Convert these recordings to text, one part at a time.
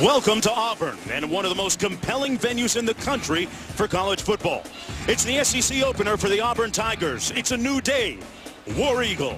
Welcome to Auburn, and one of the most compelling venues in the country for college football. It's the SEC opener for the Auburn Tigers. It's a new day. War Eagle.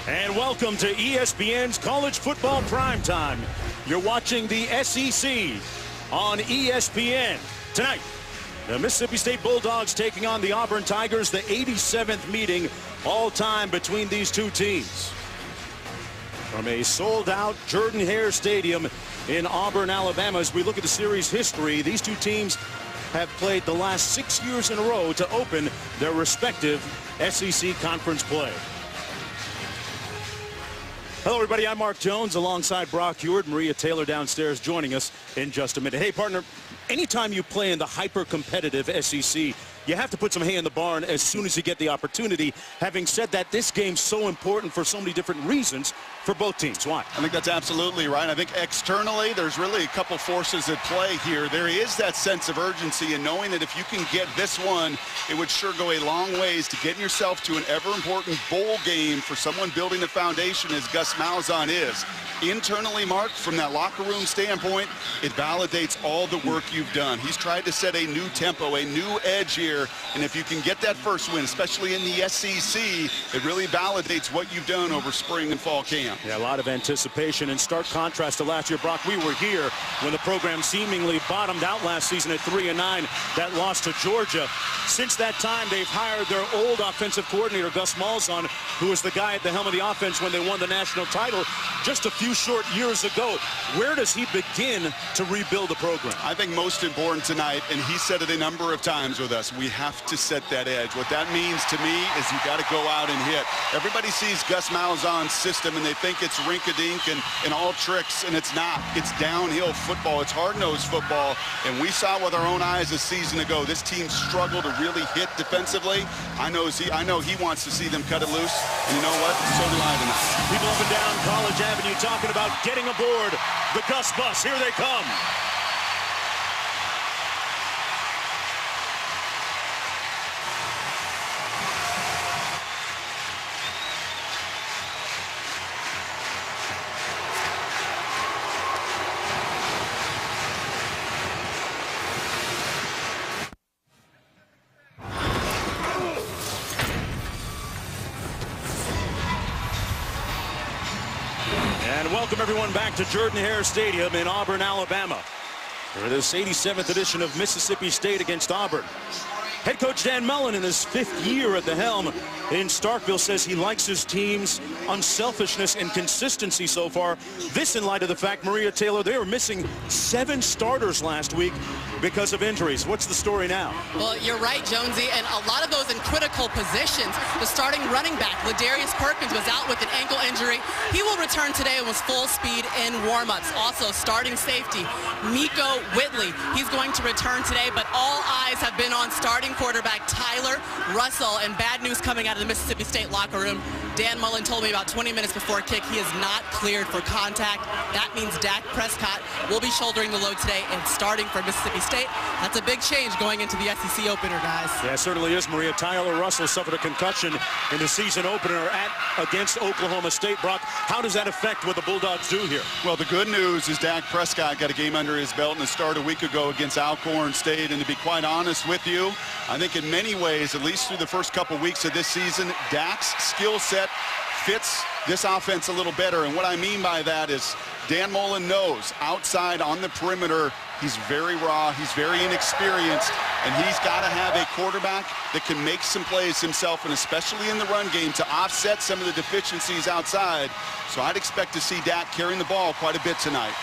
And welcome to ESPN's College Football Primetime. You're watching the SEC on ESPN. Tonight, the Mississippi State Bulldogs taking on the Auburn Tigers, the 87th meeting all-time between these two teams. From a sold-out Jordan-Hare Stadium in Auburn, Alabama, as we look at the series history, these two teams have played the last 6 years in a row to open their respective SEC conference play. Hello, everybody. I'm Mark Jones alongside Brock Heward. Maria Taylor downstairs joining us in just a minute. Hey, partner, anytime you play in the hyper-competitive SEC, you have to put some hay in the barn as soon as you get the opportunity. Having said that, this game's so important for so many different reasons for both teams. Why? I think that's absolutely right. I think externally, there's really a couple forces at play here. There is that sense of urgency and knowing that if you can get this one, it would sure go a long ways to getting yourself to an ever-important bowl game for someone building a foundation as Gus Malzahn is. Internally, Mark, from that locker room standpoint, it validates all the work you've done. He's tried to set a new tempo, a new edge here, and if you can get that first win, especially in the SEC, it really validates what you've done over spring and fall camp. Yeah, a lot of anticipation. In stark contrast to last year, Brock, we were here when the program seemingly bottomed out last season at 3-9. That loss to Georgia. Since that time, they've hired their old offensive coordinator, Gus Malzahn, who was the guy at the helm of the offense when they won the national title just a few short years ago. Where does he begin to rebuild the program? I think most important tonight, and he said it a number of times with us, we have to set that edge. What that means to me is you got to go out and hit. Everybody sees Gus Malzahn's system and they think it's rink-a-dink and all tricks, and it's not. It's downhill football. It's hard-nosed football, and we saw with our own eyes a season ago. This team struggled to really hit defensively. I know he wants to see them cut it loose, and you know what? So do I tonight. People up and down College Avenue talking about getting aboard the Gus bus. Here they come. And welcome everyone back to Jordan-Hare Stadium in Auburn, Alabama, for this 87th edition of Mississippi State against Auburn. Head coach Dan Mullen, in his 5th year at the helm in Starkville, says he likes his team's unselfishness and consistency so far. This in light of the fact, Maria Taylor, they were missing 7 starters last week because of injuries. What's the story now? Well, you're right, Jonesy, and a lot of those in critical positions. The starting running back, Ladarius Perkins, was out with an ankle injury. He will return today and was full speed in warm-ups. Also, starting safety, Miko Whitley. He's going to return today, but all eyes have been on starting quarterback Tyler Russell, and bad news coming out of the Mississippi State locker room. Dan Mullen told me about 20 minutes before kick he is not cleared for contact. That means Dak Prescott will be shouldering the load today and starting for Mississippi State. That's a big change going into the SEC opener, guys. Yeah, it certainly is, Maria. Tyler Russell suffered a concussion in the season opener against Oklahoma State. Brock, how does that affect what the Bulldogs do here? Well, the good news is Dak Prescott got a game under his belt and a start a week ago against Alcorn State. And to be quite honest with you, I think in many ways, at least through the first couple weeks of this season, Dak's skill set fits this offense a little better. And what I mean by that is Dan Mullen knows outside on the perimeter, he's very raw, he's very inexperienced, and he's got to have a quarterback that can make some plays himself, and especially in the run game, to offset some of the deficiencies outside. So I'd expect to see Dak carrying the ball quite a bit tonight.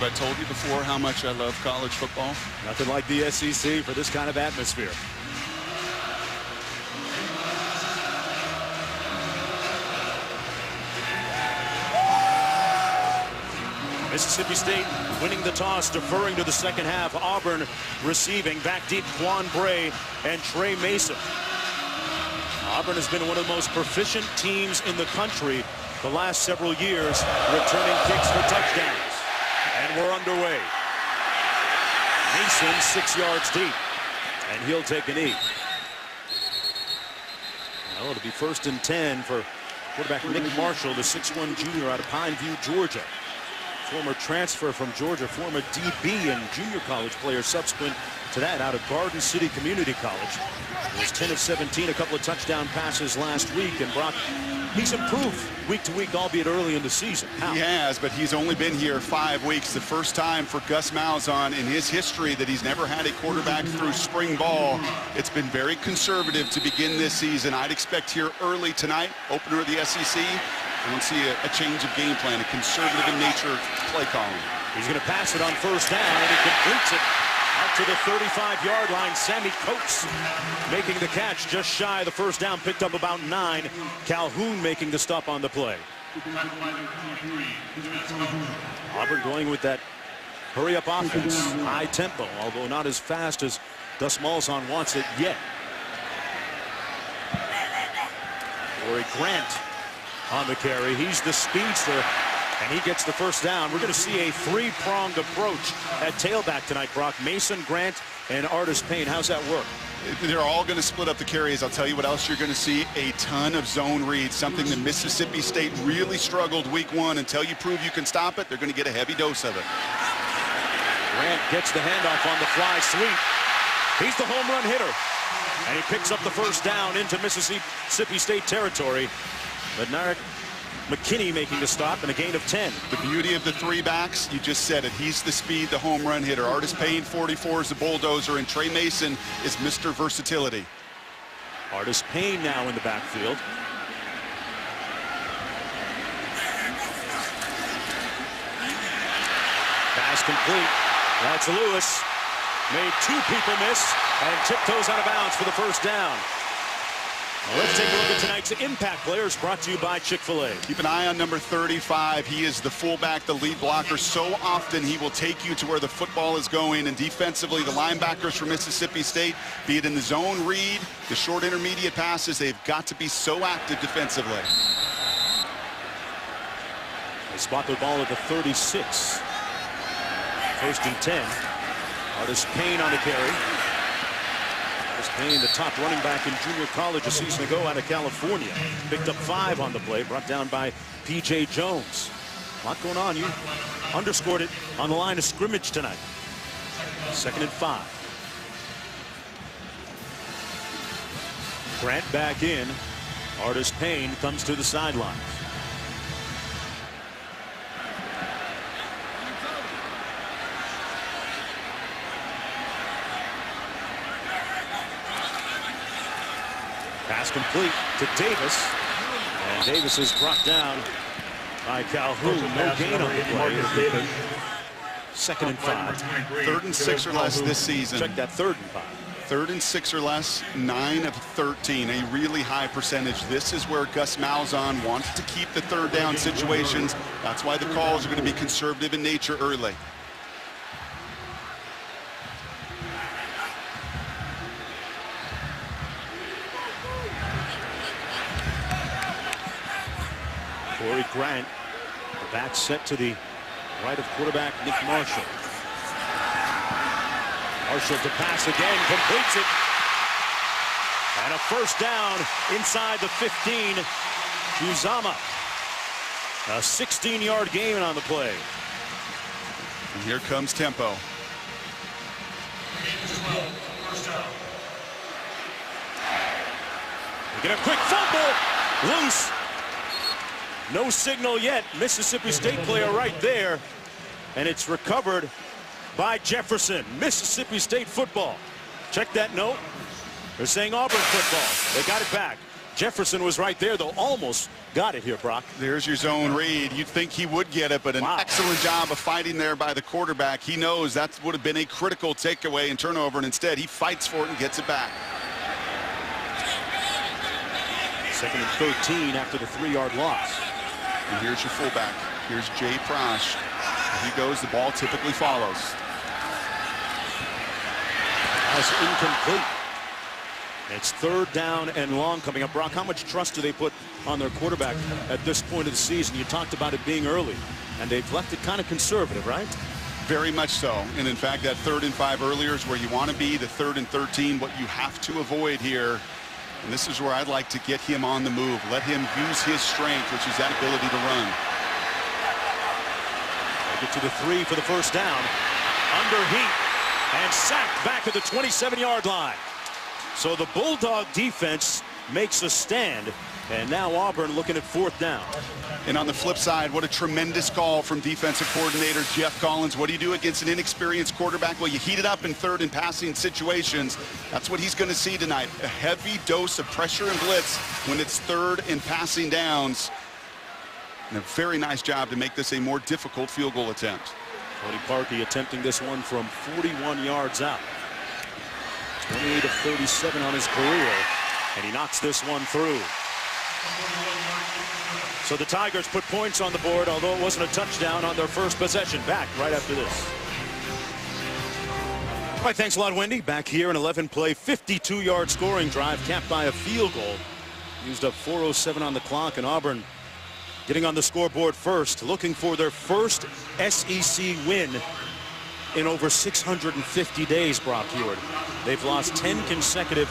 I told you before how much I love college football? Nothing like the SEC for this kind of atmosphere. Mississippi State winning the toss, deferring to the second half. Auburn receiving back deep. Quan Bray and Trey Mason. Auburn has been one of the most proficient teams in the country the last several years, returning kicks for touchdowns. And we're underway. Mason 6 yards deep, and he'll take a knee. Well, it'll be 1st and 10 for quarterback Nick Marshall, the 6'1" junior out of Pineview, Georgia. Former transfer from Georgia, former DB and junior college player subsequent to that out of Garden City Community College. He was 10 of 17, a couple of touchdown passes last week, and Brock, he's improved week to week, albeit early in the season. How? He has, but he's only been here 5 weeks. The first time for Gus Malzahn in his history that he's never had a quarterback through spring ball. It's been very conservative to begin this season. I'd expect here early tonight, opener of the SEC, I don't see a change of game plan, a conservative in nature play calling. He's going to pass it on 1st down, and he completes it out to the 35-yard line. Sammy Coates making the catch just shy of the 1st down, picked up about 9. Calhoun making the stop on the play. Auburn going with that hurry-up offense, high tempo, although not as fast as Gus Malzahn wants it yet. Corey Grant on the carry. He's the speedster, and he gets the 1st down. We're going to see a 3-pronged approach at tailback tonight, Brock. Mason, Grant, and Artis Payne. How's that work? They're all going to split up the carries. I'll tell you what else you're going to see. A ton of zone reads, something that Mississippi State really struggled week 1. Until you prove you can stop it, they're going to get a heavy dose of it. Grant gets the handoff on the fly sweep. He's the home run hitter, and he picks up the 1st down into Mississippi State territory. But Narek McKinney making the stop and a gain of 10. The beauty of the 3 backs, you just said it. He's the speed, the home run hitter. Artis Payne, 44, is the bulldozer, and Trey Mason is Mr. Versatility. Artis Payne now in the backfield. Pass complete. That's Lewis. Made 2 people miss and tiptoes out of bounds for the 1st down. Well, let's take a look at tonight's impact players, brought to you by Chick-fil-A. Keep an eye on number 35. He is the fullback, the lead blocker. So often he will take you to where the football is going. And defensively, the linebackers from Mississippi State, be it in the zone read, the short intermediate passes, they've got to be so active defensively. They spot the ball at the 36. 1st and 10. Artis Payne on the carry. Payne, the top running back in junior college a season ago out of California. Picked up 5 on the play, brought down by P.J. Jones. A lot going on. You underscored it on the line of scrimmage tonight. 2nd and 5. Grant back in. Artis Payne comes to the sidelines. Pass complete to Davis, and Davis is brought down by Calhoun. No gain on the play. 2nd and 5. 3rd and 6 or less this season. Check that 3rd and 5. 3rd and 6 or less, 9 of 13, a really high percentage. This is where Gus Malzahn wants to keep the 3rd down situations. That's why the calls are going to be conservative in nature early. Corey Grant, the back set to the right of quarterback Nick Marshall. Marshall to pass again, completes it. And a 1st down inside the 15. Uzama. A 16-yard gain on the play. And here comes tempo. We get a quick fumble. Loose. No signal yet. Mississippi State player right there. And it's recovered by Jefferson. Mississippi State football. Check that note. They're saying Auburn football. They got it back. Jefferson was right there, though. Almost got it here, Brock. There's your zone read. You'd think he would get it, but an excellent job of fighting there by the quarterback. He knows that would have been a critical takeaway and turnover, and instead he fights for it and gets it back. 2nd and 13 after the 3-yard loss. And here's your fullback. Here's Jay Prosh. He goes, the ball typically follows. That's incomplete. It's 3rd down and long coming up. Brock, how much trust do they put on their quarterback at this point of the season? You talked about it being early, and they've left it kind of conservative, right? Very much so. And in fact, that 3rd and 5 earlier is where you want to be. The 3rd and 13, what you have to avoid here. And this is where I'd like to get him on the move. Let him use his strength, which is that ability to run. They get to the 3 for the 1st down. Under heat and sacked back at the 27-yard line. So the Bulldog defense makes a stand, and now Auburn looking at 4th down. And on the flip side, what a tremendous call from defensive coordinator Jeff Collins. What do you do against an inexperienced quarterback? Well, you heat it up in 3rd and passing situations. That's what he's going to see tonight. A heavy dose of pressure and blitz when it's 3rd and passing downs. And a very nice job to make this a more difficult field goal attempt. Cody Parkey attempting this one from 41 yards out. 28 of 37 on his career, and he knocks this one through. So the Tigers put points on the board, although it wasn't a touchdown on their first possession. Back right after this. All right, thanks a lot, Wendy. Back here, an 11-play, 52-yard scoring drive capped by a field goal. Used up 4:07 on the clock, and Auburn getting on the scoreboard first, looking for their first SEC win in over 650 days, Brock Heward. They've lost 10 consecutive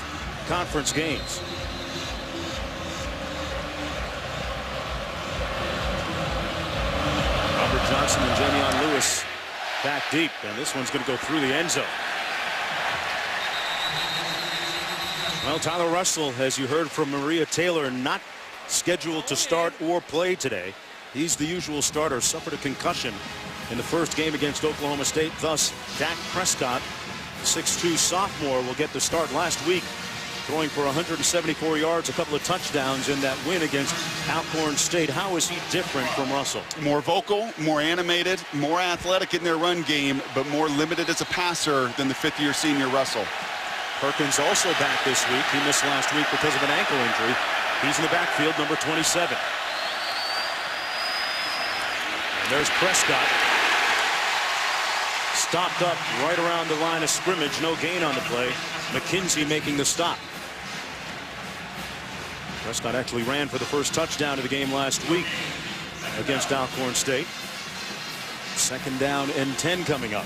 conference games. Robert Johnson and Jamion Lewis back deep, and this one's going to go through the end zone. Well, Tyler Russell, as you heard from Maria Taylor, not scheduled to start or play today. He's the usual starter, suffered a concussion in the first game against Oklahoma State. Thus, Dak Prescott, 6'2" sophomore, will get the start last week, throwing for 174 yards, a couple of touchdowns in that win against Auburn State. How is he different from Russell? More vocal, more animated, more athletic in their run game, but more limited as a passer than the 5th-year senior Russell. Perkins also back this week. He missed last week because of an ankle injury. He's in the backfield, number 27. And there's Prescott. Stopped up right around the line of scrimmage. No gain on the play. McKenzie making the stop. Prescott actually ran for the first touchdown of the game last week against Alcorn State. 2nd down and 10 coming up.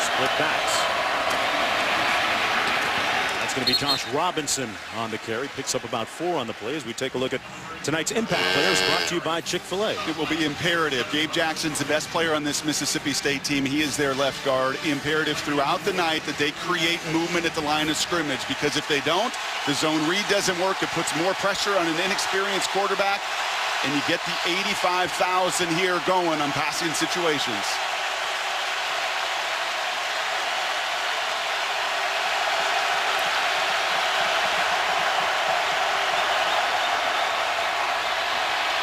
Split backs. That's going to be Josh Robinson on the carry. Picks up about 4 on the play as we take a look at tonight's impact players, brought to you by Chick-fil-A. It will be imperative. Gabe Jackson's the best player on this Mississippi State team. He is their left guard. Imperative throughout the night that they create movement at the line of scrimmage, because if they don't, the zone read doesn't work. It puts more pressure on an inexperienced quarterback, and you get the 85,000 here going on passing situations.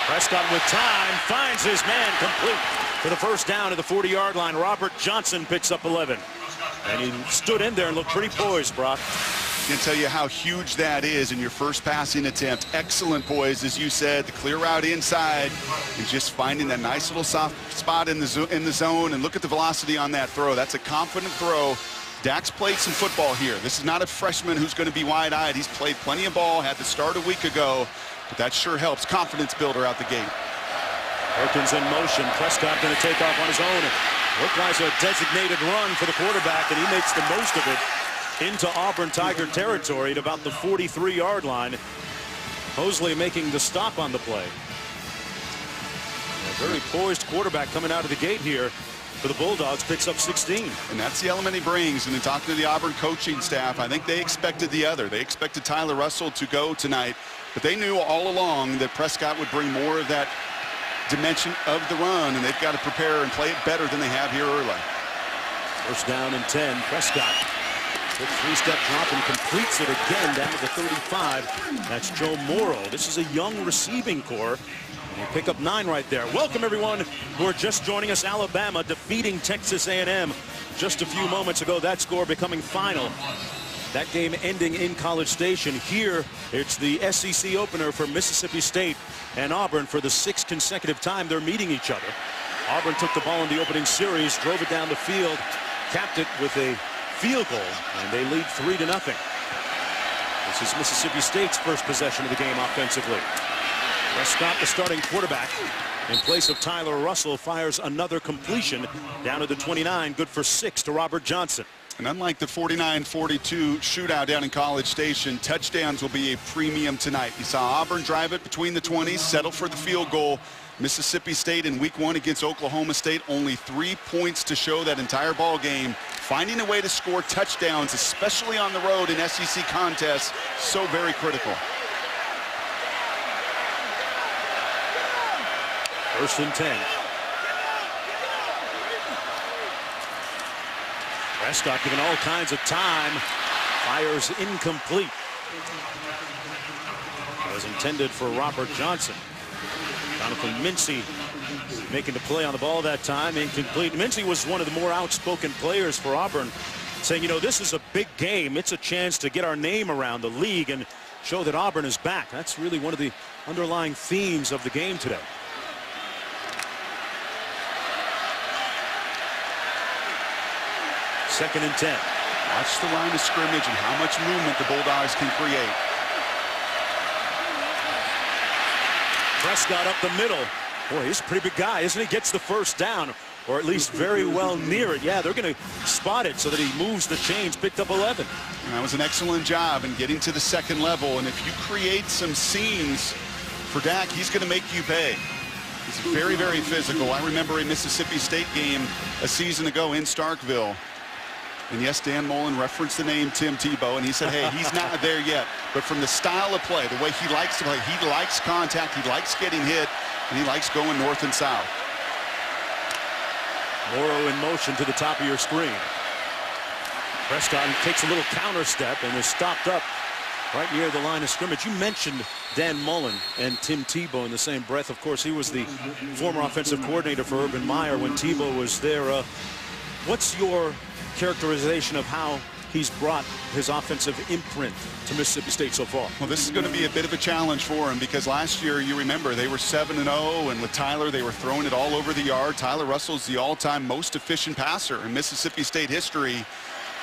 Prescott with time finds his man complete for the first down at the 40-yard line. Robert Johnson picks up 11. And he stood in there and looked pretty poised, Brock. I can tell you how huge that is in your first passing attempt. Excellent poise, as you said, the clear route inside, and just finding that nice little soft spot in the zone. And look at the velocity on that throw. That's a confident throw. Dak's played some football here. This is not a freshman who's going to be wide-eyed. He's played plenty of ball, had the start a week ago, but that sure helps. Confidence builder out the gate. Perkins in motion. Prescott going to take off on his own. Looked like a designated run for the quarterback, and he makes the most of it into Auburn Tiger territory at about the 43-yard line. Mosley making the stop on the play. A very poised quarterback coming out of the gate here for the Bulldogs, picks up 16. And that's the element he brings. And in talking to the Auburn coaching staff, I think they expected the other. They expected Tyler Russell to go tonight, but they knew all along that Prescott would bring more of that dimension of the run, and they've got to prepare and play it better than they have here early. First down and 10. Prescott, quick three-step drop and completes it again down to the 35. That's Joe Morrow. This is a young receiving core. And you pick up 9 right there. Welcome, everyone who are just joining us. Alabama defeating Texas A&M just a few moments ago. That score becoming final. That game ending in College Station. Here, it's the SEC opener for Mississippi State and Auburn for the 6th consecutive time they're meeting each other. Auburn took the ball in the opening series, drove it down the field, capped it with a field goal, and they lead 3-0. This is Mississippi State's first possession of the game offensively. Prescott, the starting quarterback, in place of Tyler Russell, fires another completion down to the 29, good for 6 to Robert Johnson. And unlike the 49-42 shootout down in College Station, touchdowns will be a premium tonight. You saw Auburn drive it between the 20s, settle for the field goal. Mississippi State in week 1 against Oklahoma State, only 3 points to show that entire ball game. Finding a way to score touchdowns, especially on the road in SEC contests, so very critical. First and 10. Prescott given all kinds of time, fires incomplete. That was intended for Robert Johnson. Jonathan Mincy making the play on the ball that time, incomplete. Mincy was one of the more outspoken players for Auburn, saying, you know, this is a big game. It's a chance to get our name around the league and show that Auburn is back. That's really one of the underlying themes of the game today. Second and 10. Watch the line of scrimmage and how much movement the Bulldogs can create. Prescott up the middle. Boy, he's a pretty big guy, isn't he? Gets the first down, or at least very well near it. Yeah, they're going to spot it so that he moves the chains, picked up 11. And that was an excellent job in getting to the second level. And if you create some scenes for Dak, he's going to make you pay. He's very, very physical. I remember a Mississippi State game a season ago in Starkville. And yes, Dan Mullen referenced the name Tim Tebow, and he said, hey, he's not there yet. But from the style of play, the way he likes to play, he likes contact, he likes getting hit, and he likes going north and south. Morrow in motion to the top of your screen. Prescott takes a little counter step and is stopped up right near the line of scrimmage. You mentioned Dan Mullen and Tim Tebow in the same breath. Of course, he was the former offensive coordinator for Urban Meyer when Tebow was there. What's your characterization of how he's brought his offensive imprint to Mississippi State so far? Well, this is going to be a bit of a challenge for him because last year, you remember, they were 7-0, and with Tyler, they were throwing it all over the yard. Tyler Russell's the all-time most efficient passer in Mississippi State history.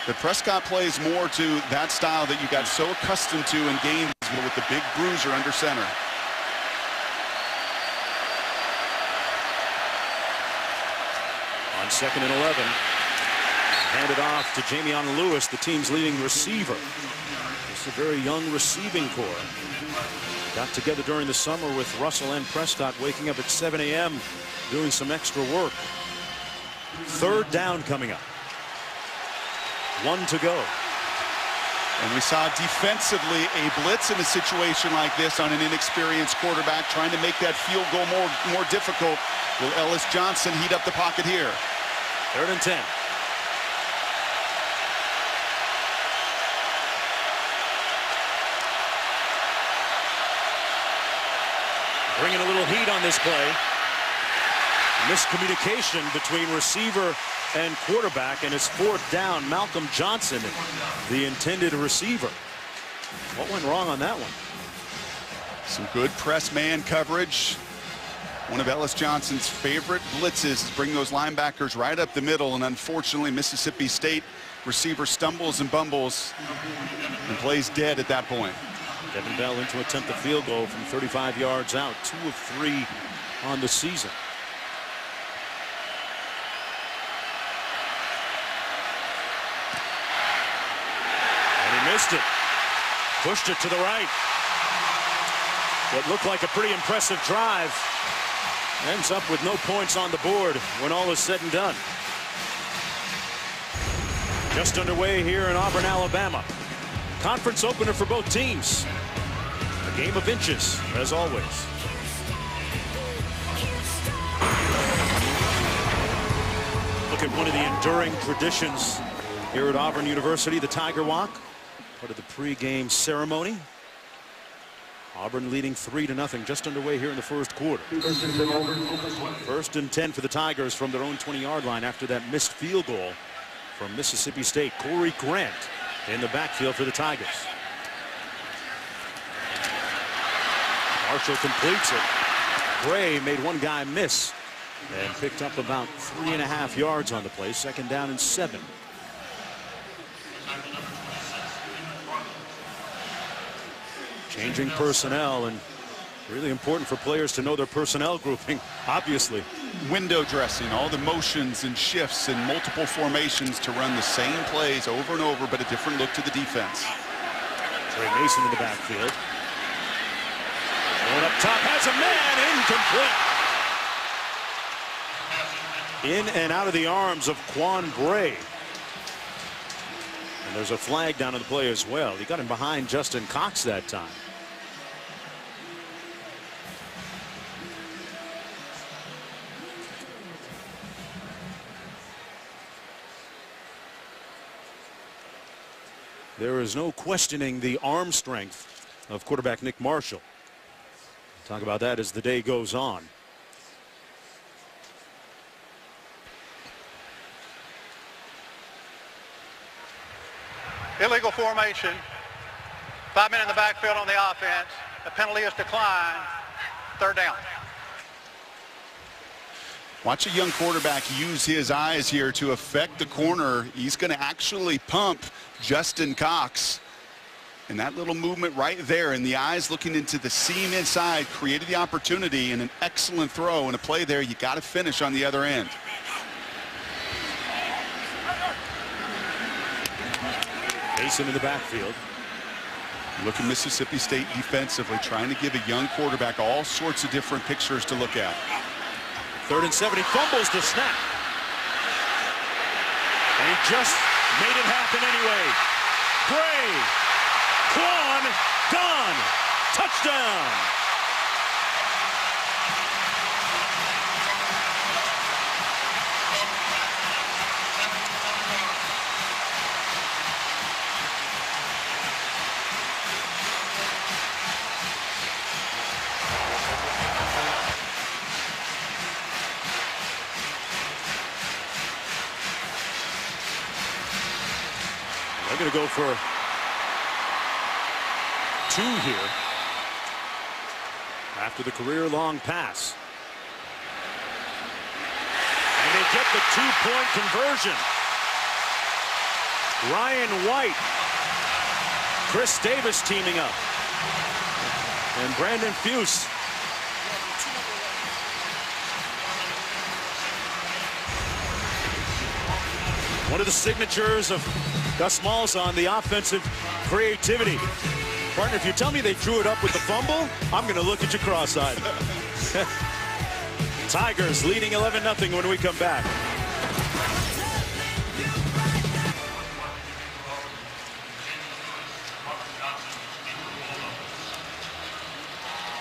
But Prescott plays more to that style that you got so accustomed to in games with the big bruiser under center. On 2nd and 11. Handed off to Jamion Lewis, the team's leading receiver. It's a very young receiving core. Got together during the summer with Russell and Prescott, waking up at 7 a.m. doing some extra work. Third down coming up. 1 to go. And we saw defensively a blitz in a situation like this on an inexperienced quarterback trying to make that field goal more difficult. Will Ellis Johnson heat up the pocket here? 3rd and 10. Bringing a little heat on this play. Miscommunication between receiver and quarterback, and it's 4th down. Malcolm Johnson, the intended receiver. What went wrong on that one? Some good press man coverage. One of Ellis Johnson's favorite blitzes is bring those linebackers right up the middle, and unfortunately Mississippi State receiver stumbles and bumbles and plays dead at that point. Devin Bell in to attempt the field goal from 35 yards out, 2 of 3 on the season. And he missed it. Pushed it to the right. What looked like a pretty impressive drive ends up with no points on the board when all is said and done. Just underway here in Auburn, Alabama. Conference opener for both teams. A game of inches, as always. Look at one of the enduring traditions here at Auburn University, the Tiger Walk, part of the pregame ceremony. Auburn leading 3-0, just underway here in the first quarter. First and 10 for the Tigers from their own 20-yard line after that missed field goal from Mississippi State. Corey Grant in the backfield for the Tigers. Marshall completes it. Gray made one guy miss and picked up about 3.5 yards on the play. Second down and 7. Changing personnel, and really important for players to know their personnel grouping, obviously. Window dressing, all the motions and shifts and multiple formations to run the same plays over and over, but a different look to the defense. Trey Mason in the backfield. Going up top, has a man, incomplete. In and out of the arms of Quan Bray. And there's a flag down on the play as well. He got him behind Justin Cox that time. There is no questioning the arm strength of quarterback Nick Marshall. Talk about that as the day goes on. Illegal formation. 5 men in the backfield on the offense. The penalty is declined. Third down. Watch a young quarterback use his eyes here to affect the corner. He's going to actually pump Justin Cox. And that little movement right there in the eyes looking into the seam inside created the opportunity, and an excellent throw and a play there. You got to finish on the other end. Mason in the backfield. Look at Mississippi State defensively, trying to give a young quarterback all sorts of different pictures to look at. 3rd and 7. He fumbles the snap. And he just made it happen anyway. Gray. Quan. Gone. Touchdown. They're going to go for 2 here after the career-long pass. And they get the 2-point conversion. Ryan White, Chris Davis teaming up, and Brandon Fuse. One of the signatures of Gus Malzahn, the offensive creativity. Partner, if you tell me they drew it up with the fumble, I'm going to look at you cross-eyed. Tigers leading 11-0 when we come back.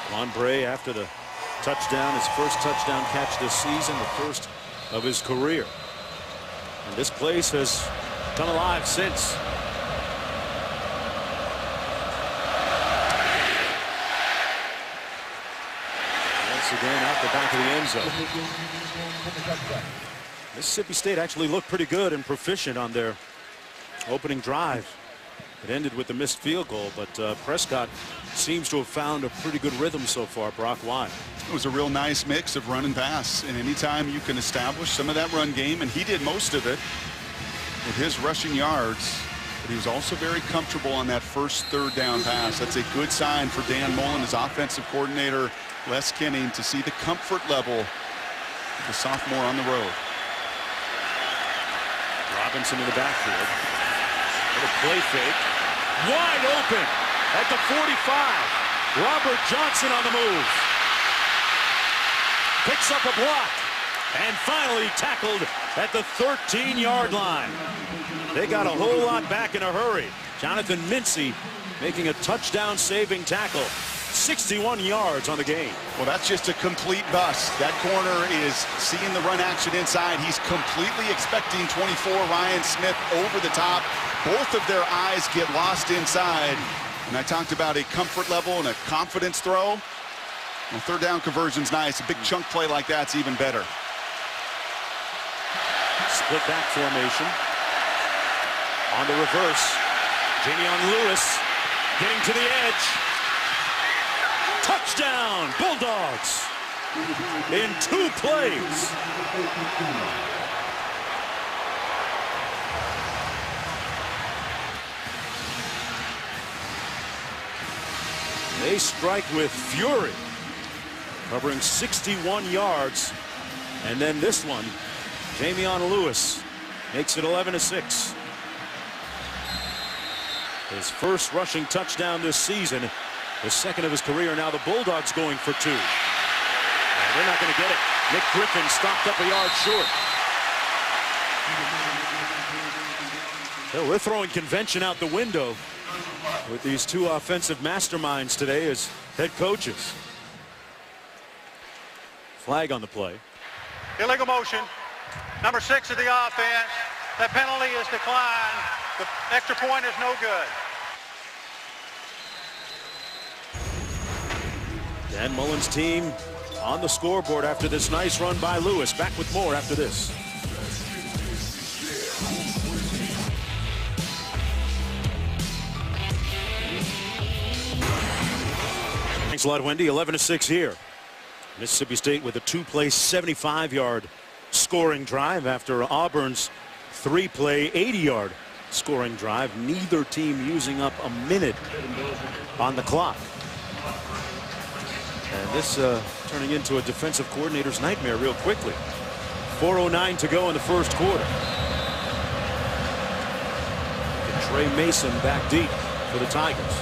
Quan Bray after the touchdown, his first touchdown catch this season, the first of his career. And this place has come alive since. Once again out the back of the end zone. Mississippi State actually looked pretty good and proficient on their opening drive. It ended with the missed field goal, but Prescott seems to have found a pretty good rhythm so far. Brock Wide. It was a real nice mix of run and pass, and anytime you can establish some of that run game, and he did most of it with his rushing yards, but he was also very comfortable on that first 3rd down pass. That's a good sign for Dan Mullen, his offensive coordinator, Les Kenning, to see the comfort level of the sophomore on the road. Robinson in the backfield. Little play fake. Wide open at the 45. Robert Johnson on the move. Picks up a block and finally tackled at the 13-yard line. They got a whole lot back in a hurry. Jonathan Mincy making a touchdown-saving tackle. 61 yards on the game. Well, that's just a complete bust. That corner is seeing the run action inside. He's completely expecting 24 Ryan Smith over the top. Both of their eyes get lost inside. And I talked about a comfort level and a confidence throw. Well, third down conversion's nice. A big chunk play like that's even better. Split back formation. On the reverse. Jamion Lewis getting to the edge. Touchdown, Bulldogs, in 2 plays. They strike with fury, covering 61 yards. And then this one, Jamion Lewis makes it 11-6. His first rushing touchdown this season. The second of his career. Now the Bulldogs going for 2. And they're not going to get it. Nick Griffin stopped up a yard short. So we're throwing convention out the window with these 2 offensive masterminds today as head coaches. Flag on the play. Illegal motion. Number 6 of the offense. That penalty is declined. The extra point is no good. Dan Mullen's team on the scoreboard after this nice run by Lewis. Back with more after this. Thanks a lot, Wendy. 11-6 here. Mississippi State with a 2-play 75-yard scoring drive after Auburn's 3-play 80-yard scoring drive. Neither team using up a minute on the clock. And this turning into a defensive coordinator's nightmare real quickly. 4:09 to go in the first quarter. And Trey Mason back deep for the Tigers.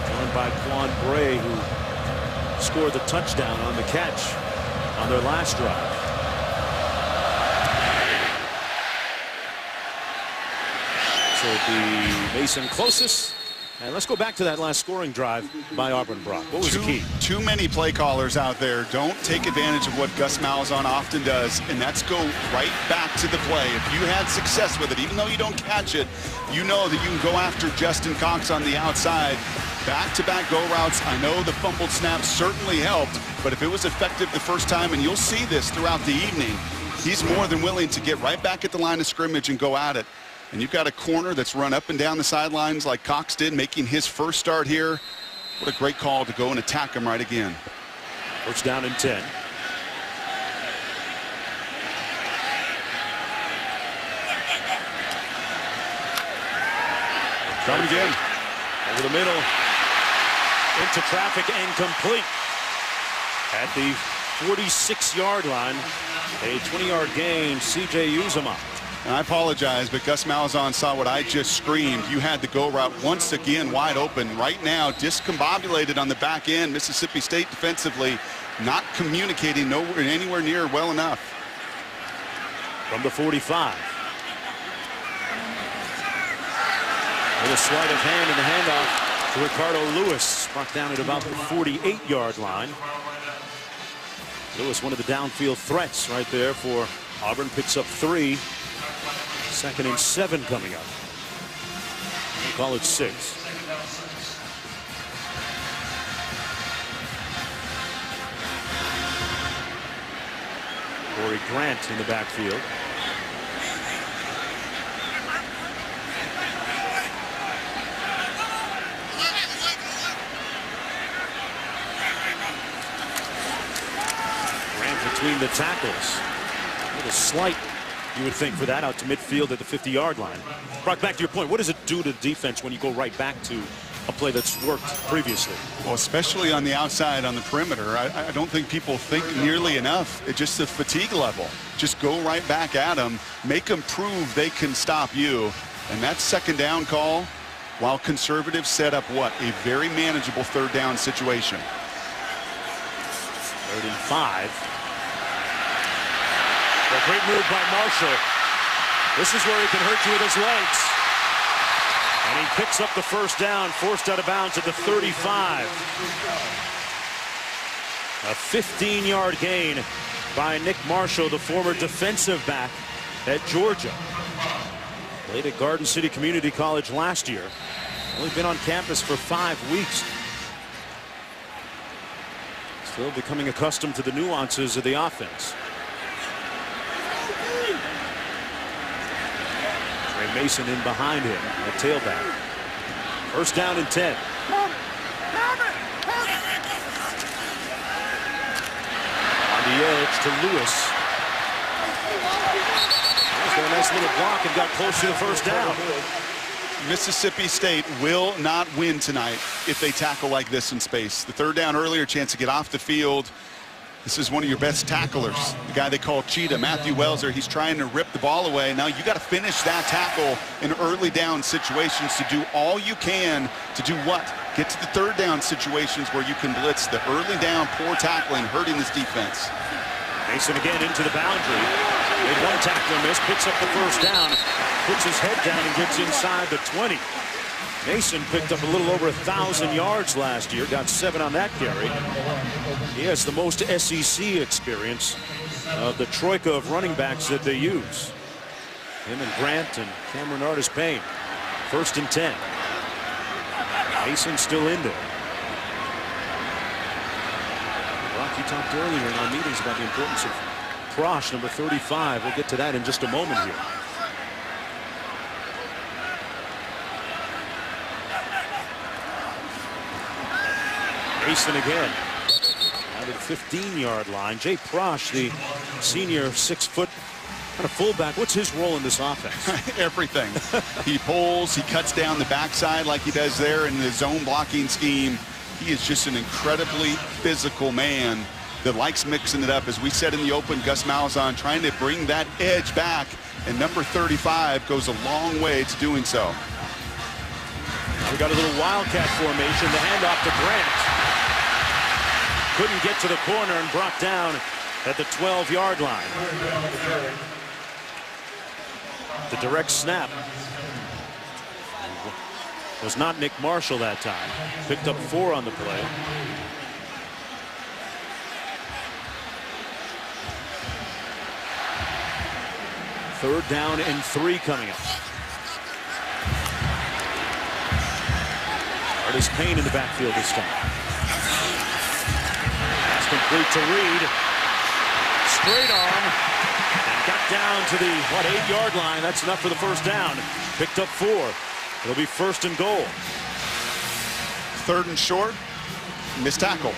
Joined by Quan Bray, who scored the touchdown on the catch on their last drive. So it'll be Mason closest. And let's go back to that last scoring drive by Auburn. Brock, what was the key? Too many play callers out there don't take advantage of what Gus Malzahn often does, and that's go right back to the play. If you had success with it, even though you don't catch it, you know that you can go after Justin Cox on the outside. Back-to-back go routes. I know the fumbled snap certainly helped, but if it was effective the first time, and you'll see this throughout the evening, he's more than willing to get right back at the line of scrimmage and go at it. And you've got a corner that's run up and down the sidelines like Cox did, making his first start here. What a great call to go and attack him right again. First down and 10. Coming again. Over the middle. Into traffic and complete. At the 46-yard line. A 20-yard gain, C.J. Uzomah. And I apologize, but Gus Malzahn saw what I just screamed. You had the go route once again wide open. Right now, discombobulated on the back end. Mississippi State defensively not communicating anywhere near well enough. From the 45. With a sleight of hand in the handoff to Ricardo Lewis. Brought down at about the 48-yard line. Lewis, one of the downfield threats right there for Auburn. Picks up 3. 2nd and 7 coming up. We'll call it 6. Corey Grant in the backfield. Grant between the tackles. A little slight, you would think, for that, out to midfield at the 50-yard line. Brock, back to your point, what does it do to the defense when you go right back to a play that's worked previously? Well, especially on the outside, on the perimeter, I don't think people think nearly enough. It's just the fatigue level. Just go right back at them, make them prove they can stop you. And that second down call, while conservative, set up what? A very manageable third down situation. 3rd and 5. A great move by Marshall. This is where he can hurt you with his legs. And he picks up the first down, forced out of bounds at the 35. A 15-yard gain by Nick Marshall, the former defensive back at Georgia. Played at Garden City Community College last year. Only been on campus for 5 weeks. Still becoming accustomed to the nuances of the offense. Trey Mason in behind him, a tailback. First down and 10. On the edge to Lewis. Got a nice little block and got close to the first down. Mississippi State will not win tonight if they tackle like this in space. The third down earlier, chance to get off the field. This is one of your best tacklers, the guy they call Cheetah, Matthew Welser. He's trying to rip the ball away. Now you got to finish that tackle in early down situations to do all you can to do what? Get to the third down situations where you can blitz. The early down, poor tackling, hurting this defense. Mason again into the boundary. Made one tackler miss, picks up the first down, puts his head down and gets inside the 20. Mason picked up a little over 1,000 yards last year, got 7 on that carry. He has the most SEC experience of the troika of running backs that they use. Him and Grant and Cameron Artis-Payne. First and 10. Mason still in there. Rocky talked earlier in our meetings about the importance of Prosh, number 35. We'll get to that in just a moment here. Mason again. Out of the 15-yard line. Jay Prosh, the senior 6-foot kind of fullback. What's his role in this offense? Everything. He pulls, he cuts down the backside like he does there in the zone blocking scheme. He is just an incredibly physical man that likes mixing it up. As we said in the open, Gus Malzahn trying to bring that edge back, and number 35 goes a long way to doing so. We got a little wildcat formation. The handoff to Grant. Couldn't get to the corner and brought down at the 12-yard line. The direct snap was not Nick Marshall that time. Picked up 4 on the play. Third down and 3 coming up. Artis-Payne in the backfield this time. Pass complete to Reed. Straight arm. And got down to the, 8-yard line. That's enough for the first down. Picked up 4. It'll be first and goal. Third and short. Missed tackle.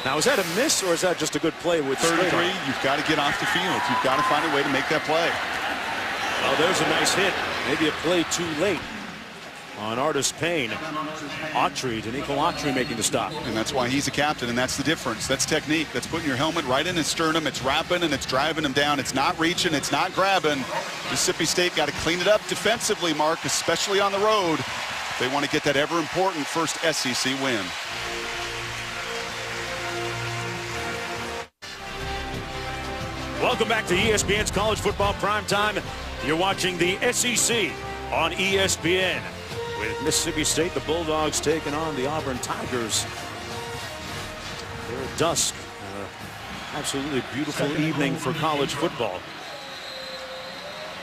Now, is that a miss or is that just a good play with third and 3? You've got to get off the field. You've got to find a way to make that play. Well, there's a nice hit. Maybe a play too late on Artis-Payne. Autry, Danico Autry making the stop. And that's why he's a captain, and that's the difference. That's technique. That's putting your helmet right in his sternum. It's wrapping and it's driving him down. It's not reaching. It's not grabbing. Mississippi State got to clean it up defensively, Mark, especially on the road. They want to get that ever-important first SEC win. Welcome back to ESPN's College Football Primetime. You're watching the SEC on ESPN. With Mississippi State, the Bulldogs taking on the Auburn Tigers. They're at dusk. Absolutely beautiful evening for college football.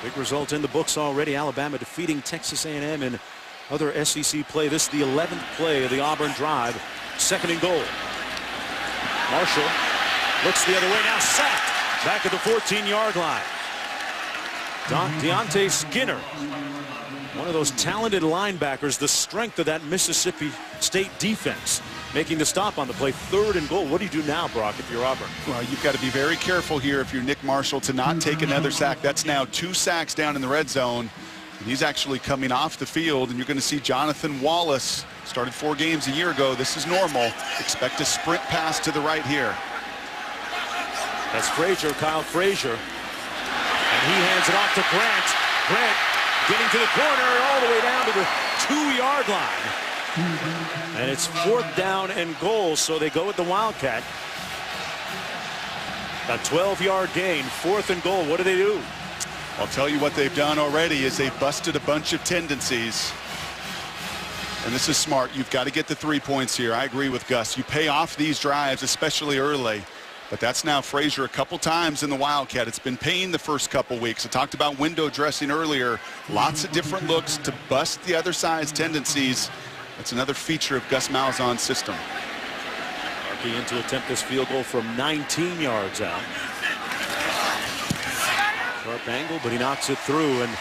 Big result in the books already. Alabama defeating Texas A&M in other SEC play. This is the 11th play of the Auburn drive. Second and goal. Marshall looks the other way, now sacked. Back at the 14-yard line. Deontay Skinner, one of those talented linebackers, the strength of that Mississippi State defense, making the stop on the play. Third and goal. What do you do now, Brock, if you're Auburn? Well, you've got to be very careful here if you're Nick Marshall to not take another sack. That's now 2 sacks down in the red zone. And he's actually coming off the field, and you're going to see Jonathan Wallace, started 4 games a year ago. This is normal. Expect a sprint pass to the right here. That's Frazier, Kyle Frazier. And he hands it off to Grant. Grant getting to the corner all the way down to the 2-yard line. And it's 4th down and goal, so they go with the Wildcat. A 12-yard gain, 4th and goal. What do they do? I'll tell you what they've done already is they've busted a bunch of tendencies. And this is smart. You've got to get the 3 points here. I agree with Gus. You pay off these drives, especially early. But that's now Frazier a couple times in the Wildcat. It's been paying the first couple weeks. I talked about window dressing earlier. Lots of different looks to bust the other side's tendencies. That's another feature of Gus Malzahn's system. Markey in to attempt this field goal from 19 yards out. Sharp angle, but he knocks it through, and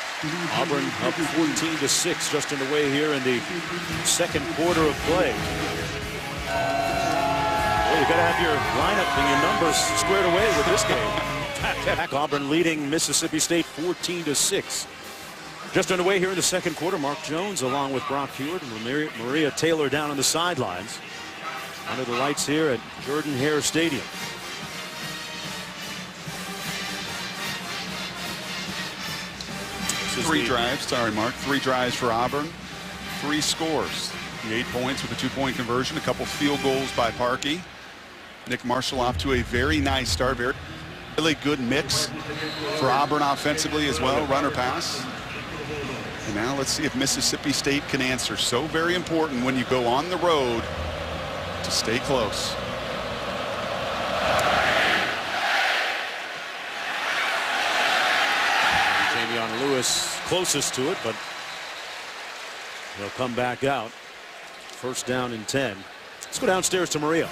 Auburn up 14-6 just underway here in the second quarter of play. Well, you got to have your lineup and your numbers squared away with this game. Back Auburn leading Mississippi State 14-6. Just underway here in the second quarter. Mark Jones along with Brock Hewitt and Maria Taylor down on the sidelines under the lights here at Jordan-Hare Stadium. Three drives for Auburn, 3 scores. 8 points with a 2-point conversion, a couple field goals by Parkey. Nick Marshall off to a very nice start. Really good mix for Auburn offensively as well, runner pass. And now let's see if Mississippi State can answer. So very important when you go on the road to stay close. Jamion Lewis closest to it, but he'll come back out. First down and 10. Let's go downstairs to Maria.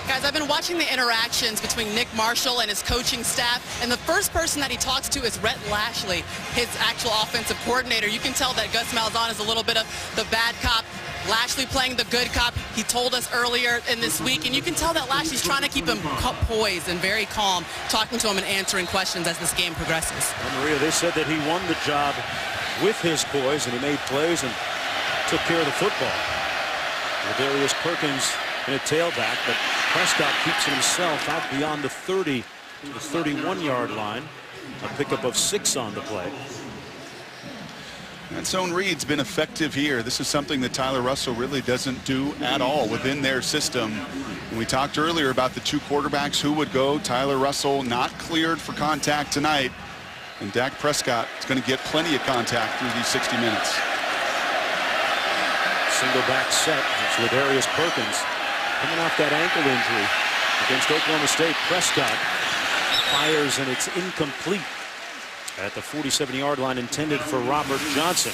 Guys, I've been watching the interactions between Nick Marshall and his coaching staff, and the first person that he talks to is Rhett Lashley, his actual offensive coordinator. You can tell that Gus Malzahn is a little bit of the bad cop, Lashley playing the good cop. He told us earlier in this week, and you can tell that Lashley's trying to keep him poised and very calm, talking to him and answering questions as this game progresses. Well, Maria, they said that he won the job with his poise, and he made plays and took care of the football. Ladarius Perkins in a tailback, but Prescott keeps himself out beyond the 30 to the 31-yard line. A pickup of 6 on the play. That zone read's been effective here. This is something that Tyler Russell really doesn't do at all within their system. And we talked earlier about the 2 quarterbacks who would go. Tyler Russell not cleared for contact tonight. And Dak Prescott is going to get plenty of contact through these 60 minutes. Single back set. It's Ladarius Perkins coming off that ankle injury against Oklahoma State. Prescott fires, and it's incomplete at the 47-yard line, intended for Robert Johnson.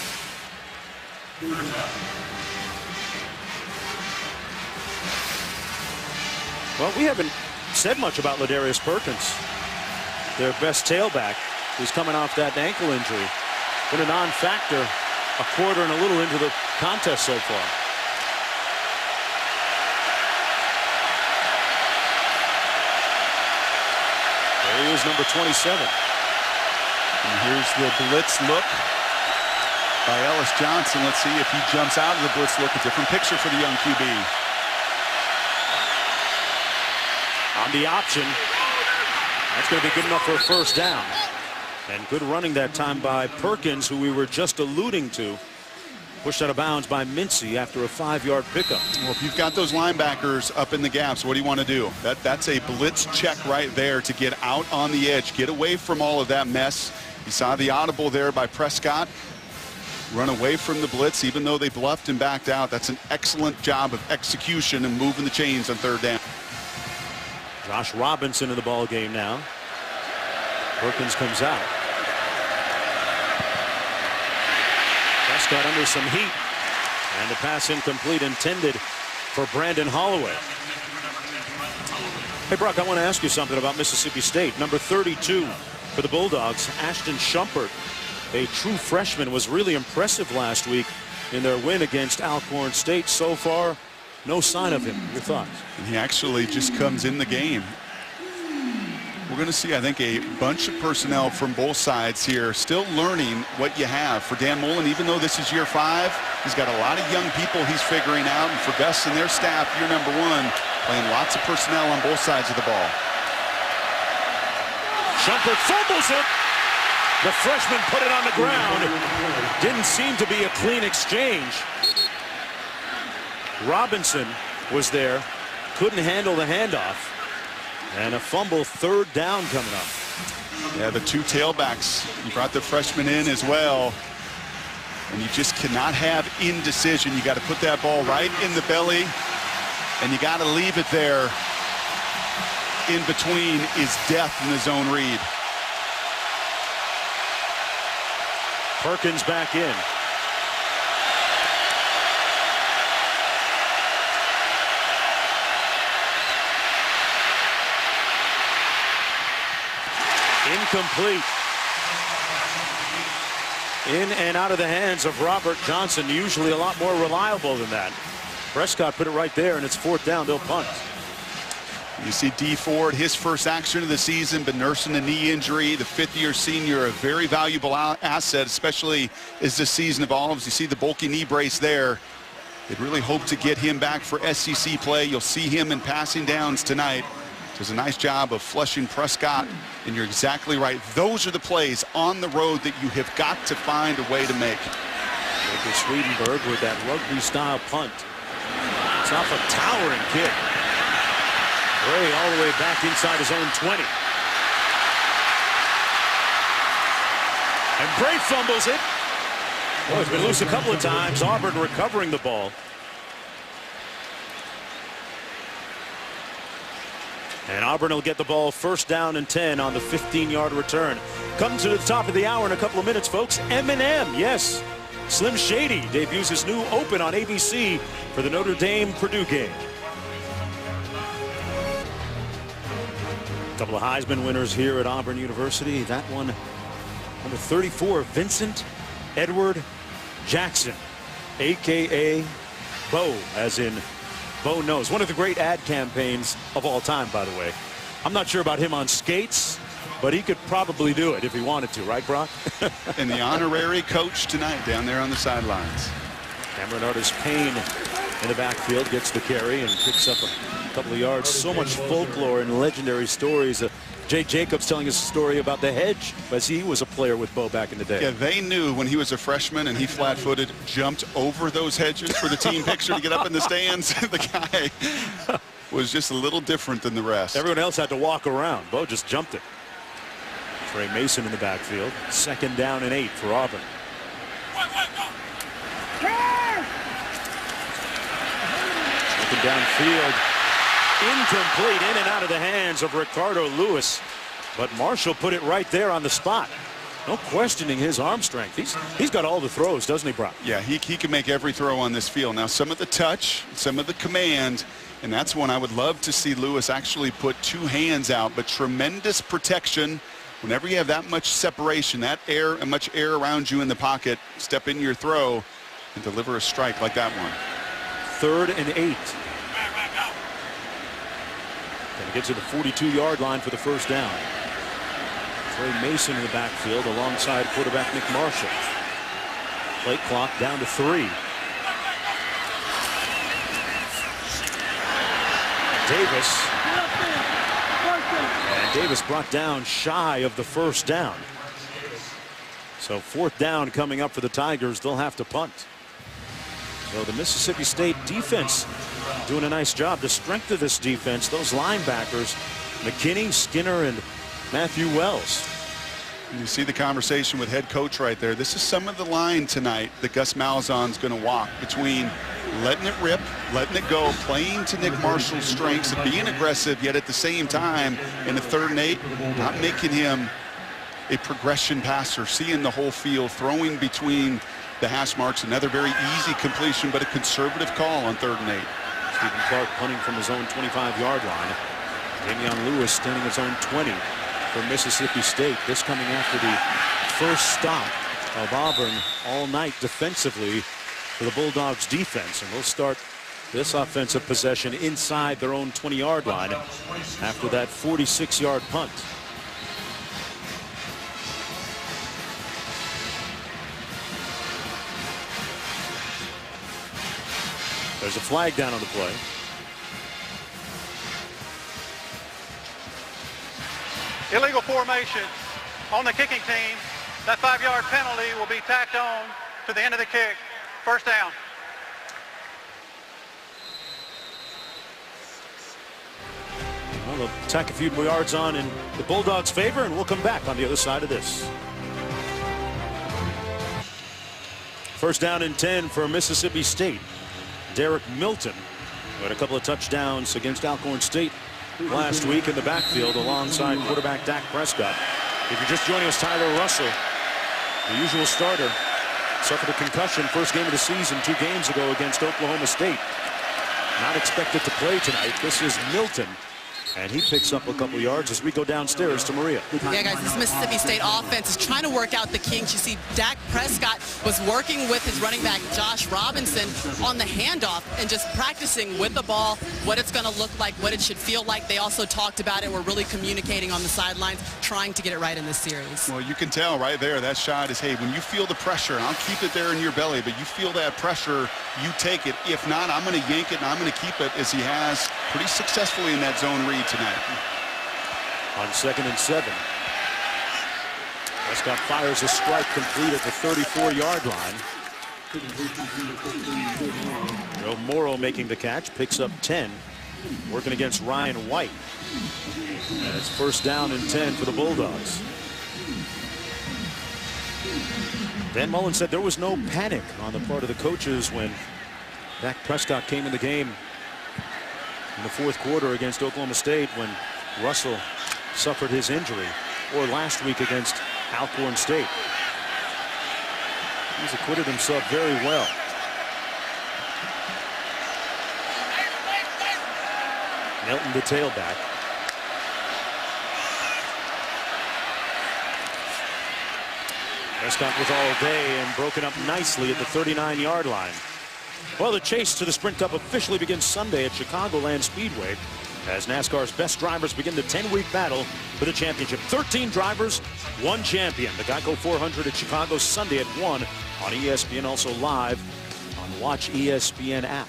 Well, we haven't said much about Ladarius Perkins, their best tailback, who's coming off that ankle injury. Been a non-factor a quarter and a little into the contest so far. There he is, number 27. And here's the blitz look by Ellis Johnson. Let's see if he jumps out of the blitz look. A different picture for the young QB. On the option. That's going to be good enough for a first down. And good running that time by Perkins, who we were just alluding to. Pushed out of bounds by Mincy after a 5-yard pickup. Well, if you've got those linebackers up in the gaps, what do you want to do? That's a blitz check right there to get out on the edge, get away from all of that mess. You saw the audible there by Prescott. Run away from the blitz, even though they bluffed and backed out. That's an excellent job of execution and moving the chains on 3rd down. Josh Robinson in the ball game now. Perkins comes out. Prescott under some heat, and the pass incomplete, intended for Brandon Holloway. Hey, Brock, I want to ask you something about Mississippi State. Number 32 for the Bulldogs, Ashton Shumpert, a true freshman, was really impressive last week in their win against Alcorn State. So far, no sign of him. Your thoughts? And he actually just comes in the game. We're going to see, I think, a bunch of personnel from both sides here, still learning what you have. For Dan Mullen, even though this is year 5, he's got a lot of young people he's figuring out. And for Gus and their staff, year number 1, playing lots of personnel on both sides of the ball. Shumpert fumbles it. The freshman put it on the ground. Didn't seem to be a clean exchange. Robinson was there, couldn't handle the handoff. And a fumble, third down coming up. Yeah, the two tailbacks. You brought the freshman in as well. And you just cannot have indecision. You got to put that ball right in the belly, and you got to leave it there. In between is death in the zone read. Perkins back in. Incomplete. In and out of the hands of Robert Johnson, usually a lot more reliable than that. Prescott put it right there, and it's fourth down. They'll punt. You see D. Ford, his first action of the season, been nursing a knee injury. The fifth-year senior, a very valuable asset, especially as the season evolves. You see the bulky knee brace there. They'd really hope to get him back for SEC play. You'll see him in passing downs tonight. Does a nice job of flushing Prescott, and you're exactly right. Those are the plays on the road that you have got to find a way to make. Look at Swedenberg with that rugby-style punt. It's off a towering kick. Gray all the way back inside his own 20. And Gray fumbles it. Well, he's been loose a couple of times. Auburn recovering the ball. And Auburn will get the ball first down and 10 on the 15-yard return. Come to the top of the hour in a couple of minutes, folks. M&M, yes. Slim Shady debuts his new Open on ABC for the Notre Dame-Purdue game. A couple of Heisman winners here at Auburn University. That one, number 34, Vincent Edward Jackson, a.k.a. Bo, as in Bo Knows. One of the great ad campaigns of all time, by the way. I'm not sure about him on skates, but he could probably do it if he wanted to, right, Brock? And the honorary coach tonight down there on the sidelines. Cameron Artis-Payne in the backfield gets the carry and picks up a couple of yards. So much folklore and legendary stories. Jay Jacobs telling us a story about the hedge, as he was a player with Bo back in the day. Yeah, they knew when he was a freshman and he flat-footed, jumped over those hedges for the team picture to get up in the stands. The guy was just a little different than the rest. Everyone else had to walk around. Bo just jumped it. Trey Mason in the backfield. Second down and 8 for Auburn. Looking downfield. Incomplete, in and out of the hands of Ricardo Lewis. But Marshall put it right there on the spot. No questioning his arm strength. He's got all the throws, doesn't he, Brock? Yeah, he can make every throw on this field. Now, some of the touch, some of the command, and that's one I would love to see Lewis actually put two hands out. But tremendous protection. Whenever you have that much separation, that air and much air around you in the pocket, step in your throw and deliver a strike like that one. 3rd and 8. Gonna get to the 42-yard line for the first down. Trey Mason in the backfield alongside quarterback Nick Marshall. Play clock down to 3. Davis. And Davis brought down shy of the first down. So 4th down coming up for the Tigers. They'll have to punt. So the Mississippi State defense doing a nice job. The strength of this defense, those linebackers, McKinney, Skinner, and Matthew Wells. You see the conversation with head coach right there. This is some of the line tonight that Gus Malzahn's going to walk between letting it rip, letting it go, playing to Nick Marshall's strengths, and being aggressive, yet at the same time, in the 3rd and 8, not making him a progression passer, seeing the whole field, throwing between the hash marks. Another very easy completion, but a conservative call on 3rd and 8. Stephen Clark punting from his own 25-yard line. Damian Lewis standing his own 20 for Mississippi State. This coming after the first stop of Auburn all night defensively for the Bulldogs defense. And we'll start this offensive possession inside their own 20-yard line after that 46-yard punt. There's a flag down on the play. Illegal formation on the kicking team. That 5-yard penalty will be tacked on to the end of the kick. First down. Well, We'll tack a few more yards on in the Bulldogs' favor, and we'll come back on the other side of this. First down and 10 for Mississippi State. Derek Milton, who had a couple of touchdowns against Alcorn State last week in the backfield alongside quarterback Dak Prescott. If you're just joining us, Tyler Russell, the usual starter, suffered a concussion first game of the season 2 games ago against Oklahoma State. Not expected to play tonight. This is Milton, and he picks up a couple yards as we go downstairs to Maria. Yeah, guys, this Mississippi State offense is trying to work out the kinks. You see Dak Prescott was working with his running back Josh Robinson on the handoff and just practicing with the ball, what it's going to look like, what it should feel like. They also talked about it. We're really communicating on the sidelines, trying to get it right in this series. Well, you can tell right there, that shot is, hey, when you feel the pressure, and I'll keep it there in your belly, but you feel that pressure, you take it. If not, I'm going to yank it, and I'm going to keep it, as he has pretty successfully in that zone read tonight. On 2nd and 7. Prescott fires a strike complete at the 34-yard line. Joe Morrow making the catch, picks up 10, working against Ryan White. And it's first down and 10 for the Bulldogs. Dan Mullen said there was no panic on the part of the coaches when Dak Prescott came in the game in the 4th quarter against Oklahoma State when Russell suffered his injury, or last week against Alcorn State. He's acquitted himself very well. Milton, the tailback. Prescott was all day and broken up nicely at the 39-yard line. Well, the chase to the Sprint Cup officially begins Sunday at Chicagoland Speedway as NASCAR's best drivers begin the 10-week battle for the championship. 13 drivers, 1 champion. The Geico 400 at Chicago Sunday at 1 on ESPN, also live on the Watch ESPN app.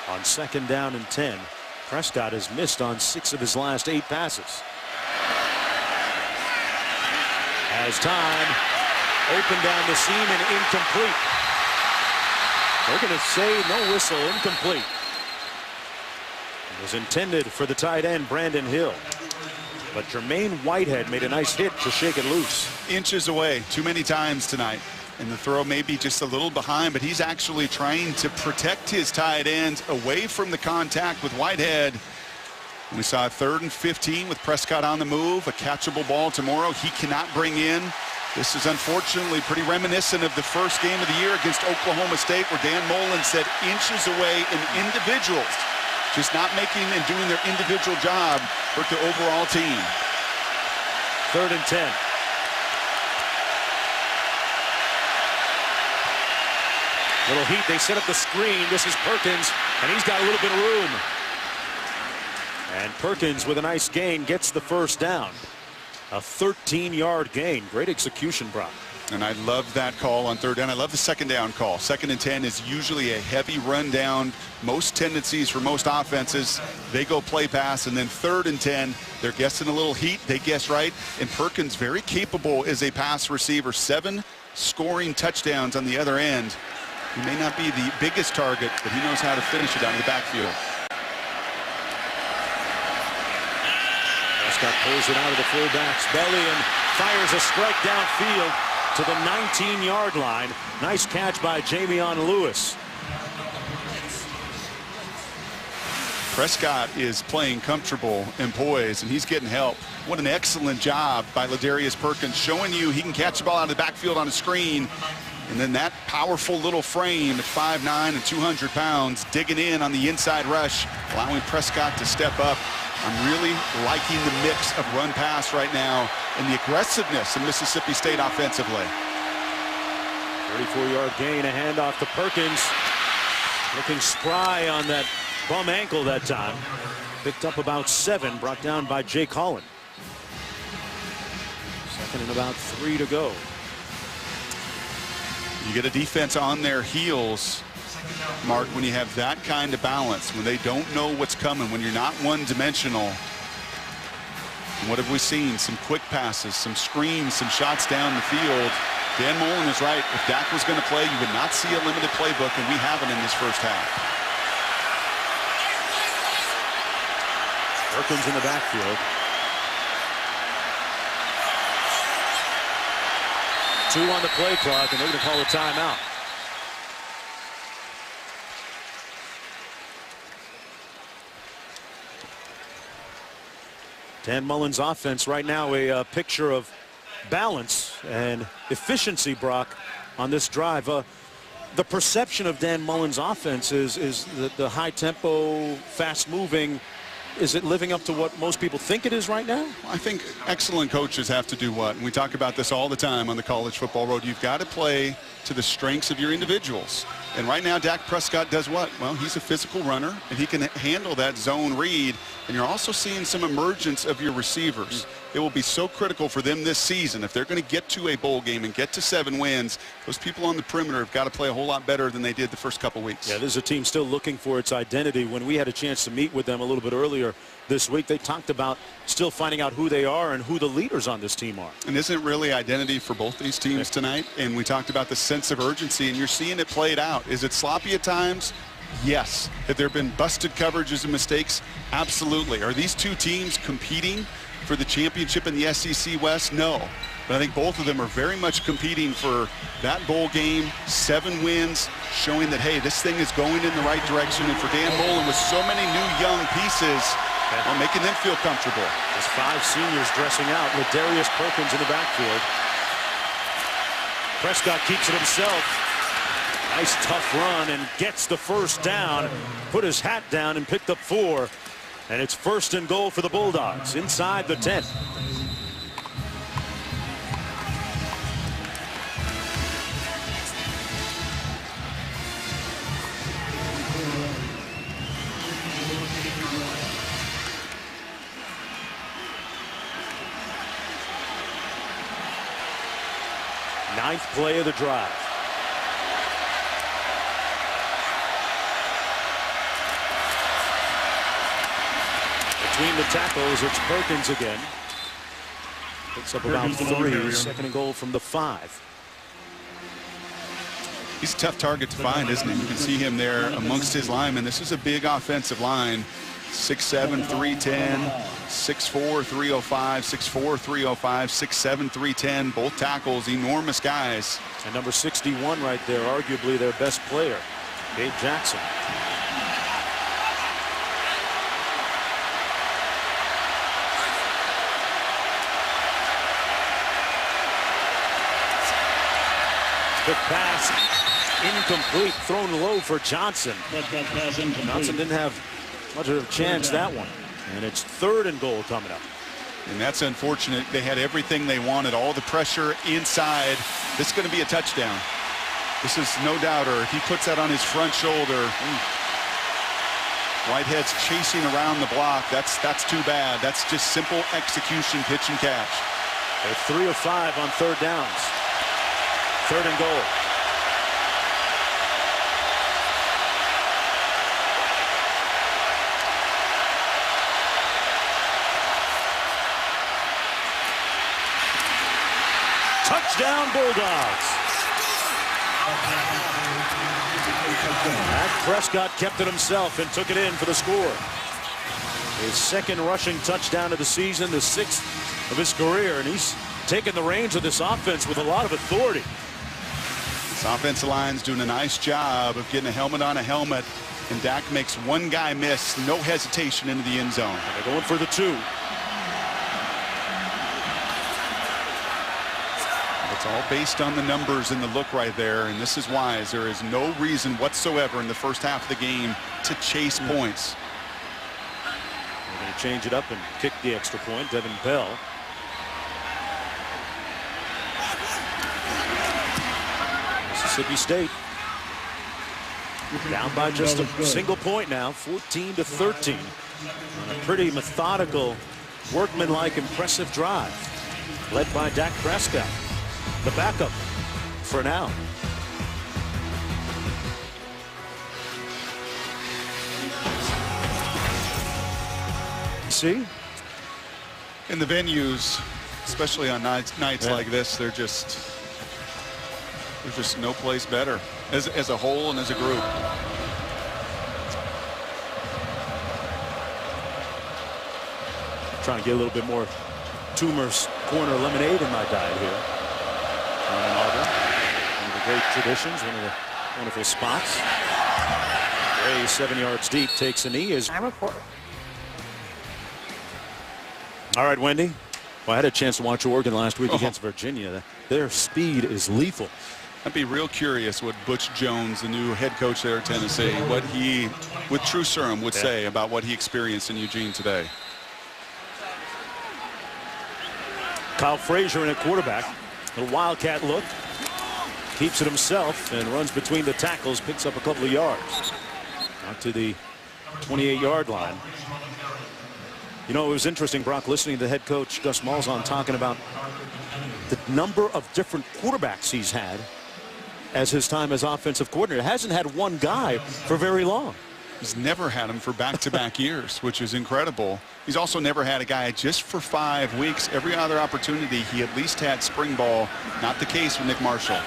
On 2nd down and 10, Prescott has missed on 6 of his last 8 passes. Has time, open down the seam and incomplete. They're going to say no whistle, incomplete. It was intended for the tight end, Brandon Hill. But Jermaine Whitehead made a nice hit to shake it loose. Inches away too many times tonight. And the throw may be just a little behind, but he's actually trying to protect his tight end away from the contact with Whitehead. We saw a 3rd and 15 with Prescott on the move, a catchable ball tomorrow. He cannot bring in. This is unfortunately pretty reminiscent of the first game of the year against Oklahoma State, where Dan Mullen said inches away in individuals, just not making and doing their individual job for the overall team. 3rd and 10. Little heat, they set up the screen. This is Perkins, and he's got a little bit of room. And Perkins, with a nice gain, gets the first down. A 13-yard gain. Great execution, Brock. And I love that call on 3rd down. I love the 2nd down call. 2nd and 10 is usually a heavy run down. Most tendencies for most offenses, they go play pass, and then 3rd and 10, they're guessing a little heat. They guess right. And Perkins, very capable as a pass receiver. 7 scoring touchdowns on the other end. He may not be the biggest target, but he knows how to finish it out of the backfield. Prescott pulls it out of the fullback's belly and fires a strike downfield to the 19-yard line. Nice catch by Jamion Lewis. Prescott is playing comfortable and poised, and he's getting help. What an excellent job by Ladarius Perkins, showing you he can catch the ball out of the backfield on a screen. And then that powerful little frame at 5'9" and 200 pounds, digging in on the inside rush, allowing Prescott to step up. I'm really liking the mix of run-pass right now and the aggressiveness of Mississippi State offensively. 34-yard gain, a handoff to Perkins. Looking spry on that bum ankle that time. Picked up about 7, brought down by Jay Collin. 2nd and about 3 to go. You get a defense on their heels, Mark, when you have that kind of balance, when they don't know what's coming, when you're not one-dimensional. What have we seen? Some quick passes, some screens, some shots down the field. Dan Mullen is right. If Dak was going to play, you would not see a limited playbook, and we haven't in this first half. Perkins in the backfield. 2 on the play clock, and they're going to call a timeout. Dan Mullen's offense right now a picture of balance and efficiency, Brock, on this drive. The perception of Dan Mullen's offense is the high tempo, fast moving. Is it living up to what most people think it is right now? I think excellent coaches have to do what? And we talk about this all the time on the college football road. You've got to play to the strengths of your individuals. And right now, Dak Prescott does what? Well, he's a physical runner, and he can handle that zone read. And you're also seeing some emergence of your receivers. It will be so critical for them this season. If they're going to get to a bowl game and get to 7 wins, those people on the perimeter have got to play a whole lot better than they did the first couple weeks. Yeah, this is a team still looking for its identity. When we had a chance to meet with them a little bit earlier this week, they talked about still finding out who they are and who the leaders on this team are. And isn't it really identity for both these teams tonight? And we talked about the sense of urgency, and you're seeing it played out. Is it sloppy at times? Yes. Have there been busted coverages and mistakes? Absolutely. Are these two teams competing for the championship in the SEC West? No. But I think both of them are very much competing for that bowl game, 7 wins, showing that, hey, this thing is going in the right direction. And for Dan Mullen, with so many new young pieces, well, making them feel comfortable. There's 5 seniors dressing out with Darius Perkins in the backfield. Prescott keeps it himself. Nice tough run and gets the first down. Put his hat down and picked up 4. And it's 1st and goal for the Bulldogs inside the 10. Ninth play of the drive. Between the tackles, it's Perkins again. Picks up about 3. 2nd and goal from the 5. He's a tough target to find, isn't he? You can see him there amongst his linemen. This is a big offensive line. 6'7", 310, 6'4", 305, 6'4", 305, 6'7", 310. Both tackles, enormous guys. And number 61 right there, arguably their best player, Gabe Jackson. Quick pass, incomplete, thrown low for Johnson. Johnson didn't have much of a chance that one. And it's 3rd and goal coming up. And that's unfortunate. They had everything they wanted, all the pressure inside. This is going to be a touchdown. This is no doubter. If he puts that on his front shoulder, Whitehead's chasing around the block. That's too bad. That's just simple execution, pitch and catch. They're 3 of 5 on 3rd downs. 3rd and goal. Touchdown Bulldogs. Dak Prescott kept it himself and took it in for the score. His 2nd rushing touchdown of the season, the 6th of his career, and he's taken the reins of this offense with a lot of authority. This offensive line's doing a nice job of getting a helmet on a helmet, and Dak makes one guy miss, no hesitation into the end zone. And they're going for the 2. It's all based on the numbers and the look right there, and this is wise. There is no reason whatsoever in the first half of the game to chase points. They're going to change it up and kick the extra point. Devin Bell. Mississippi State down by just a single point now, 14-13, on a pretty methodical, workmanlike, impressive drive led by Dak Prescott, the backup for now. See? In the venues, especially on nights like this, they're just There's just no place better as a whole and as a group. Trying to get a little bit more Toomer's Corner lemonade in my diet here. In Auburn, one of the great traditions, one of the wonderful spots. Ray, 7 yards deep, takes a knee. I report. All right, Wendy. Well, I had a chance to watch Oregon last week against Virginia. Their speed is lethal. I'd be real curious what Butch Jones, the new head coach there at Tennessee, what he, with True Serum, would say about what he experienced in Eugene today. Kyle Frazier in at quarterback. A little wildcat look. Keeps it himself and runs between the tackles, picks up a couple of yards. Out to the 28-yard line. You know, it was interesting, Brock, listening to the head coach, Gus Malzahn, talking about the number of different quarterbacks he's had as his time as offensive coordinator. Hasn't had one guy for very long. He's never had him for back-to-back years, which is incredible. He's also never had a guy just for 5 weeks. Every other opportunity, he at least had spring ball. Not the case with Nick Marshall.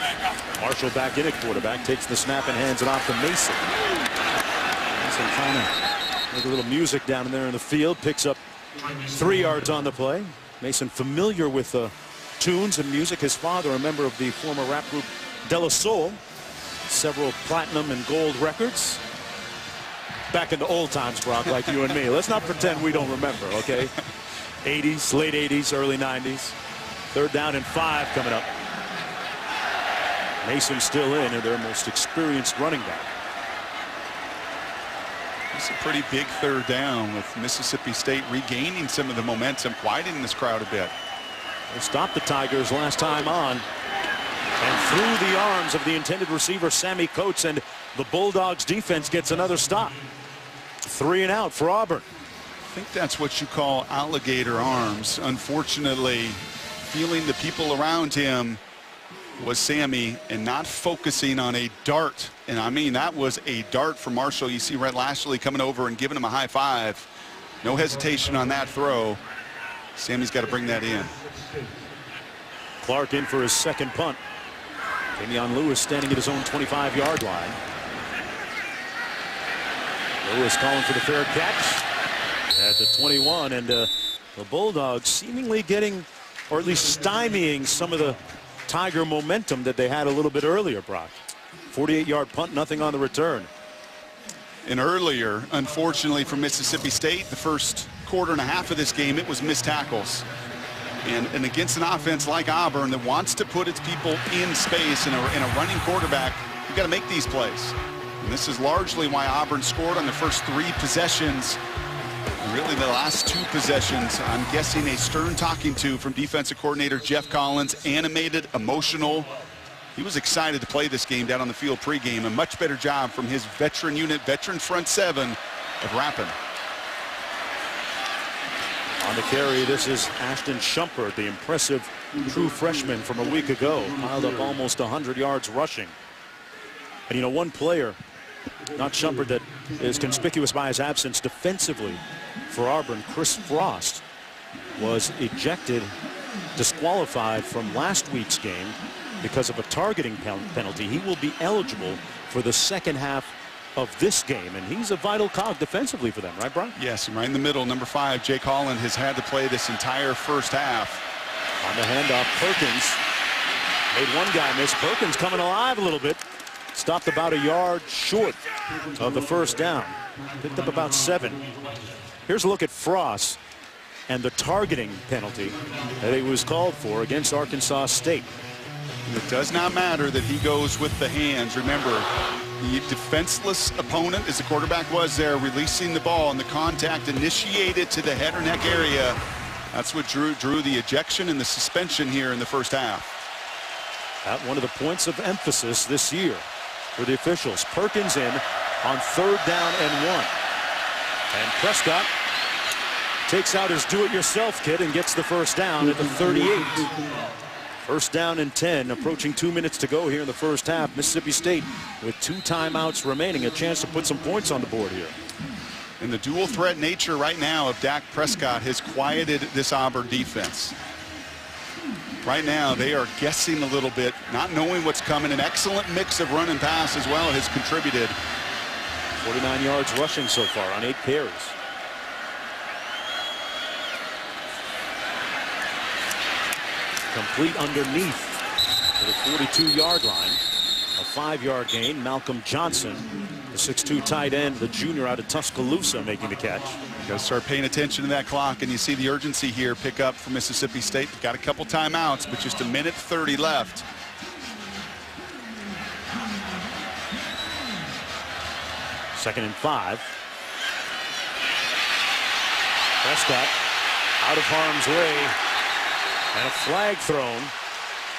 Marshall back in at quarterback, takes the snap and hands it off to Mason. Mason trying to make a little music down there in the field, picks up 3 yards on the play. Mason familiar with tunes and music. His father, a member of the former rap group De La Soul, several platinum and gold records. Back in the old times, Brock, like you and me. Let's not pretend we don't remember, okay? 80s, late 80s, early 90s. 3rd down and 5 coming up. Mason still in, and their most experienced running back. It's a pretty big 3rd down with Mississippi State regaining some of the momentum, quieting this crowd a bit. They stopped the Tigers last time on. And through the arms of the intended receiver, Sammy Coates, and the Bulldogs defense gets another stop. 3 and out for Auburn. I think that's what you call alligator arms. Unfortunately, feeling the people around him was Sammy and not focusing on a dart. And I mean, that was a dart for Marshall. You see Rhett Lashley coming over and giving him a high five. No hesitation on that throw. Sammy's got to bring that in. Clark in for his 2nd punt. Damian Lewis standing at his own 25-yard line. Lewis calling for the fair catch at the 21, and the Bulldogs seemingly getting, or at least stymieing, some of the Tiger momentum that they had a little bit earlier, Brock. 48-yard punt, nothing on the return. And earlier, unfortunately for Mississippi State, the first quarter and a half of this game, it was missed tackles. And against an offense like Auburn that wants to put its people in space in a running quarterback, you've got to make these plays. And this is largely why Auburn scored on the first 3 possessions. And really the last 2 possessions, I'm guessing a stern talking to from defensive coordinator Jeff Collins, animated, emotional. He was excited to play this game down on the field pregame. A much better job from his veteran unit, veteran front 7 of rapping. On the carry, this is Ashton Shumpert, the impressive true freshman from a week ago. Piled up almost 100 yards rushing. And, you know, one player, not Shumpert, that is conspicuous by his absence defensively for Auburn, Chris Frost, was ejected, disqualified from last week's game because of a targeting penalty. He will be eligible for the second half of this game, and he's a vital cog defensively for them, right, Brian? Yes, right in the middle. Number 5, Jake Holland, has had to play this entire first half. On the handoff, Perkins made one guy miss. Perkins coming alive a little bit. Stopped about a yard short of the first down. Picked up about 7. Here's a look at Frost and the targeting penalty that he was called for against Arkansas State. And it does not matter that he goes with the hands. Remember, the defenseless opponent, as the quarterback was there, releasing the ball, and the contact initiated to the head or neck area. That's what drew the ejection and the suspension here in the first half. At one of the points of emphasis this year for the officials. Perkins in on 3rd down and 1. And Prescott takes out his do-it-yourself kit and gets the first down at the 38. First down and 10, approaching 2 minutes to go here in the first half. Mississippi State with 2 timeouts remaining, a chance to put some points on the board here. And the dual threat nature right now of Dak Prescott has quieted this Auburn defense. Right now, they are guessing a little bit, not knowing what's coming. An excellent mix of run and pass as well has contributed. 49 yards rushing so far on 8 carries. Complete underneath to the 42-yard line. A 5-yard gain. Malcolm Johnson, the 6'2 tight end, the junior out of Tuscaloosa, making the catch. You got to start paying attention to that clock, and you see the urgency here pick up for Mississippi State. They've got a couple timeouts, but just 1:30 left. Second and 5. Prescott out of harm's way, and a flag thrown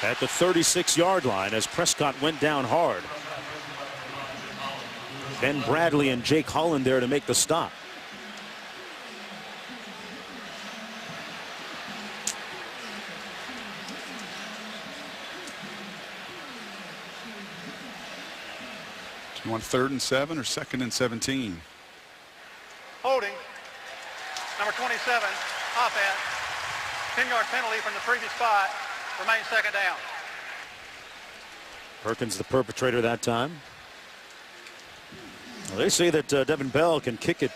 at the 36-yard line as Prescott went down hard. Ben Bradley and Jake Holland there to make the stop. You want 3rd and 7 or 2nd and 17? Holding. Number 27, offense. 10-yard penalty from the previous spot. Remains 2nd down. Perkins the perpetrator that time. Well, they say that Devin Bell can kick it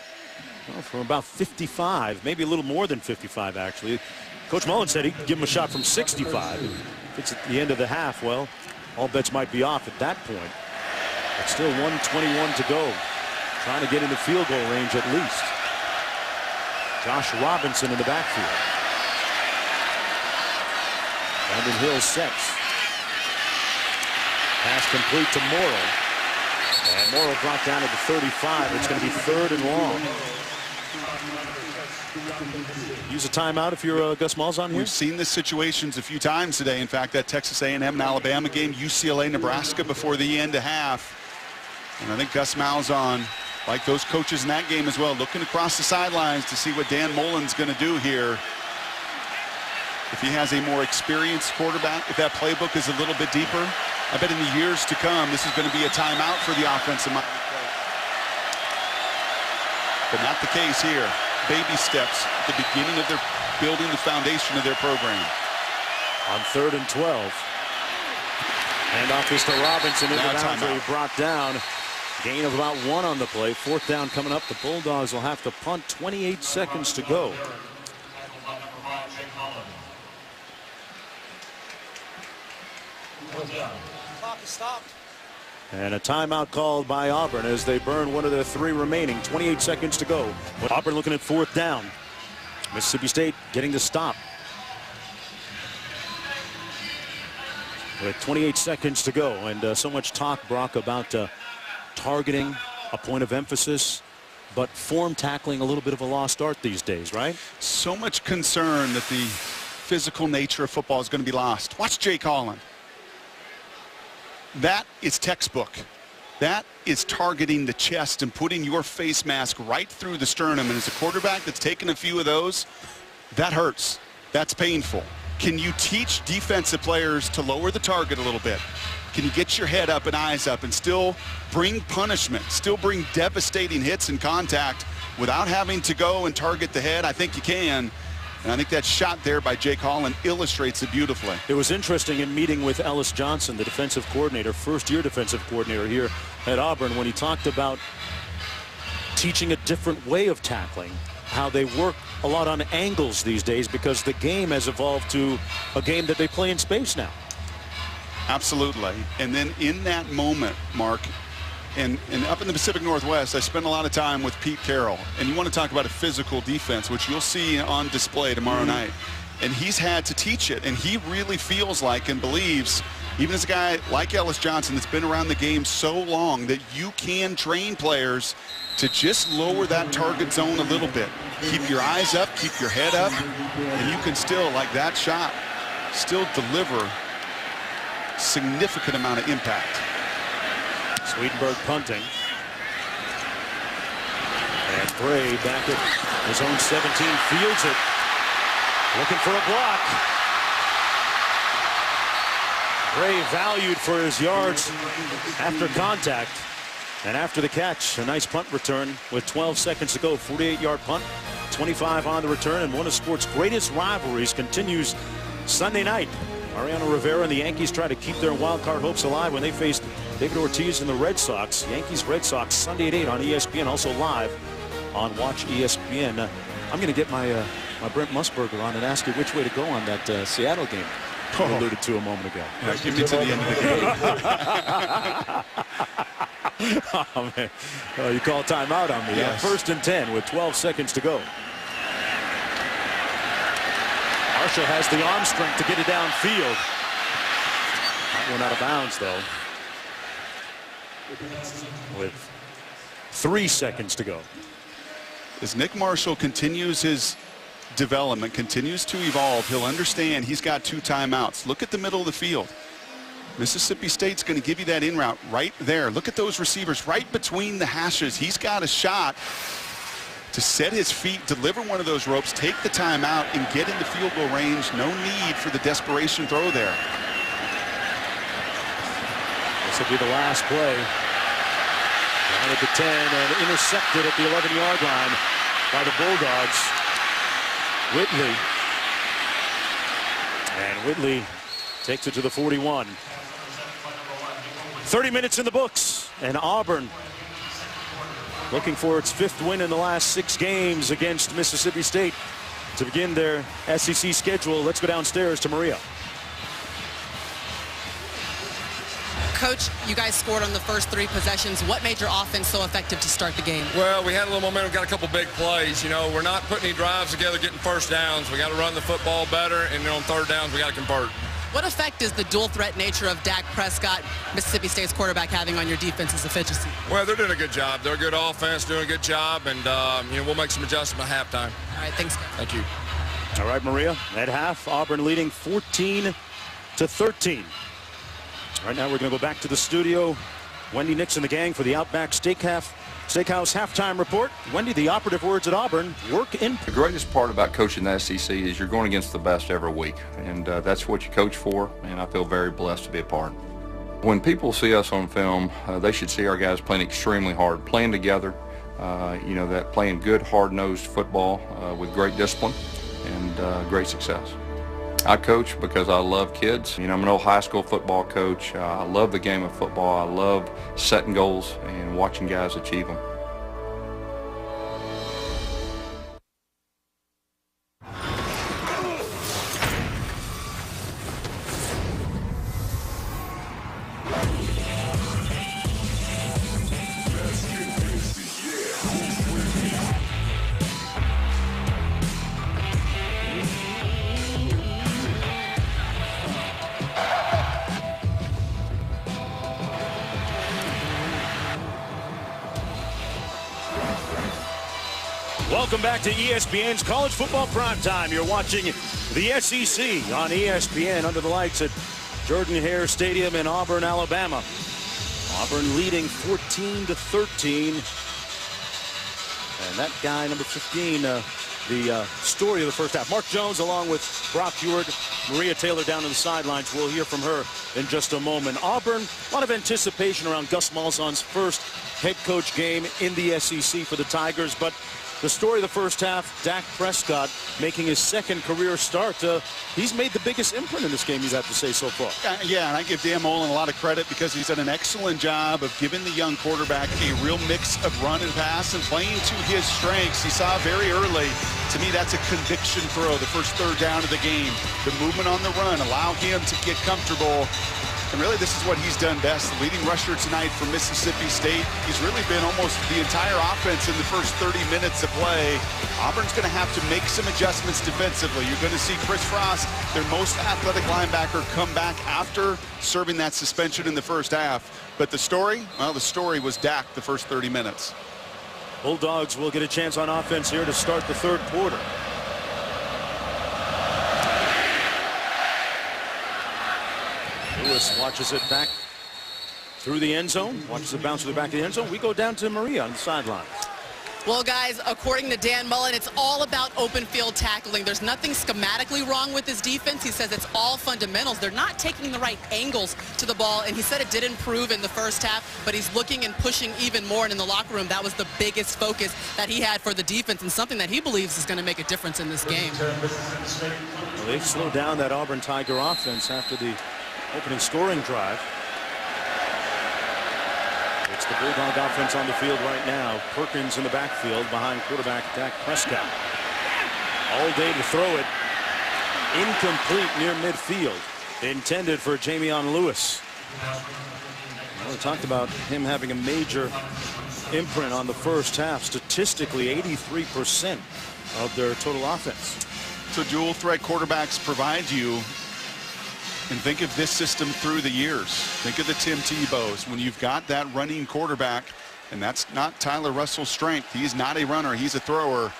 from about 55, maybe a little more than 55 actually. Coach Mullen said he'd give him a shot from 65. If it's at the end of the half, well, all bets might be off at that point. But still 1:21 to go. Trying to get into field goal range at least. Josh Robinson in the backfield. Brandon Hill sets. Pass complete to Morrow. And Morrow brought down to the 35. It's going to be 3rd and long. Use a timeout if you're Gus Malzahn here. We've seen this situations a few times today. In fact, that Texas A&M and Alabama game, UCLA, Nebraska before the end of half. And I think Gus Malzahn, like those coaches in that game as well, looking across the sidelines to see what Dan Mullen's going to do here. If he has a more experienced quarterback, if that playbook is a little bit deeper, I bet in the years to come, this is going to be a timeout for the offensive mind. But not the case here. Baby steps at the beginning of their building the foundation of their program. On 3rd and 12. Handoff is to Robinson into boundary, brought down. Gain of about 1 on the play. 4th down coming up. The Bulldogs will have to punt. 28 seconds to go. Clock is stopped. And a timeout called by Auburn as they burn one of their 3 remaining. 28 seconds to go. Auburn looking at 4th down. Mississippi State getting the stop. With 28 seconds to go, and so much talk, Brock, about targeting, a point of emphasis, but form tackling a little bit of a lost art these days, right? So much concern that the physical nature of football is going to be lost. Watch Jake Holland. That is textbook. That is targeting the chest and putting your face mask right through the sternum. And as a quarterback that's taken a few of those, that hurts. That's painful. Can you teach defensive players to lower the target a little bit? Can you get your head up and eyes up and still bring punishment, still bring devastating hits and contact without having to go and target the head? I think you can. And I think that shot there by Jake Holland illustrates it beautifully. It was interesting in meeting with Ellis Johnson, the defensive coordinator, first-year defensive coordinator here at Auburn, when he talked about teaching a different way of tackling, how they work a lot on angles these days because the game has evolved to a game that they play in space now. Absolutely. And then in that moment, Mark, and up in the Pacific Northwest, I spent a lot of time with Pete Carroll. And you want to talk about a physical defense, which you'll see on display tomorrow night. And he's had to teach it. And he really feels like and believes, even as a guy like Ellis Johnson that's been around the game so long, that you can train players to just lower that target zone a little bit. Keep your eyes up, keep your head up, and you can still, like that shot, still deliver significant amount of impact. Swedenberg punting. And Bray back at his own 17, fields it. Looking for a block. Bray valued for his yards after contact. And after the catch, a nice punt return with 12 seconds to go. 48-yard punt, 25 on the return. And one of sports' greatest rivalries continues Sunday night Mariano Rivera and the Yankees try to keep their wild card hopes alive when they faced David Ortiz and the Red Sox. Yankees-Red Sox Sunday at 8 on ESPN, also live on Watch ESPN. I'm going to get my my Brent Musburger on and ask you which way to go on that Seattle game you alluded to a moment ago. Yeah, give me to the end of the game. Oh, man. You call timeout on me. Yes. 1st and 10 with 12 seconds to go. Marshall has the arm strength to get it downfield. That one out of bounds, though. With 3 seconds to go. As Nick Marshall continues his development, continues to evolve, he'll understand he's got 2 timeouts. Look at the middle of the field. Mississippi State's going to give you that in route right there. Look at those receivers right between the hashes. He's got a shot to set his feet, deliver one of those ropes, take the timeout, and get into field goal range. No need for the desperation throw there. This will be the last play. Down at the 10 and intercepted at the 11-yard line by the Bulldogs. Whitley. And Whitley takes it to the 41. 30 minutes in the books, and Auburn looking for its 5th win in the last 6 games against Mississippi State to begin their SEC schedule. Let's go downstairs to Maria. Coach, you guys scored on the first 3 possessions. What made your offense so effective to start the game? Well, we had a little momentum, got a couple big plays. You know, we're not putting any drives together, getting first downs. We got to run the football better, and then on 3rd downs, we got to convert. What effect is the dual threat nature of Dak Prescott, Mississippi State's quarterback, having on your defense's efficiency? Well, they're doing a good job. They're a good offense, doing a good job, and you know, we'll make some adjustments at halftime. All right, thanks, guys. Thank you. All right, Maria, at half, Auburn leading 14-13. Right now, we're going to go back to the studio. Wendy Nix and the gang for the Outback Steakhouse halftime report. Wendy, the operative words at Auburn, work in. The greatest part about coaching the SEC is you're going against the best every week, and that's what you coach for, and I feel very blessed to be a part. When people see us on film, they should see our guys playing extremely hard, playing together, you know, that playing good, hard-nosed football with great discipline and great success. I coach because I love kids. You know, I'm an old high school football coach. I love the game of football. I love setting goals and watching guys achieve them. Welcome back to ESPN's College Football Primetime. You're watching the SEC on ESPN under the lights at Jordan-Hare Stadium in Auburn, Alabama. Auburn leading 14-13. And that guy, number 15, the story of the first half. Mark Jones along with Brock Hewitt, Maria Taylor down to the sidelines. We'll hear from her in just a moment. Auburn, a lot of anticipation around Gus Malzahn's first head coach game in the SEC for the Tigers, but the story of the first half, Dak Prescott making his 2nd career start. He's made the biggest imprint in this game, you'd have to say, so far. Yeah, and I give Dan Mullen a lot of credit because he's done an excellent job of giving the young quarterback a real mix of run and pass and playing to his strengths. He saw very early, to me, that's a conviction throw, the first 3rd down of the game. The movement on the run, allow him to get comfortable. And really, this is what he's done best. The leading rusher tonight for Mississippi State. He's really been almost the entire offense in the first 30 minutes of play. Auburn's going to have to make some adjustments defensively. You're going to see Chris Frost, their most athletic linebacker, come back after serving that suspension in the first half. But the story? Well, the story was Dak the first 30 minutes. Bulldogs will get a chance on offense here to start the 3rd quarter. Lewis watches it back through the end zone. Watches it bounce to the back of the end zone. We go down to Maria on the sideline. Well, guys, according to Dan Mullen, it's all about open field tackling. There's nothing schematically wrong with his defense. He says it's all fundamentals. They're not taking the right angles to the ball, and he said it did improve in the first half, but he's looking and pushing even more. And in the locker room, that was the biggest focus that he had for the defense, and something that he believes is going to make a difference in this game. Well, they've slowed down that Auburn Tiger offense after the opening scoring drive. It's the Bulldog offense on the field right now. Perkins in the backfield behind quarterback Dak Prescott. All day to throw it. Incomplete near midfield. Intended for Jamion Lewis. Well, we talked about him having a major imprint on the first half. Statistically, 83% of their total offense. So dual threat quarterbacks provide you. And think of this system through the years. Think of the Tim Tebow's. When you've got that running quarterback, and that's not Tyler Russell's strength. He's not a runner. He's a thrower.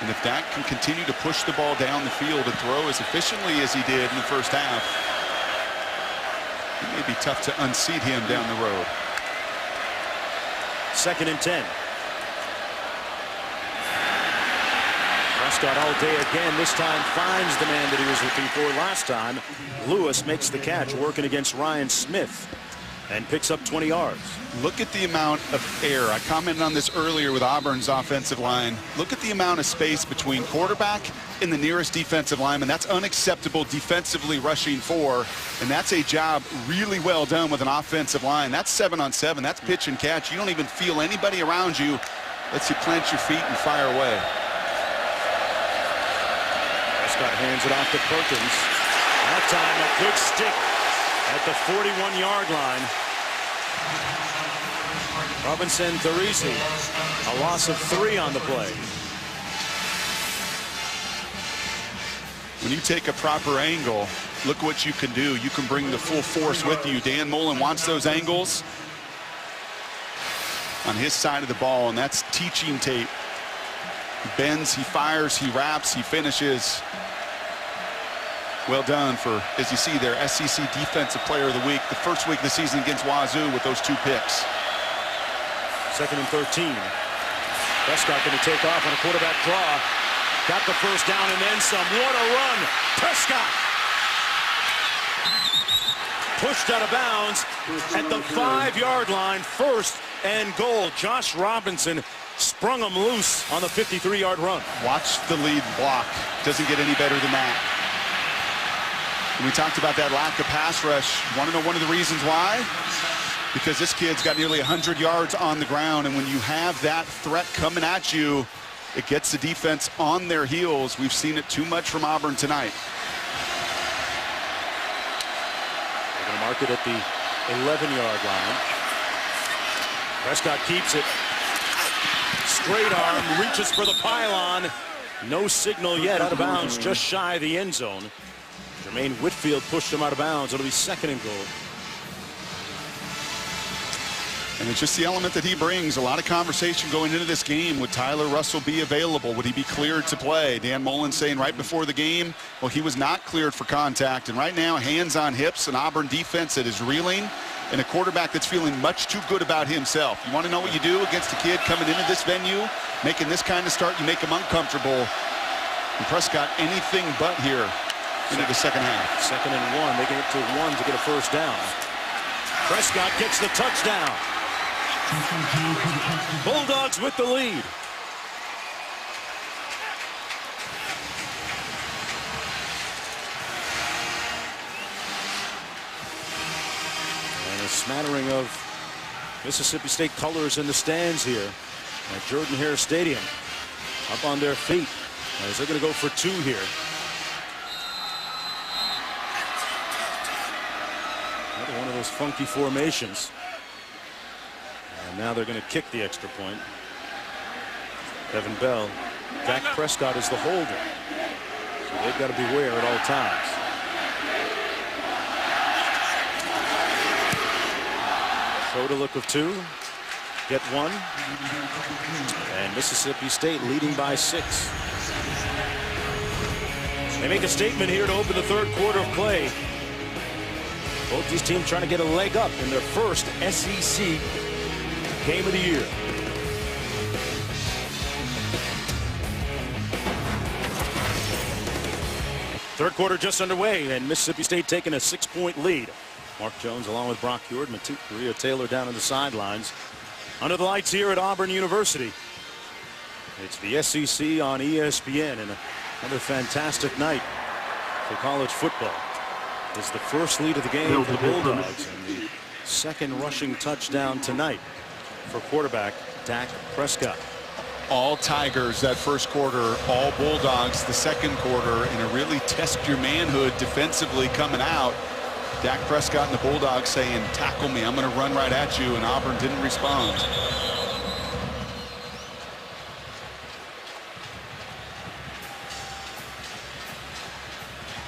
And if Dak can continue to push the ball down the field and throw as efficiently as he did in the first half, it may be tough to unseat him down the road. 2nd and 10. Prescott all day again. This time finds the man that he was looking for last time. Lewis makes the catch, working against Ryan Smith, and picks up 20 yards. Look at the amount of air. I commented on this earlier with Auburn's offensive line. Look at the amount of space between quarterback and the nearest defensive lineman. That's unacceptable defensively rushing for, and that's a job really well done with an offensive line. That's 7-on-7. That's pitch and catch. You don't even feel anybody around you. Lets you plant your feet and fire away. Prescott hands it off to Perkins. That time a good stick at the 41-yard line. Robinson Therese, a loss of 3 on the play. When you take a proper angle, look what you can do. You can bring the full force with you. Dan Mullen wants those angles on his side of the ball, and that's teaching tape. He bends, he fires, he wraps, he finishes. Well done for, as you see there, SEC Defensive Player of the Week, the first week of the season against Wazoo with those 2 picks. 2nd and 13. Prescott going to take off on a quarterback draw. Got the first down and then some. What a run. Prescott pushed out of bounds at the 5-yard line. 1st and goal. Josh Robinson sprung him loose on the 53-yard run. Watch the lead block. Doesn't get any better than that. And we talked about that lack of pass rush. You want to know one of the reasons why? Because this kid's got nearly 100 yards on the ground, and when you have that threat coming at you, it gets the defense on their heels. We've seen it too much from Auburn tonight. They're going to mark it at the 11-yard line. Prescott keeps it. Straight arm, reaches for the pylon. No signal yet, out of bounds, just shy of the end zone. Jermaine Whitfield pushed him out of bounds. It'll be 2nd and goal. And it's just the element that he brings. A lot of conversation going into this game. Would Tyler Russell be available? Would he be cleared to play? Dan Mullen saying right before the game, well, he was not cleared for contact. And right now, hands on hips, an Auburn defense that is reeling, and a quarterback that's feeling much too good about himself. You want to know what you do against a kid coming into this venue, making this kind of start? You make him uncomfortable. And Prescott anything but here into the 2nd half. 2nd and 1, making it to 1 to get a first down. Prescott gets the touchdown. Bulldogs with the lead. And a smattering of Mississippi State colors in the stands here at Jordan-Hare Stadium. Up on their feet as they're going to go for 2 here. Another one of those funky formations. And now they're going to kick the extra point. Evan Bell. Dak Prescott is the holder. So they've got to beware at all times. Show to look of 2. Get 1. And Mississippi State leading by 6. They make a statement here to open the 3rd quarter of play. Both these teams trying to get a leg up in their first SEC game of the year. Third quarter just underway, and Mississippi State taking a 6-point lead. Mark Jones along with Brock Huard, Maria Taylor down on the sidelines. Under the lights here at Auburn University. It's the SEC on ESPN, and another fantastic night for college football. It's the first lead of the game for the Bulldogs, and the second rushing touchdown tonight for quarterback Dak Prescott. All Tigers that first quarter, all Bulldogs the second quarter, and a really test your manhood defensively coming out. Dak Prescott and the Bulldogs saying, tackle me, I'm going to run right at you, and Auburn didn't respond.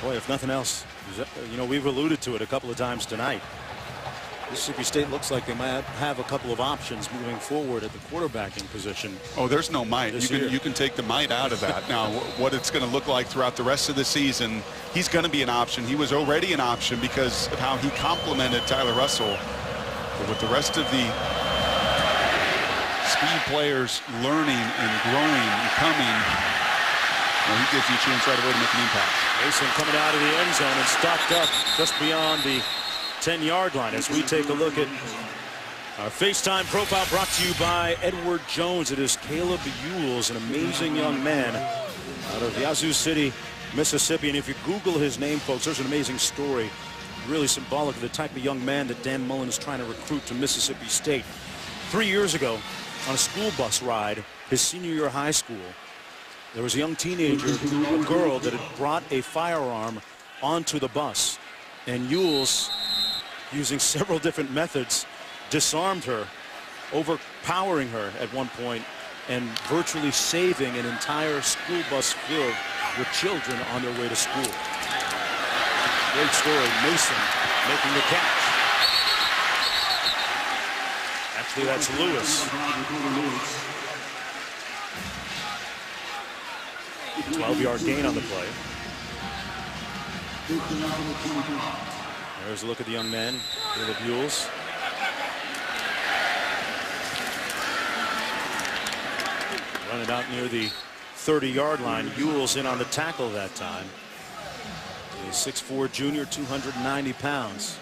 Boy, if nothing else, you know, we've alluded to it a couple of times tonight. Mississippi State looks like they might have a couple of options moving forward at the quarterbacking position. Oh, there's no might. You can take the might out of that. Now, what it's going to look like throughout the rest of the season, he's going to be an option. He was already an option because of how he complemented Tyler Russell. But with the rest of the speed players learning and growing and coming, well, he gives you a chance right away to make an impact. Mason coming out of the end zone and stopped up just beyond the 10-yard line as we take a look at our FaceTime profile brought to you by Edward Jones. It is Caleb Ewells, an amazing young man out of Yazoo City, Mississippi. And if you Google his name, folks, there's an amazing story, really symbolic of the type of young man that Dan Mullen is trying to recruit to Mississippi State. 3 years ago, on a school bus ride, his senior year of high school, there was a young teenager, a girl, that had brought a firearm onto the bus. And Ewells, using several different methods, disarmed her, overpowering her at one point, and virtually saving an entire school bus filled with children on their way to school. Great story. Mason making the catch. Actually, that's Lewis. 12-yard gain on the play. There's a look at the young man, Caleb Ewells. Running out near the 30-yard line. Ewells in on the tackle that time. A 6'4" junior, 290 pounds.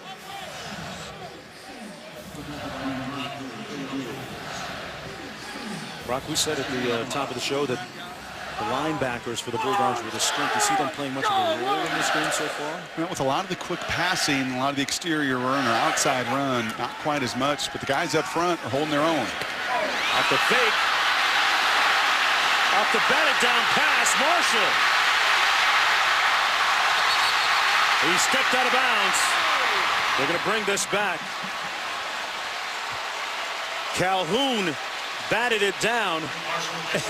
Brock, we said at the top of the show that the linebackers for the Bulldogs were the strength. You see them playing much of a role in this game so far? Well, with a lot of the quick passing, a lot of the exterior run or outside run, not quite as much, but the guys up front are holding their own. Off the fake. Off the batted down pass, Marshall. He stepped out of bounds. They're going to bring this back. Calhoun batted it down,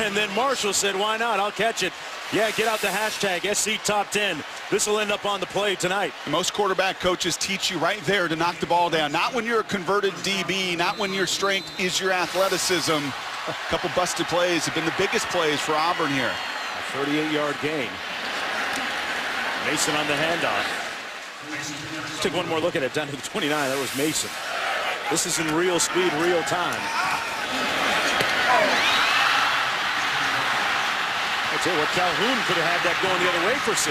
and then Marshall said, why not? I'll catch it. Yeah, get out the hashtag SC Top 10. This will end up on the play tonight. Most quarterback coaches teach you right there to knock the ball down. Not when you're a converted DB, not when your strength is your athleticism. A couple busted plays have been the biggest plays for Auburn here. A 38-yard gain. Mason on the handoff. Let's take one more look at it down to the 29. That was Mason. This is in real speed, real time. I tell you what, Calhoun could have had that going the other way for 6.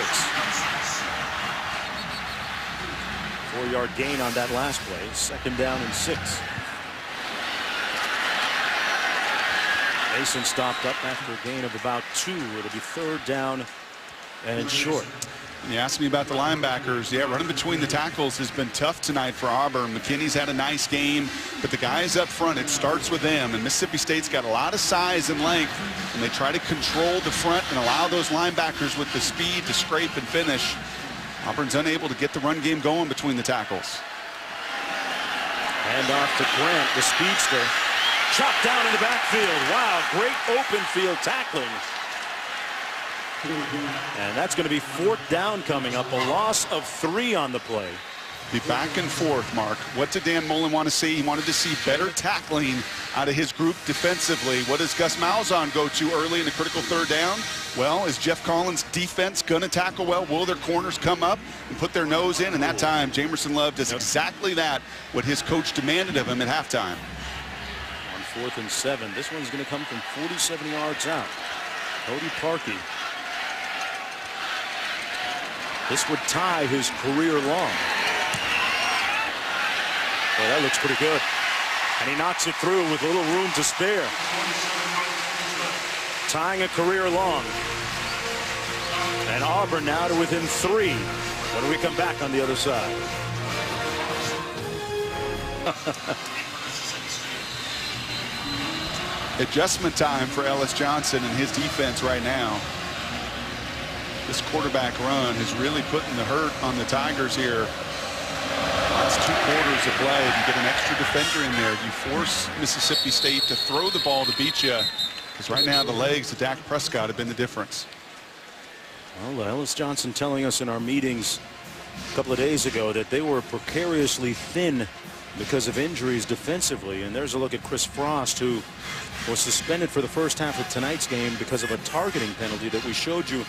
4-yard gain on that last play. 2nd down and 6. Mason stopped up after a gain of about 2. It'll be 3rd down and short. You asked me about the linebackers. Yeah, running between the tackles has been tough tonight for Auburn. McKinney's had a nice game, but the guys up front, it starts with them. And Mississippi State's got a lot of size and length, and they try to control the front and allow those linebackers with the speed to scrape and finish. Auburn's unable to get the run game going between the tackles. Hand off to Grant, the speedster. Chopped down in the backfield. Wow, great open field tackling. And that's going to be 4th down coming up. A loss of 3 on the play. Be back and forth, Mark. What did Dan Mullen want to see? He wanted to see better tackling out of his group defensively. What does Gus Malzahn go to early in the critical 3rd down? Well, is Jeff Collins' defense going to tackle well? Will their corners come up and put their nose in? And that time, Jamerson Love does exactly that, what his coach demanded of him at halftime. On 4th and 7. This one's going to come from 47 yards out. Cody Parkey. This would tie his career long. Well, that looks pretty good. And he knocks it through with a little room to spare. Tying a career long. And Auburn now to within 3 when we come back on the other side. Adjustment time for Ellis Johnson and his defense right now. This quarterback run is really putting the hurt on the Tigers here. Last 2 quarters of play, you get an extra defender in there. You force Mississippi State to throw the ball to beat you. Because right now the legs of Dak Prescott have been the difference. Well, Ellis Johnson telling us in our meetings a couple of days ago that they were precariously thin because of injuries defensively. And there's a look at Chris Frost, who was suspended for the first half of tonight's game because of a targeting penalty that we showed you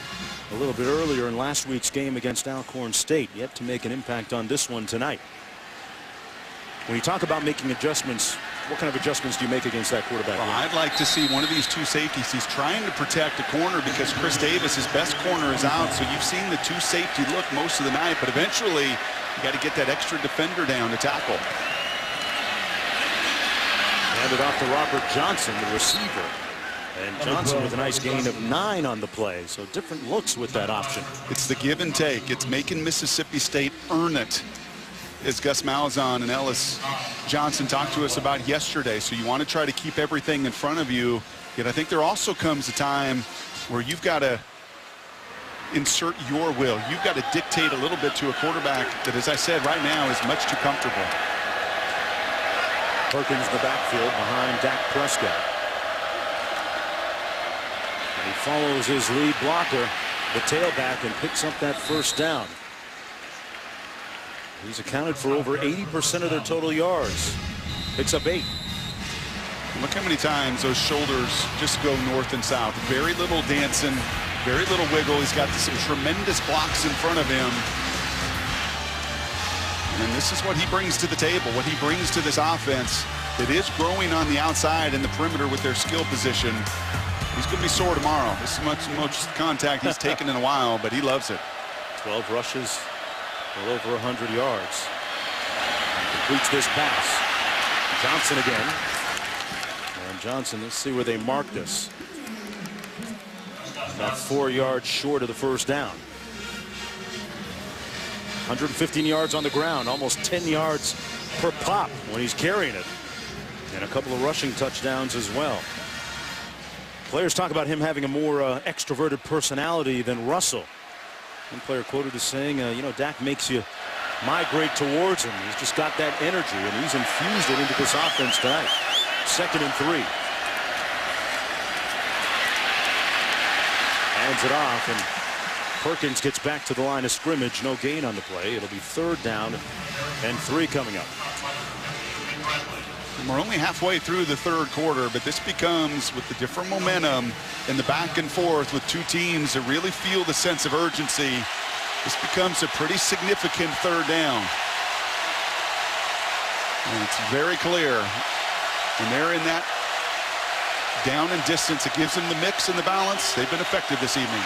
a little bit earlier in last week's game against Alcorn State. Yet to make an impact on this one tonight. When you talk about making adjustments, what kind of adjustments do you make against that quarterback? Well, I'd like to see one of these 2 safeties. He's trying to protect a corner because Chris Davis, his best corner, is out. So you've seen the 2 safety look most of the night, but eventually you got to get that extra defender down to tackle. Handed off to Robert Johnson, the receiver. And Johnson with a nice gain of 9 on the play. So different looks with that option. It's the give and take. It's making Mississippi State earn it, as Gus Malzahn and Ellis Johnson talked to us about yesterday. So you want to try to keep everything in front of you. Yet I think there also comes a time where you've got to insert your will. You've got to dictate a little bit to a quarterback that, as I said, right now is much too comfortable. Perkins in the backfield behind Dak Prescott. And he follows his lead blocker, the tailback, and picks up that first down. He's accounted for over 80% of their total yards. Picks up 8. Look how many times those shoulders just go north and south. Very little dancing, very little wiggle. He's got some tremendous blocks in front of him. And this is what he brings to the table, what he brings to this offense. It is growing on the outside and the perimeter with their skill position. He's going to be sore tomorrow. This is much contact he's taken in a while, but he loves it. 12 rushes, well over 100 yards. Completes this pass. Johnson again. And Johnson, let's see where they marked us. About 4 yards short of the first down. 115 yards on the ground, almost 10 yards per pop when he's carrying it. And a couple of rushing touchdowns as well. Players talk about him having a more extroverted personality than Russell. One player quoted as saying, you know, Dak makes you migrate towards him. He's just got that energy, and he's infused it into this offense tonight. 2nd and 3. Hands it off, and Perkins gets back to the line of scrimmage. No gain on the play. It'll be 3rd down and 3 coming up. And we're only halfway through the 3rd quarter, but this becomes, with the different momentum and the back and forth with 2 teams that really feel the sense of urgency, this becomes a pretty significant 3rd down. And it's very clear when they're in that down and distance, it gives them the mix and the balance. They've been effective this evening.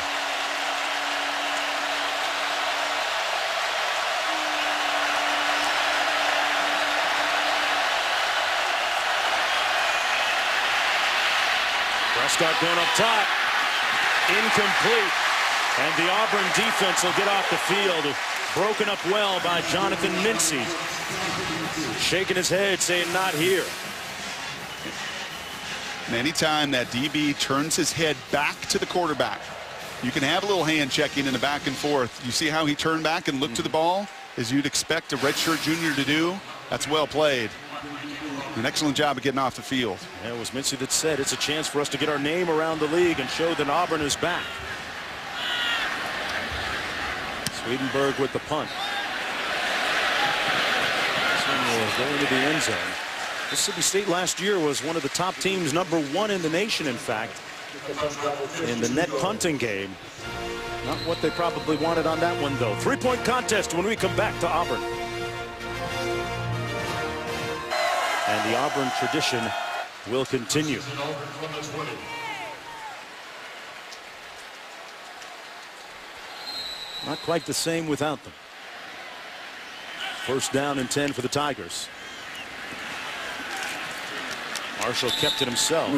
Prescott going up top. Incomplete. And the Auburn defense will get off the field. Broken up well by Jonathan Mincy. Shaking his head, saying not here. And anytime that DB turns his head back to the quarterback, you can have a little hand checking in the back and forth. You see how he turned back and looked to the ball, as you'd expect a redshirt junior to do. That's well played. An excellent job of getting off the field. Yeah, it was Mincy that said it's a chance for us to get our name around the league and show that Auburn is back. Swedenberg with the punt. This one will go into the end zone. Mississippi State last year was one of the top teams, #1 in the nation, in fact, in the net punting game. Not what they probably wanted on that one, though. 3-point contest when we come back to Auburn. And the Auburn tradition will continue. Not quite the same without them. First down and 10 for the Tigers. Marshall kept it himself.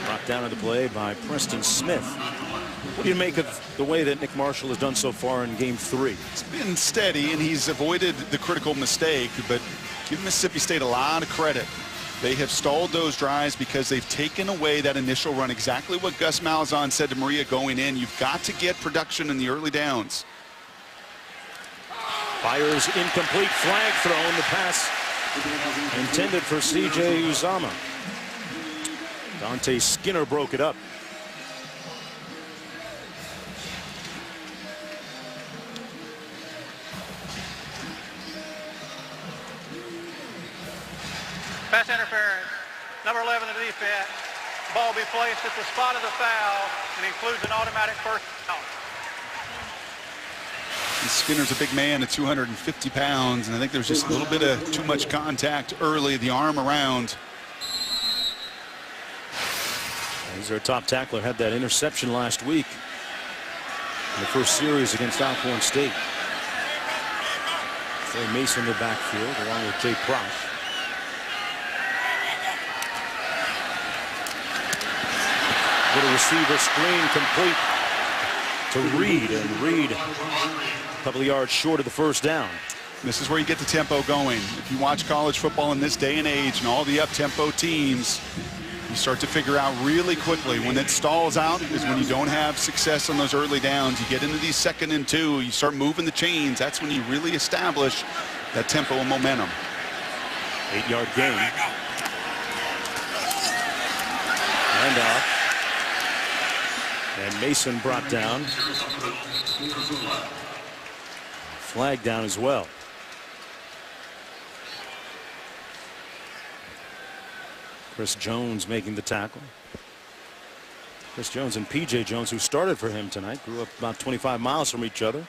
Brought down to the play by Preston Smith. What do you make of the way that Nick Marshall has done so far in game 3? It's been steady, and he's avoided the critical mistake, but give Mississippi State a lot of credit. They have stalled those drives because they've taken away that initial run. Exactly what Gus Malzahn said to Maria going in. You've got to get production in the early downs. Fires incomplete, flag thrown. The pass intended for C.J. Uzama. Dante Skinner broke it up. Pass interference. Number 11 in the defense. Ball be placed at the spot of the foul and includes an automatic first down. Skinner's a big man at 250 pounds, and I think there's just a little bit of too much contact early, the arm around. He's our top tackler, had that interception last week in the first series against Alcorn State. Trey Mason in the backfield along with Jay Prosh. Little receiver screen complete to Reed, and Reed a couple of yards short of the first down. This is where you get the tempo going. If you watch college football in this day and age and all the up-tempo teams, you start to figure out really quickly when it stalls out is when you don't have success on those early downs. You get into these 2nd and 2, you start moving the chains. That's when you really establish that tempo and momentum. 8-yard gain. And off. And Mason brought down. Flag down as well. Chris Jones making the tackle. Chris Jones and P.J. Jones, who started for him tonight, grew up about 25 miles from each other.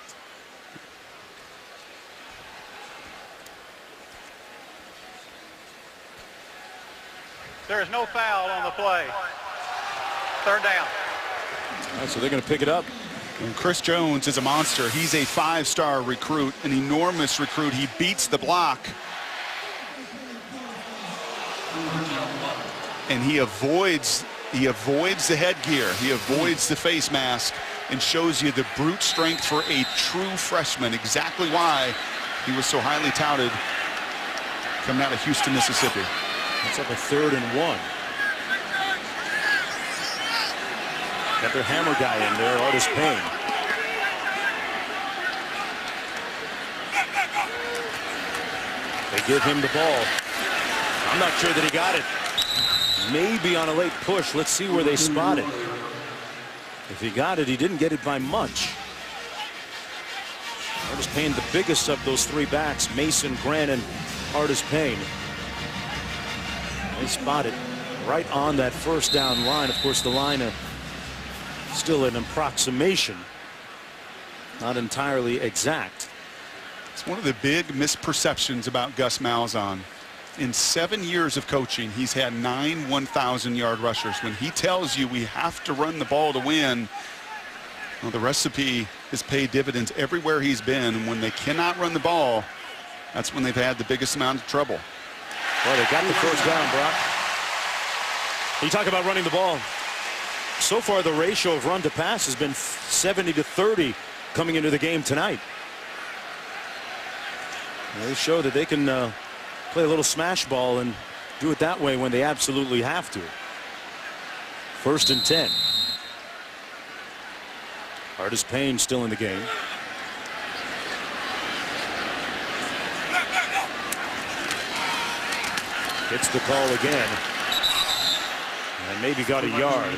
There is no foul on the play. 3rd down. All right, so they're going to pick it up. And Chris Jones is a monster. He's a 5-star recruit, an enormous recruit. He beats the block. And he avoids the headgear. He avoids the face mask and shows you the brute strength for a true freshman. Exactly why he was so highly touted coming out of Houston, Mississippi. It's up a 3rd and 1. Got their hammer guy in there, Artis Payne. They give him the ball. I'm not sure that he got it. Maybe on a late push. Let's see where they spot it. If he got it, he didn't get it by much. Artis Payne, the biggest of those 3 backs. Mason, Grant, and Artis Payne. They spot it right on that first down line. Of course, the line still an approximation, not entirely exact. It's one of the big misperceptions about Gus Malzahn. In 7 years of coaching, he's had 9 1,000-yard rushers. When he tells you we have to run the ball to win, well, the recipe has paid dividends everywhere he's been. And when they cannot run the ball, that's when they've had the biggest amount of trouble. Well, they got the first down, Brock. You talk about running the ball. So far, the ratio of run to pass has been 70-30 coming into the game tonight. They show that they can play a little smash ball and do it that way when they absolutely have to. 1st and 10. Artis Payne still in the game. Gets the call again. And maybe got a yard.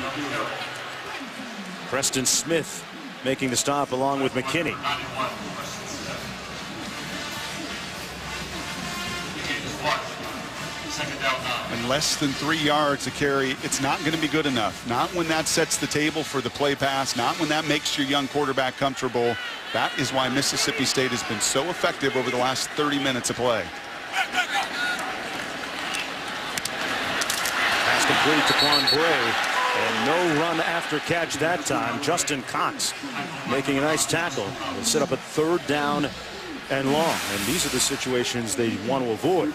Preston Smith making the stop along with McKinney. And less than 3 yards a carry, it's not going to be good enough. Not when that sets the table for the play pass, not when that makes your young quarterback comfortable. That is why Mississippi State has been so effective over the last 30 minutes of play. Pass complete to Quan Bray. And no run after catch that time. Justin Cox making a nice tackle. They set up a 3rd down and long. And these are the situations they want to avoid.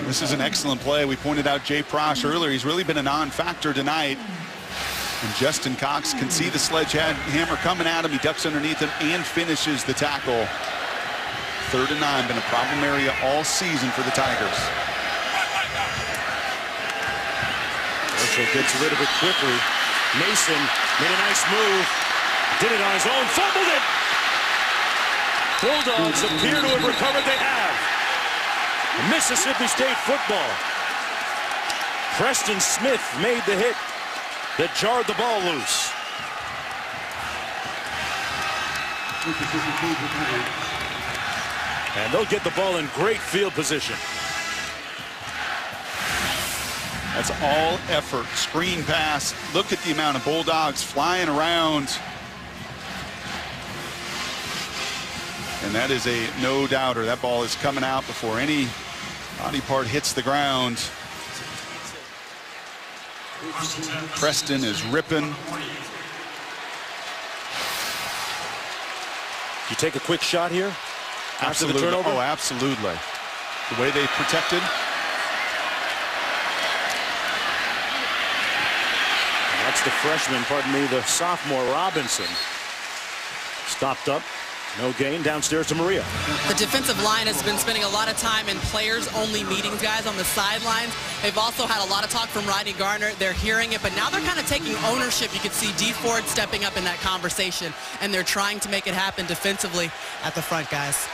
This is an excellent play. We pointed out Jay Prosh earlier. He's really been a non-factor tonight. And Justin Cox can see the sledgehammer coming at him. He ducks underneath him and finishes the tackle. 3rd and 9, been a problem area all season for the Tigers. Marshall gets rid of it quickly. Mason made a nice move. Did it on his own. Fumbled it. Bulldogs appear to have recovered. They have. Mississippi State football. Preston Smith made the hit that jarred the ball loose. And they'll get the ball in great field position. That's all effort. Screen pass. Look at the amount of Bulldogs flying around. And that is a no-doubter. That ball is coming out before any body part hits the ground. Preston is ripping. You take a quick shot here after the Absolutely. turnover? Oh, absolutely. The way they protected. That's the freshman, pardon me, the sophomore Robinson. Stopped up. No gain. Downstairs to Maria. The defensive line has been spending a lot of time in players-only meetings, guys, on the sidelines. They've also had a lot of talk from Rodney Garner. They're hearing it, but now they're kind of taking ownership. You could see D. Ford stepping up in that conversation, and they're trying to make it happen defensively at the front, guys.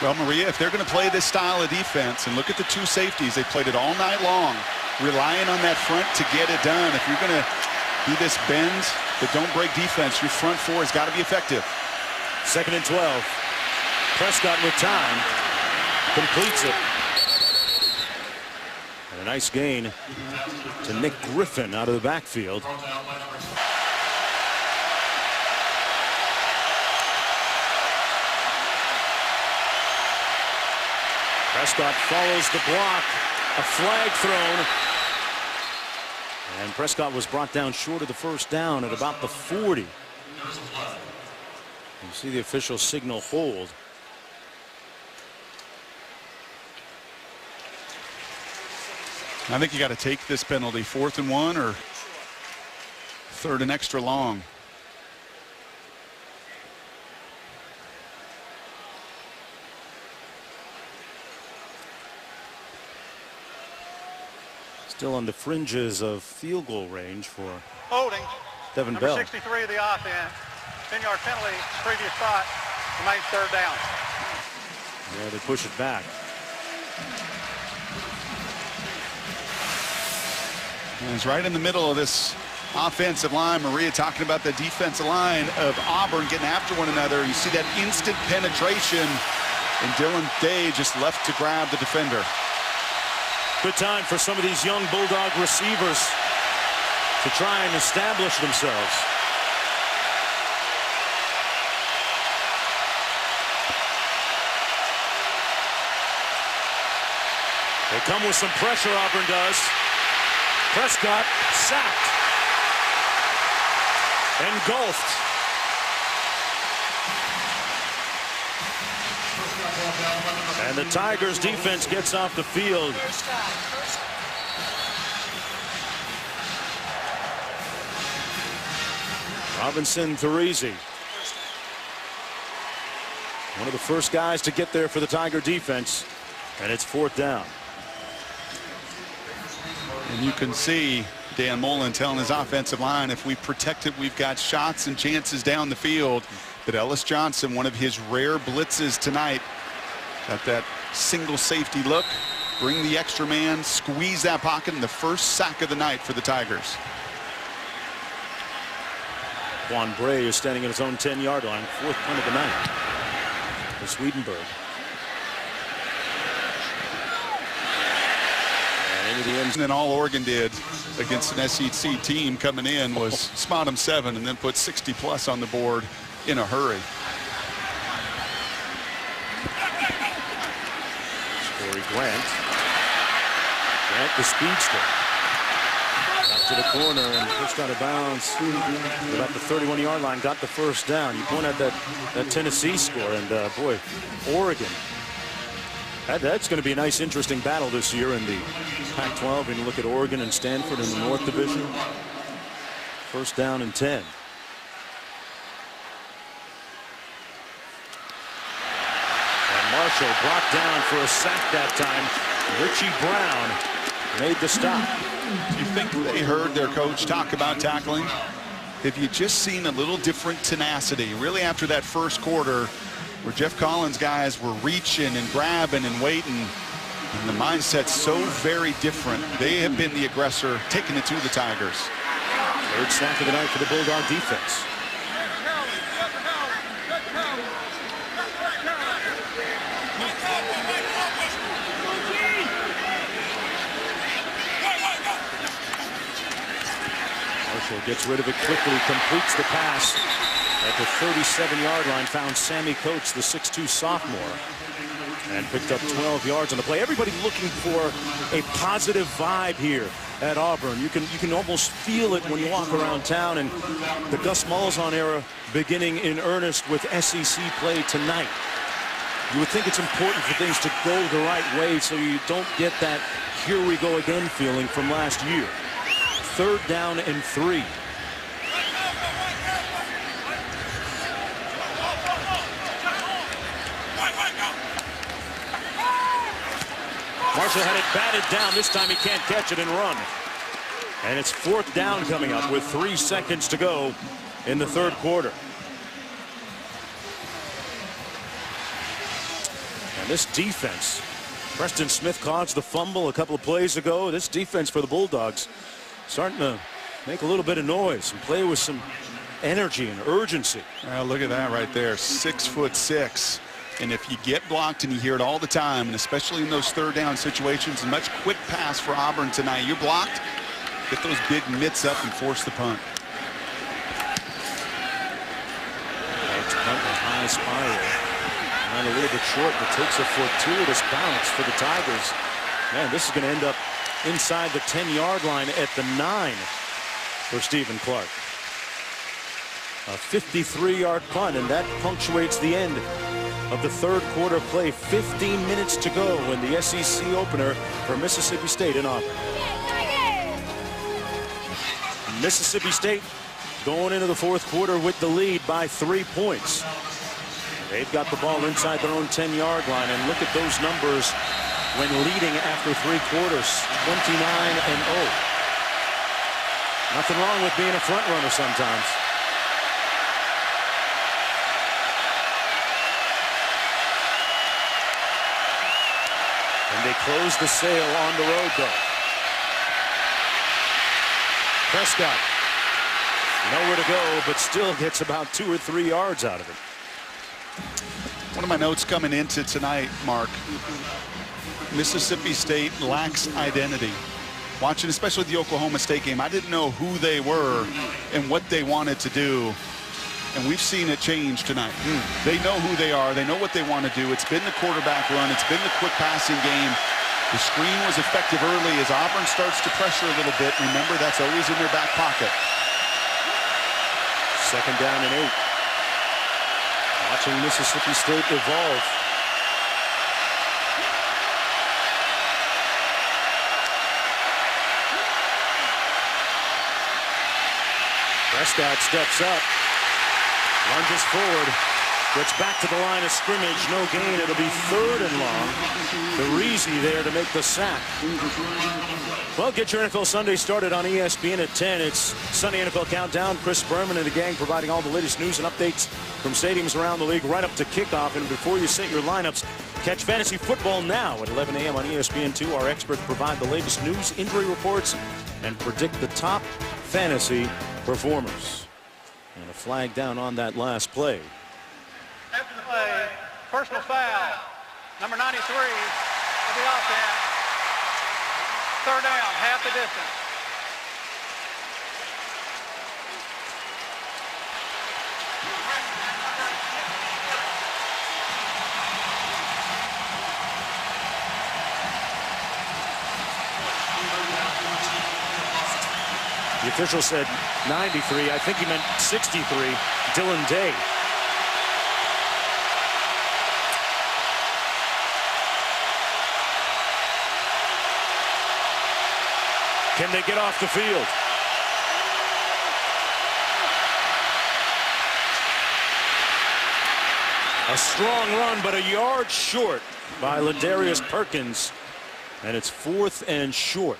Well, Maria, if they're going to play this style of defense, and look at the 2 safeties, they played it all night long, relying on that front to get it done. If you're going to do this bend, but don't break defense, your front 4 has got to be effective. 2nd and 12. Prescott with time. Completes it. And a nice gain to Nick Griffin out of the backfield. Prescott follows the block. A flag thrown. And Prescott was brought down short of the 1st down at about the 40. You see the official signal hold. I think you got to take this penalty. 4th and 1 or 3rd and extra long. Still on the fringes of field goal range for Holding. Devin Number Bell. 63 of the offense. 10-yard penalty. Previous spot. Remains 3rd down. Yeah, they push it back. And it's right in the middle of this offensive line. Maria talking about the defensive line of Auburn getting after one another. You see that instant penetration, and Dylan Day just left to grab the defender. Good time for some of these young Bulldog receivers to try and establish themselves. They come with some pressure, Auburn does. Prescott sacked. Engulfed. And the Tigers defense gets off the field. Robinson Therese. One of the first guys to get there for the Tiger defense. And it's 4th down. And you can see Dan Mullen telling his offensive line, if we protect it, we've got shots and chances down the field. But Ellis Johnson, one of his rare blitzes tonight, got that single safety look, bring the extra man, squeeze that pocket, and the first sack of the night for the Tigers. Juan Bray is standing at his own 10-yard line. 4th punt of the night for Swedenberg. And then all Oregon did against an SEC team coming in was spot them 7 and then put 60+ on the board in a hurry. Corey Grant. Grant the speedster. Got to the corner and pushed out of bounds about the 31-yard line. Got the first down. You point out that Tennessee score, and boy, Oregon. That's going to be a nice, interesting battle this year in the Pac-12. When you look at Oregon and Stanford in the North Division. First down and 10. And Marshall brought down for a sack that time. Richie Brown made the stop. Do you think they heard their coach talk about tackling? Have you just seen a little different tenacity, really, after that first quarter, where Jeff Collins' guys were reaching and grabbing and waiting, and the mindset's so very different. They have been the aggressor, taking it to the Tigers. Third sack of the night for the Bulldog defense. Marshall gets rid of it quickly, completes the pass at the 37-yard line, found Sammy Coates, the 6'2 sophomore, and picked up 12 yards on the play. Everybody looking for a positive vibe here at Auburn. You can almost feel it when you walk around town, and the Gus Malzahn era beginning in earnest with SEC play tonight. You would think it's important for things to go the right way so you don't get that here we go again feeling from last year. Third down and 3. Marshall had it batted down. This time he can't catch it and run. And it's fourth down coming up with 3 seconds to go in the third quarter. And this defense, Preston Smith caused the fumble a couple of plays ago. This defense for the Bulldogs starting to make a little bit of noise and play with some energy and urgency. Look at that right there, 6'6". And if you get blocked, and you hear it all the time, and especially in those third down situations, a much quick pass for Auburn tonight. You're blocked, get those big mitts up and force the punt. That's punt a high spiral. And a little bit short, but takes a fortuitous bounce for the Tigers. Man, this is going to end up inside the 10-yard line at the 9 for Stephen Clark. A 53-yard punt, and that punctuates the end of the third quarter play. 15 minutes to go in the SEC opener for Mississippi State in Auburn. Mississippi State going into the fourth quarter with the lead by 3 points. They've got the ball inside their own 10-yard line, and look at those numbers when leading after 3 quarters, 29-0. Nothing wrong with being a front runner sometimes. And they close the sale on the road, though. Prescott, nowhere to go, but still gets about 2 or 3 yards out of it. One of my notes coming into tonight, Mark, Mississippi State lacks identity. Watching especially the Oklahoma State game, I didn't know who they were and what they wanted to do. And we've seen it change tonight. They know who they are. They know what they want to do. It's been the quarterback run. It's been the quick passing game. The screen was effective early. As Auburn starts to pressure a little bit, remember, that's always in their back pocket. Second down and 8. Watching Mississippi State evolve. Prescott steps up, lunges forward, gets back to the line of scrimmage, no gain. It'll be third and long. Rizzi there to make the sack. Well, get your NFL Sunday started on ESPN at 10. It's Sunday NFL Countdown. Chris Berman and the gang providing all the latest news and updates from stadiums around the league right up to kickoff. And before you set your lineups, catch fantasy football now at 11 a.m. on ESPN2. Our experts provide the latest news, injury reports, and predict the top fantasy performers. And a flag down on that last play. After the play, personal foul, number 93 of the offense. Third down, half the distance. The official said 93. I think he meant 63. Dylan Day. Can they get off the field? A strong run, but a yard short by Ladarius Perkins. And it's 4th and short.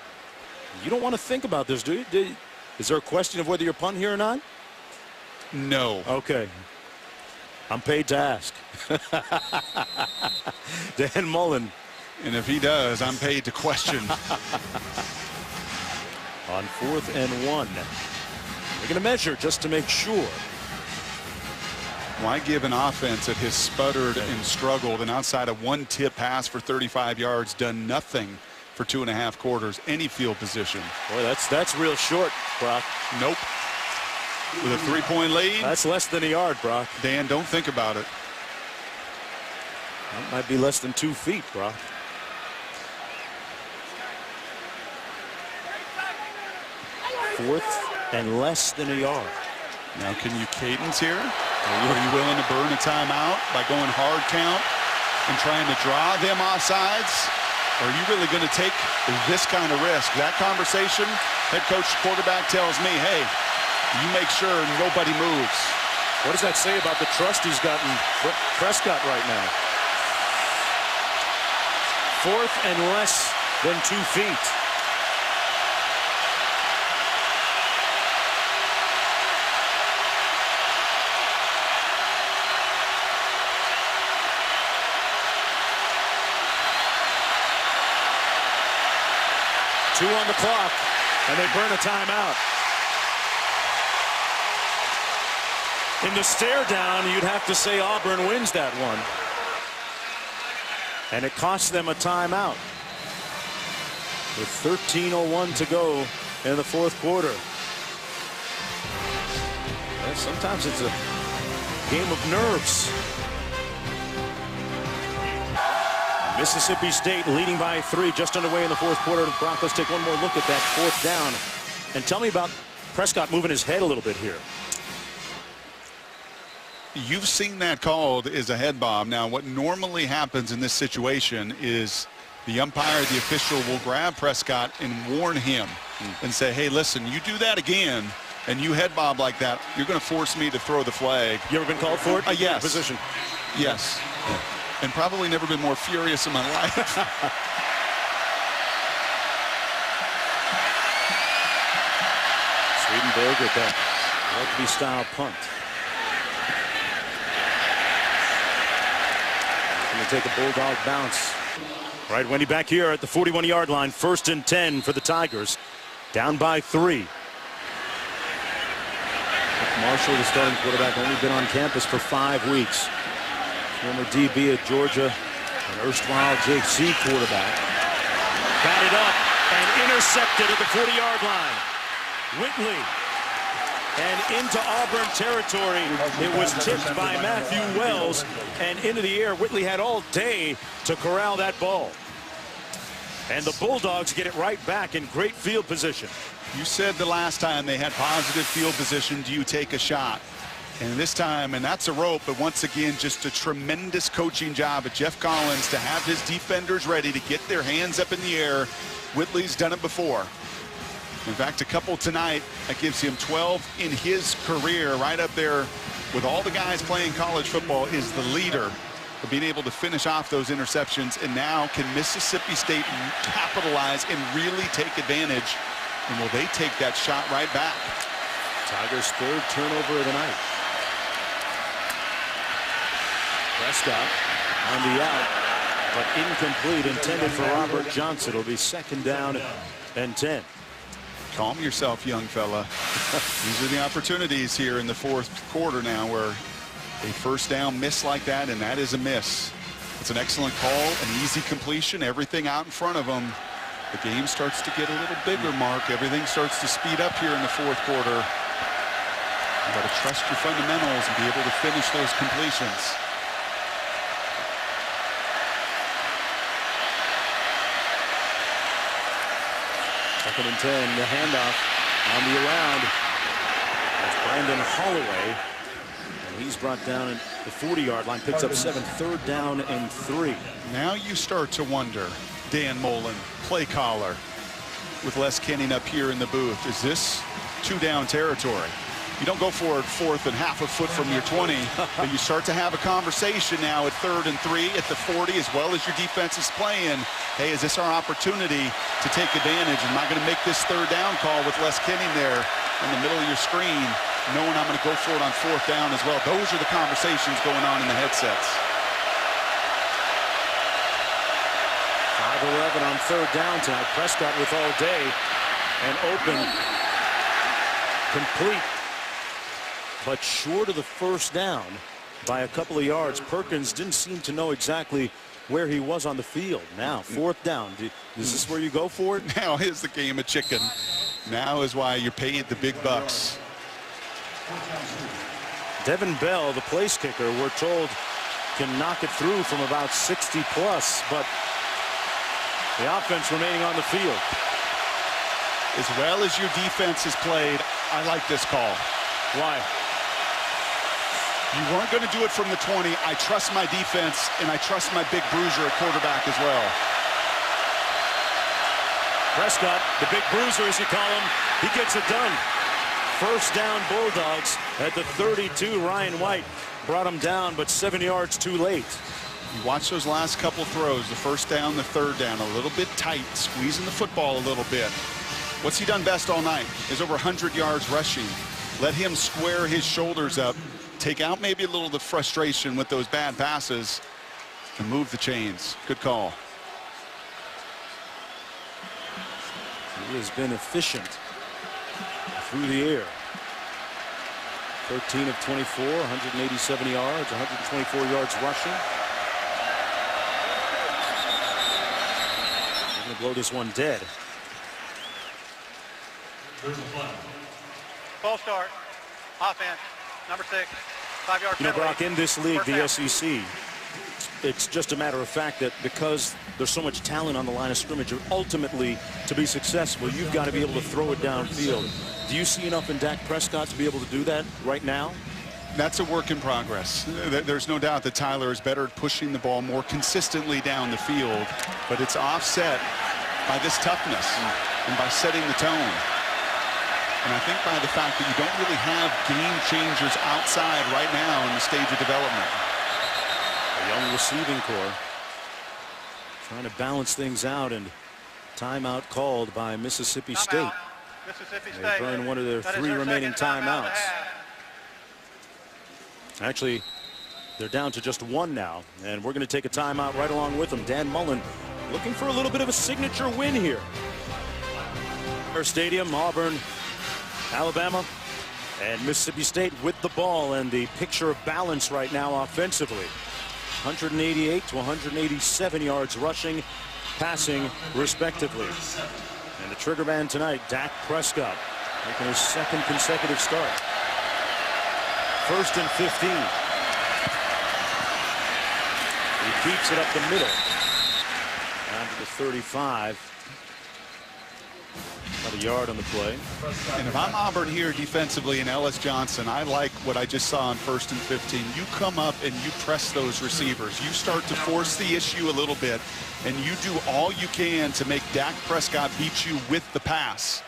You don't want to think about this, do you? Is there a question of whether you're punting here or not? No. Okay. I'm paid to ask. Dan Mullen. And if he does, I'm paid to question. On 4th and 1. They're going to measure just to make sure. Why give an offense that has sputtered and struggled and outside of one tip pass for 35 yards, done nothing for 2.5 quarters, any field position? Boy, that's real short, Brock. Nope. With a 3-point lead. That's less than a yard, Brock. Dan, don't think about it. That might be less than 2 feet, Brock. Fourth and less than a yard. Now, can you cadence here? Are you willing to burn a timeout by going hard count and trying to draw them offsides? Or are you really going to take this kind of risk? That conversation, head coach quarterback tells me, hey, you make sure nobody moves. What does that say about the trust he's got in Prescott right now? 4th and less than 2 feet. Two on the clock, and they burn a timeout. In the stare down, you'd have to say Auburn wins that one. And it costs them a timeout. With 13:01 to go in the 4th quarter. Well, sometimes it's a game of nerves. Mississippi State leading by 3, just underway in the 4th quarter. The Broncos take one more look at that 4th down. And tell me about Prescott moving his head a little bit here. You've seen that called as a head bob. Now, what normally happens in this situation is the umpire, the official, will grab Prescott and warn him and say, hey, listen, you do that again and you head bob like that, you're going to force me to throw the flag. You ever been called for it? Yes. Position. Yes. And probably never been more furious in my life. Swedenborg with that rugby-style punt. Going to take a Bulldog bounce. Right, Wendy, back here at the 41-yard line. 1st and 10 for the Tigers. Down by 3. Marshall, the starting quarterback, only been on campus for 5 weeks. Former DB at Georgia, an erstwhile JC quarterback. Batted up and intercepted at the 40-yard line. Whitley. And into Auburn territory. It was tipped by Matthew Wells. And into the air. Whitley had all day to corral that ball. And the Bulldogs get it right back in great field position. You said the last time they had positive field position, do you take a shot? And this time, and that's a rope, but once again, just a tremendous coaching job at Jeff Collins to have his defenders ready to get their hands up in the air. Whitley's done it before. In fact, a couple tonight. That gives him 12 in his career, right up there with all the guys playing college football, is the leader of being able to finish off those interceptions. And now can Mississippi State capitalize and really take advantage? And will they take that shot right back? Tigers' 3rd turnover of the night. Prescott on the out, but incomplete, intended for Robert Johnson. It'll be 2nd down and 10. Calm yourself, young fella. These are the opportunities here in the 4th quarter now where a 1st down miss like that, and that is a miss. It's an excellent call, an easy completion, everything out in front of them. The game starts to get a little bigger, Mark. Everything starts to speed up here in the 4th quarter. You got to trust your fundamentals and be able to finish those completions. 2nd and 10, the handoff. on the around. That's Brandon Holloway. And he's brought down at the 40-yard line, picks up 7, 3rd down and 3. Now you start to wonder, Dan Mullen, play caller, with Les Kenning up here in the booth. Is this 2-down territory? You don't go for it 4th and half a foot from your 20, but you start to have a conversation now at 3rd and 3 at the 40, as well as your defense is playing. Hey, is this our opportunity to take advantage? Am I going to make this 3rd down call with Les Kenning there in the middle of your screen, knowing I'm going to go for it on 4th down as well? Those are the conversations going on in the headsets. 5-11 on 3rd down tonight. Prescott with all day and open, complete, but short of the 1st down by a couple of yards. Perkins didn't seem to know exactly where he was on the field. Now 4th down. Is this where you go for it? Now is the game of chicken. Now is why you're paid the big bucks. Devin Bell, the place kicker, we're told can knock it through from about 60 plus, but the offense remaining on the field. As well as your defense has played, I like this call. Why? You weren't going to do it from the 20. I trust my defense, and I trust my big bruiser at quarterback as well. Prescott, the big bruiser as you call him, he gets it done. 1st down Bulldogs at the 32. Ryan White brought him down, but 7 yards too late. You watch those last couple throws, the 1st down, the 3rd down, a little bit tight, squeezing the football a little bit. What's he done best all night? Is over 100 yards rushing. Let him square his shoulders up, take out maybe a little of the frustration with those bad passes, and move the chains. Good call. He has been efficient through the air. 13 of 24, 187 yards, 124 yards rushing. They're going to blow this one dead. Full start. Offense. Number 6. 5-yard penalty. You know, Brock, in this league, 1st the down. SEC, it's just a matter of fact that because there's so much talent on the line of scrimmage, ultimately, to be successful, you've got to be able to throw it downfield. Do you see enough in Dak Prescott to be able to do that right now? That's a work in progress. There's no doubt that Tyler is better at pushing the ball more consistently down the field, but it's offset by this toughness and by setting the tone. And I think by the fact that you don't really have game changers outside right now in the stage of development. A young receiving core trying to balance things out, and timeout called by Mississippi State. Mississippi State. They burn one of their That is 3 their remaining second timeout of the timeouts. half. Actually, they're down to just 1 now, and we're going to take a timeout right along with them. Dan Mullen looking for a little bit of a signature win here. Our stadium, Auburn, Alabama, and Mississippi State with the ball, and the picture of balance right now offensively. 188 to 187 yards rushing, passing, respectively. And the trigger man tonight, Dak Prescott, making his 2nd consecutive start. 1st and 15. He keeps it up the middle. Down to the 35. About a yard on the play. And if I'm Auburn here defensively and Ellis Johnson, I like what I just saw on 1st and 15. You come up and you press those receivers. You start to force the issue a little bit, and you do all you can to make Dak Prescott beat you with the pass.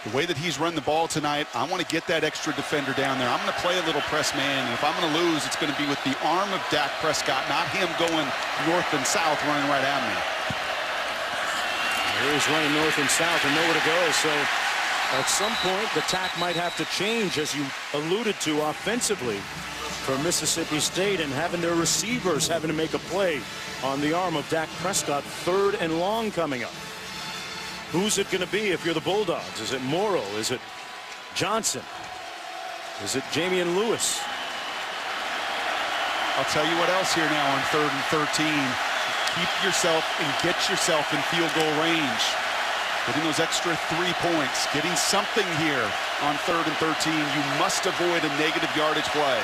The way that he's run the ball tonight, I want to get that extra defender down there. I'm going to play a little press man, and if I'm going to lose, it's going to be with the arm of Dak Prescott, not him going north and south running right at me. Here he's running north and south and nowhere to go. So at some point, the tack might have to change, as you alluded to, offensively for Mississippi State, and having their receivers having to make a play on the arm of Dak Prescott. 3rd and long coming up. Who's it going to be if you're the Bulldogs? Is it Morrow? Is it Johnson? Is it Jamian Lewis? I'll tell you what else here now on 3rd and 13. Keep yourself and get yourself in field goal range. Getting those extra 3 points, getting something here on 3rd and 13. You must avoid a negative yardage play.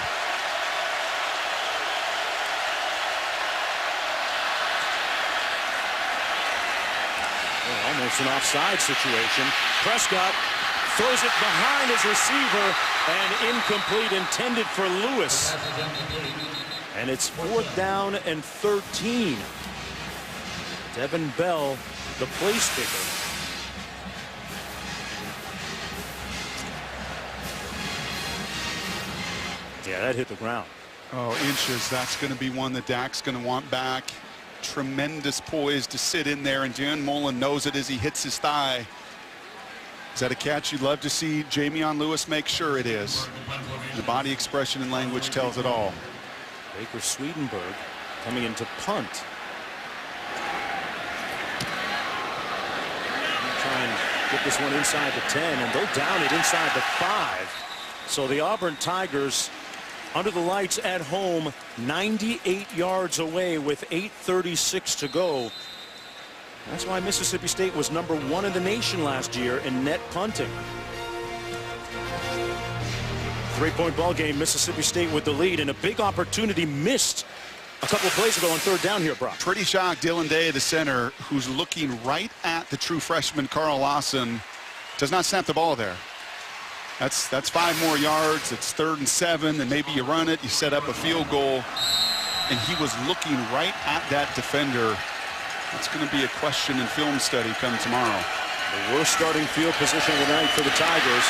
Almost an offside situation. Prescott throws it behind his receiver, and incomplete, intended for Lewis. And it's 4th down and 13. Devin Bell, the place kicker. Yeah, that hit the ground. Oh, inches. That's going to be one that Dak's going to want back. Tremendous poise to sit in there, and Jan Mullen knows it as he hits his thigh. Is that a catch you'd love to see Jamion Lewis make? Sure it is. The body expression and language tells it all. Baker Swedenberg coming into punt. Try and get this one inside the 10, and they'll down it inside the 5. So the Auburn Tigers under the lights at home, 98 yards away with 8:36 to go. That's why Mississippi State was #1 in the nation last year in net punting. 3-point ball game, Mississippi State with the lead, and a big opportunity missed a couple of plays ago on 3rd down here, Brock. Pretty shocked. Dylan Day, the center, who's looking right at the true freshman Carl Lawson, does not snap the ball there. That's 5 more yards. It's 3rd and 7, and maybe you run it, you set up a field goal, and he was looking right at that defender. That's going to be a question in film study come tomorrow. The worst starting field position of the night for the Tigers.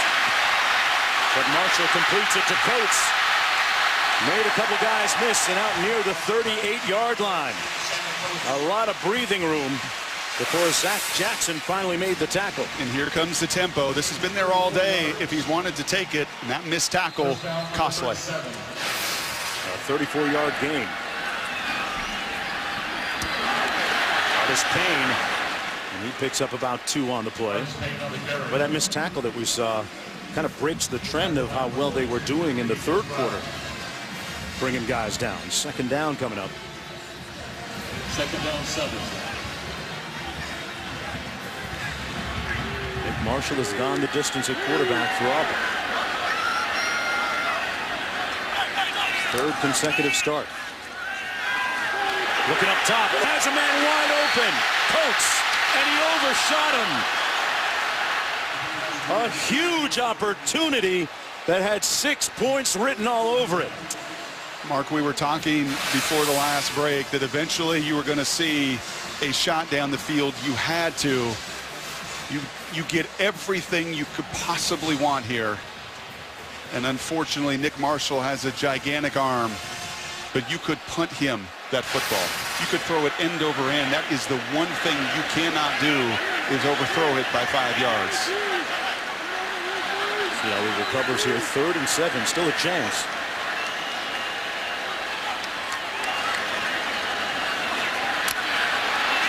But Marshall completes it to Coates. Made a couple guys miss, and out near the 38-yard line. A lot of breathing room before Zach Jackson finally made the tackle. And here comes the tempo. This has been there all day if he's wanted to take it, and that missed tackle, costly. A 34-yard gain. Otis Payne, and he picks up about 2 on the play. But that missed tackle that we saw kind of breaks the trend of how well they were doing in the 3rd quarter. Bringing guys down. 2nd down coming up. 2nd down 7. Nick Marshall has gone the distance at quarterback for Auburn. 3rd consecutive start. Looking up top, has a man wide open. Coates, and he overshot him. A huge opportunity that had 6 points written all over it. Mark, we were talking before the last break that eventually you were going to see a shot down the field. You had to. You get everything you could possibly want here. And unfortunately, Nick Marshall has a gigantic arm, but you could punt him that football. You could throw it end over end. That is the one thing you cannot do, is overthrow it by 5 yards. See how he recovers here. 3rd and 7, still a chance.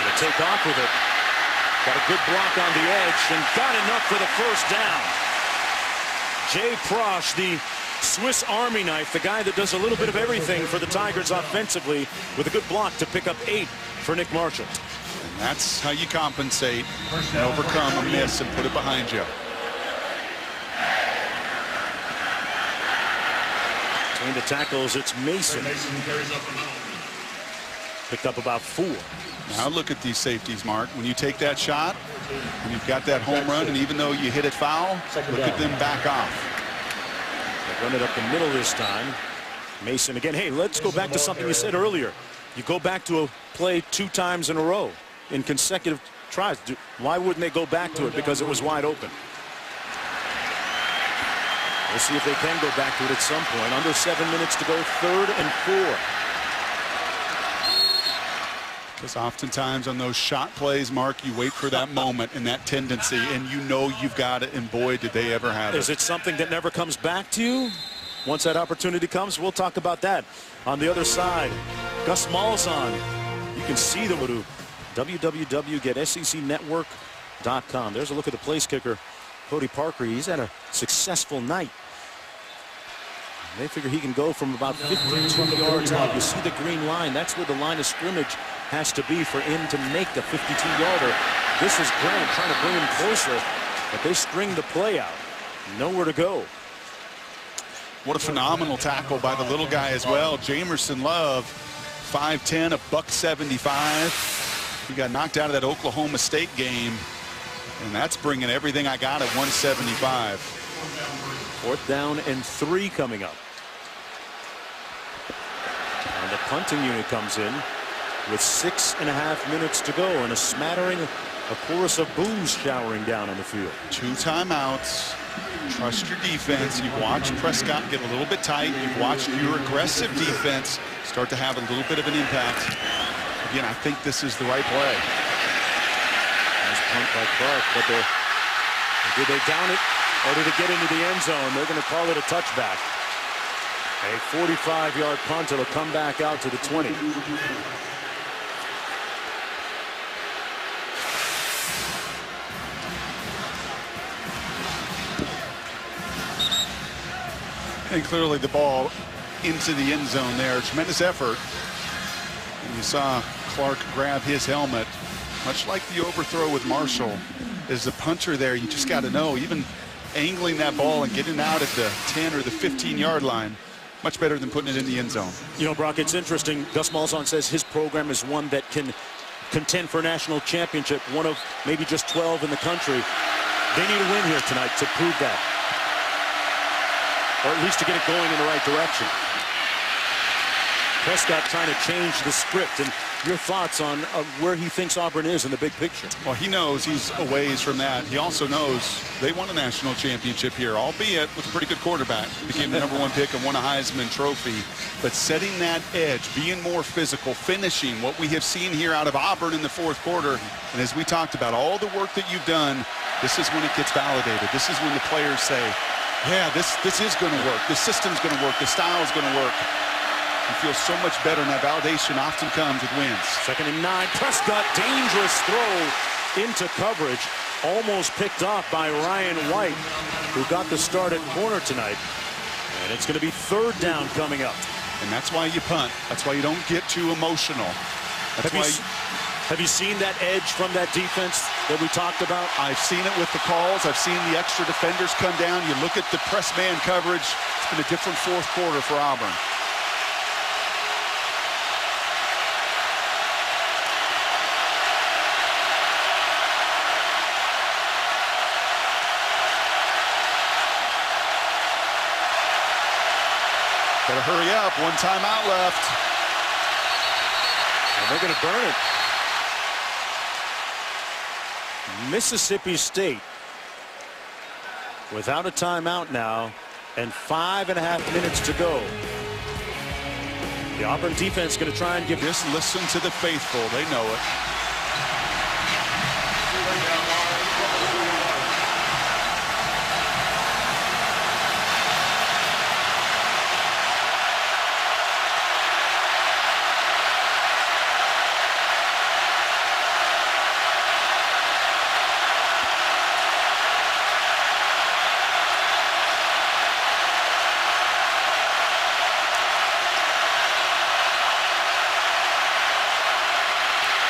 Gonna take off with it. Got a good block on the edge and got enough for the 1st down. Jay Prosch, the Swiss Army knife, the guy that does a little bit of everything for the Tigers offensively, with a good block to pick up 8 for Nick Marshall. And that's how you compensate and overcome a miss and put it behind you. Between the tackles, it's Mason. Picked up about 4. Now look at these safeties, Mark. When you take that shot, and you've got that home run, and even though you hit it foul, look at them back off. They run it up the middle this time. Mason again. Hey, let's go back to something you said earlier. You go back to a play 2 times in a row in consecutive tries. Why wouldn't they go back to it? Because it was wide open. We'll see if they can go back to it at some point. Under 7 minutes to go, 3rd and 4. Because oftentimes on those shot plays, Mark, you wait for that moment and that tendency, and you know you've got it, and boy, did they ever have it. Is it something that never comes back to you? Once that opportunity comes, we'll talk about that. On the other side, Gus Malzahn. You can see the www.getsecnetwork.com. There's a look at the place kicker, Cody Parker. He's had a successful night. They figure he can go from about 52 yards out. You see the green line. That's where the line of scrimmage has to be for him to make the 52-yarder. This is Grant trying to bring him closer, but they string the play out. Nowhere to go. What a phenomenal tackle by the little guy as well. Jamerson Love, 5'10", $175. He got knocked out of that Oklahoma State game. And that's bringing everything I got at 175. 4th down and 3 coming up. And the punting unit comes in with 6.5 minutes to go, and a smattering, a chorus of boos showering down on the field. 2 timeouts. Trust your defense. You've watched Prescott get a little bit tight. You've watched your aggressive defense start to have a little bit of an impact. Again, I think this is the right play. Nice punt by Clark, but did they down it or did it get into the end zone? They're going to call it a touchback. A 45-yard punt. It'll come back out to the 20. And clearly the ball into the end zone there. Tremendous effort. And you saw Clark grab his helmet. Much like the overthrow with Marshall. As the punter there, you just got to know, even angling that ball and getting out at the 10 or the 15-yard line, much better than putting it in the end zone. You know, Brock, it's interesting. Gus Malzahn says his program is one that can contend for a national championship, one of maybe just 12 in the country. They need a win here tonight to prove that, or at least to get it going in the right direction. Prescott trying to change the script, and your thoughts on where he thinks Auburn is in the big picture. Well, he knows he's a ways from that. He also knows they won a national championship here, albeit with a pretty good quarterback. Became the #1 pick and won a Heisman Trophy. But setting that edge, being more physical, finishing what we have seen here out of Auburn in the 4th quarter. And as we talked about, all the work that you've done, this is when it gets validated. This is when the players say, yeah, this is going to work. The system's going to work. The style is going to work. You feel so much better, and that validation often comes with wins. 2nd and 9. Prescott, dangerous throw into coverage. Almost picked off by Ryan White, who got the start at corner tonight. And it's going to be 3rd down coming up. And that's why you punt. That's why you don't get too emotional. Have you seen that edge from that defense that we talked about? I've seen it with the calls. I've seen the extra defenders come down. You look at the press man coverage. It's been a different 4th quarter for Auburn. Better hurry up. 1 timeout left. And they're going to burn it. Mississippi State without a timeout now, and 5.5 minutes to go. The Auburn defense going to try and give this. Just listen to the faithful. They know it.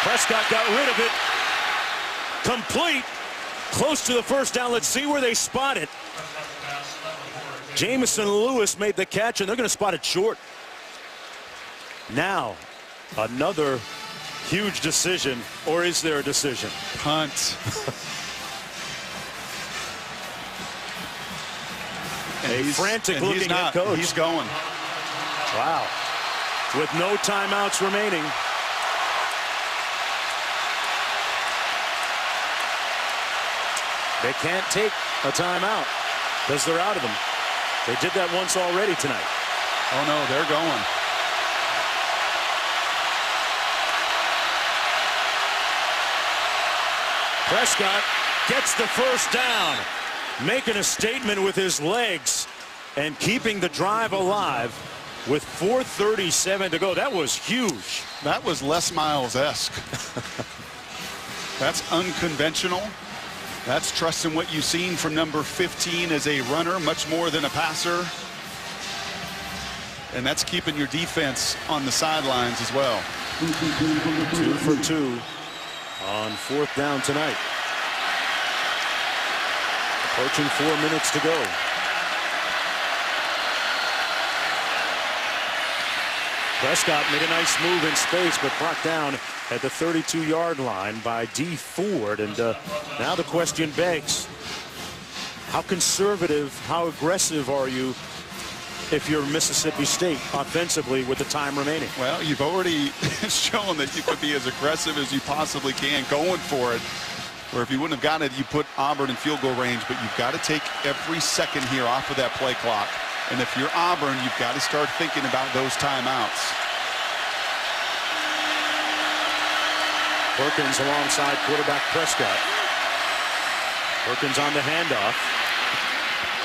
Prescott got rid of it. Complete. Close to the 1st down. Let's see where they spot it. Jamison Lewis made the catch, and they're going to spot it short. Now, another huge decision, or is there a decision? Punt. A frantic-looking head coach. He's going. Wow. With no timeouts remaining. They can't take a timeout because they're out of them. They did that once already tonight. Oh, no, they're going. Prescott gets the 1st down, making a statement with his legs and keeping the drive alive with 4:37 to go. That was huge. That was Les Miles-esque. That's unconventional. That's trusting what you've seen from number 15 as a runner, much more than a passer. And that's keeping your defense on the sidelines as well. 2 for 2 on 4th down tonight. Approaching 4 minutes to go. Prescott made a nice move in space, but brought down at the 32-yard line by D. Ford. And now the question begs, how conservative, how aggressive are you if you're Mississippi State offensively with the time remaining? Well, you've already shown that you could be as aggressive as you possibly can going for it. Or if you wouldn't have gotten it, you put Auburn in field goal range, but you've got to take every second here off of that play clock. And if you're Auburn, you've got to start thinking about those timeouts. Perkins alongside quarterback Prescott. Perkins on the handoff.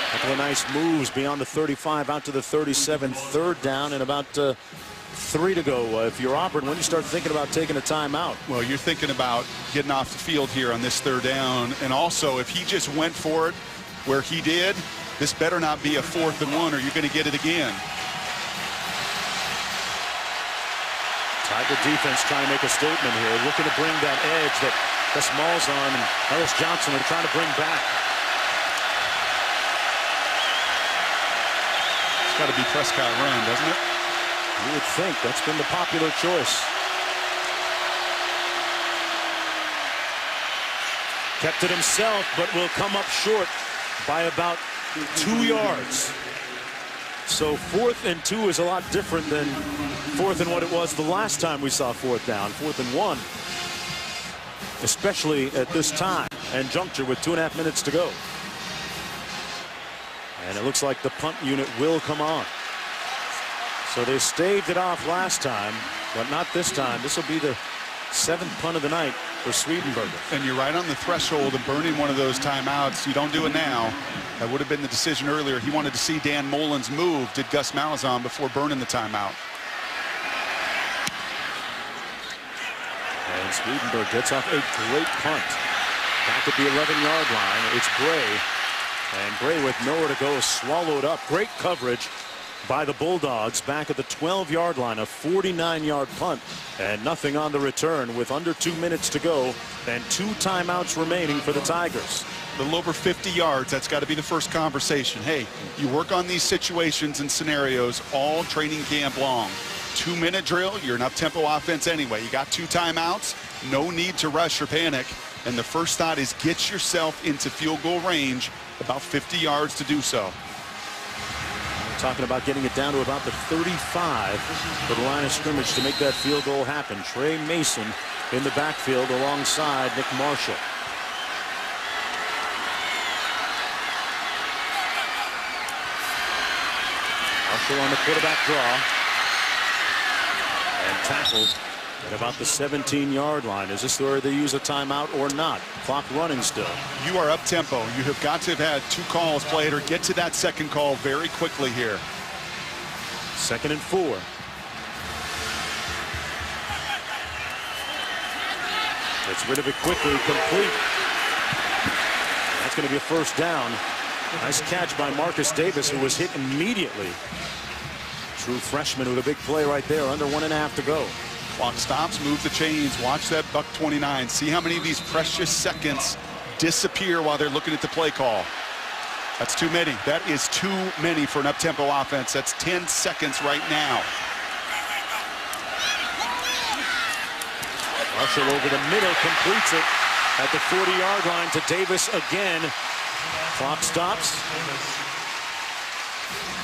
A couple of nice moves beyond the 35 out to the 37. Third down and about 3 to go. If you're Auburn, when do you start thinking about taking a timeout? Well, you're thinking about getting off the field here on this third down. And also, if he just went for it where he did, this better not be a 4th and 1 or you're going to get it again. Tiger defense trying to make a statement here, looking to bring that edge that Gus Malzahn and Ellis Johnson are trying to bring back. It's got to be Prescott run, doesn't it? You would think that's been the popular choice. Kept it himself, but will come up short by about 2 yards. So 4th and 2 is a lot different than 4th and what it was the last time we saw 4th down. 4th and 1, especially at this time and juncture with 2.5 minutes to go. And it looks like the punt unit will come on. So they staved it off last time, but not this time. This will be the 7th punt of the night for Swedenberger. And you're right on the threshold of burning one of those timeouts. You don't do it now. That would have been the decision earlier. He wanted to see Dan Mullen's move, did Gus Malzahn, before burning the timeout. And Swedenberg gets off a great punt. Back at the 11-yard line, it's Bray. And Bray with nowhere to go, swallowed up. Great coverage by the Bulldogs back at the 12-yard line, a 49-yard punt, and nothing on the return with under 2 minutes to go and 2 timeouts remaining for the Tigers. A little over 50 yards. That's got to be the first conversation. Hey, you work on these situations and scenarios all training camp long. 2-minute drill. You're an up-tempo offense anyway. You got 2 timeouts. No need to rush or panic. And the first thought is get yourself into field goal range, about 50 yards to do so. Talking about getting it down to about the 35 for the line of scrimmage to make that field goal happen. Trey Mason in the backfield alongside Nick Marshall. Marshall on the quarterback draw and tackled at about the 17-yard line. Is this where they use a timeout or not? Clock running still. You are up tempo. You have got to have had 2 calls played or get to that second call very quickly here. 2nd and 4. Gets rid of it quickly, complete. That's going to be a first down. Nice catch by Marcus Davis, who was hit immediately. True freshman with a big play right there, under 1.5 to go. Clock stops, move the chains, watch that buck 29. See how many of these precious seconds disappear while they're looking at the play call. That's too many. That is too many for an up-tempo offense. That's 10 seconds right now. Marshall over the middle, completes it at the 40-yard line to Davis again. Clock stops.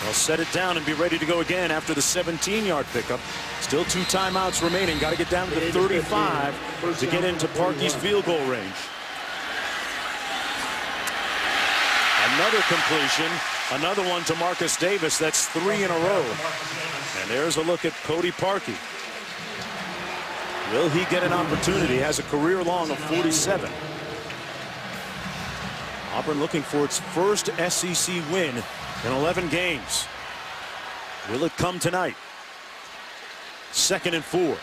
They'll set it down and be ready to go again after the 17-yard pickup. Still 2 timeouts remaining. Got to get down to the 35 to get into Parkey's field goal range. Another completion. Another one to Marcus Davis. That's 3 in a row. And there's a look at Cody Parkey. Will he get an opportunity? He has a career long of 47. Auburn looking for its first SEC win in 11 games. Will it come tonight? 2nd and 4.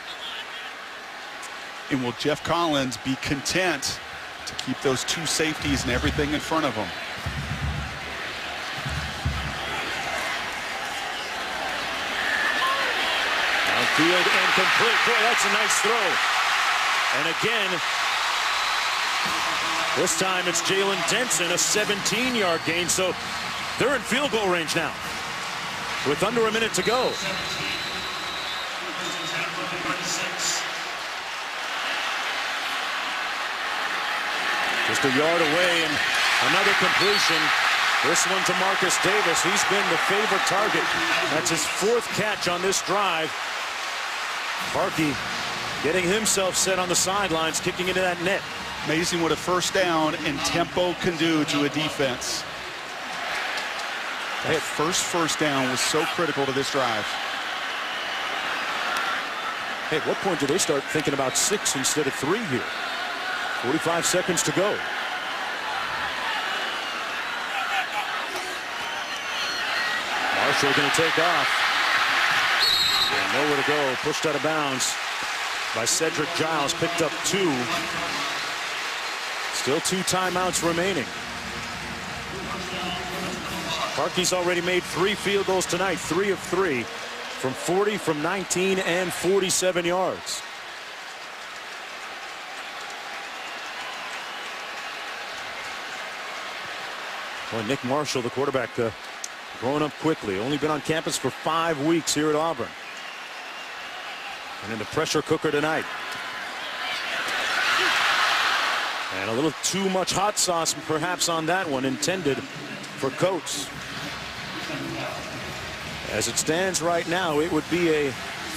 And will Jeff Collins be content to keep those 2 safeties and everything in front of him? Downfield and complete. Boy, that's a nice throw. And again, this time it's Jalen Denson, a 17-yard gain. So they're in field goal range now with under a minute to go. Just a yard away, and another completion. This one to Marcus Davis. He's been the favorite target. That's his 4th catch on this drive. Parkey getting himself set on the sidelines, kicking into that net. Amazing what a first down and tempo can do to a defense. That first down was so critical to this drive. Hey, at what point do they start thinking about 6 instead of 3 here? 45 seconds to go. Marshall going to take off. And nowhere to go. Pushed out of bounds by Cedric Giles. Picked up 2. Still 2 timeouts remaining. Parkey's already made 3 field goals tonight. 3 of 3 from 40, from 19, and 47 yards. Boy, Nick Marshall, the quarterback, growing up quickly. Only been on campus for 5 weeks here at Auburn. And in the pressure cooker tonight. And a little too much hot sauce perhaps on that one, intended for Coates. As it stands right now, it would be a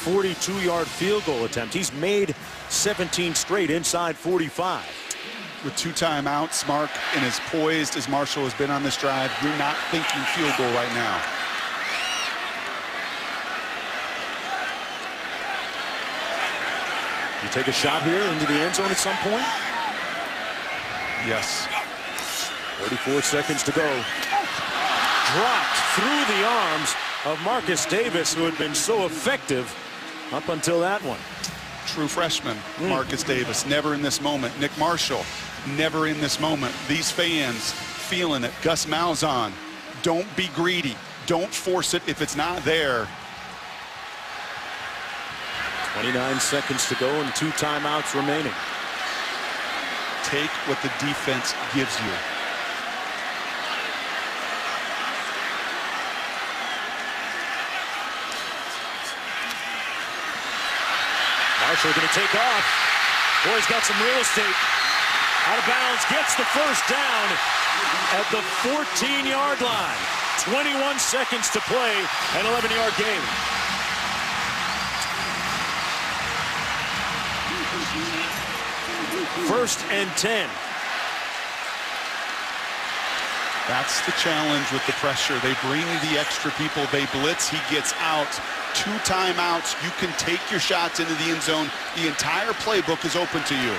42-yard field goal attempt. He's made 17 straight inside 45. With 2 timeouts, Mark, and as poised as Marshall has been on this drive, you're not thinking field goal right now. You take a shot here into the end zone at some point? Yes. 34 seconds to go. Dropped through the arms of Marcus Davis, who had been so effective up until that one. True freshman, Marcus Davis, never in this moment. Nick Marshall, never in this moment. These fans feeling it. Gus Malzahn, don't be greedy. Don't force it if it's not there. 29 seconds to go and 2 timeouts remaining. Take what the defense gives you. Marshall going to take off. Boy, he's got some real estate. Out of bounds, gets the first down at the 14-yard line. 21 seconds to play, an 11-yard game. First and 10. That's the challenge with the pressure. They bring the extra people. They blitz. He gets out. 2 timeouts. You can take your shots into the end zone. The entire playbook is open to you.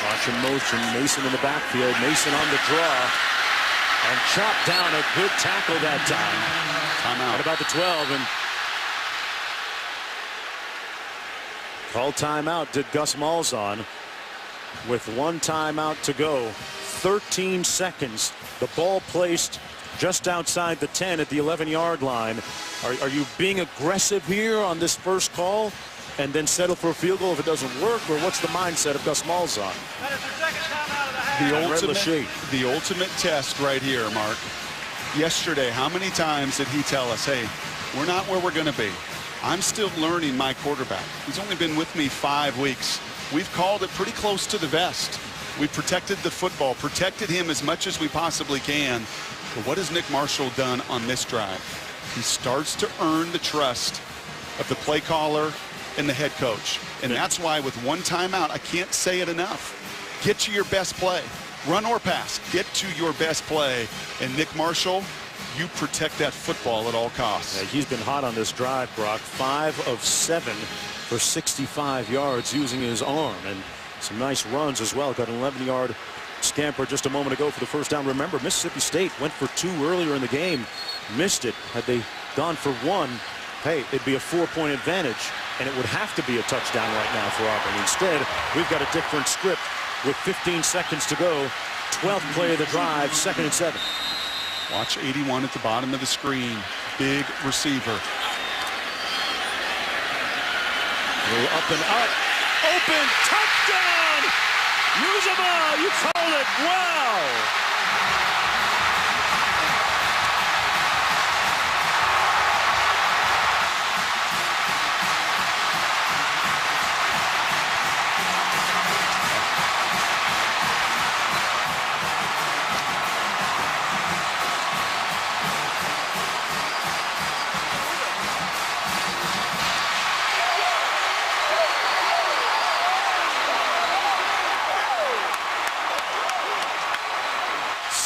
Watch in motion. Mason in the backfield. Mason on the draw. And chopped down. A good tackle that time. Timeout. At about the 12. And called timeout did Gus Malzahn with 1 timeout to go. 13 seconds. The ball placed just outside the 10 at the 11-yard line. Are you being aggressive here on this first call and then settle for a field goal if it doesn't work, or what's the mindset of Gus Malzahn? That is the second time out of the half. The ultimate test right here, Mark. Yesterday, how many times did he tell us, hey, we're not where we're going to be. I'm still learning my quarterback. He's only been with me 5 weeks. We've called it pretty close to the vest. We protected the football, protected him as much as we possibly can. But what has Nick Marshall done on this drive? He starts to earn the trust of the play caller and the head coach. And that's why with 1 timeout, I can't say it enough. Get to your best play. Run or pass. Get to your best play. And Nick Marshall, you protect that football at all costs. Yeah, he's been hot on this drive, Brock. 5 of 7 for 65 yards using his arm. And some nice runs as well. Got an 11-yard scamper just a moment ago for the first down. Remember, Mississippi State went for 2 earlier in the game. Missed it. Had they gone for 1, hey, it'd be a 4-point advantage. And it would have to be a touchdown right now for Auburn. Instead, we've got a different script with 15 seconds to go. 12th play of the drive, 2nd and 7. Watch 81 at the bottom of the screen. Big receiver. A little up and up. Open, touchdown! Uzama, you called it. Wow!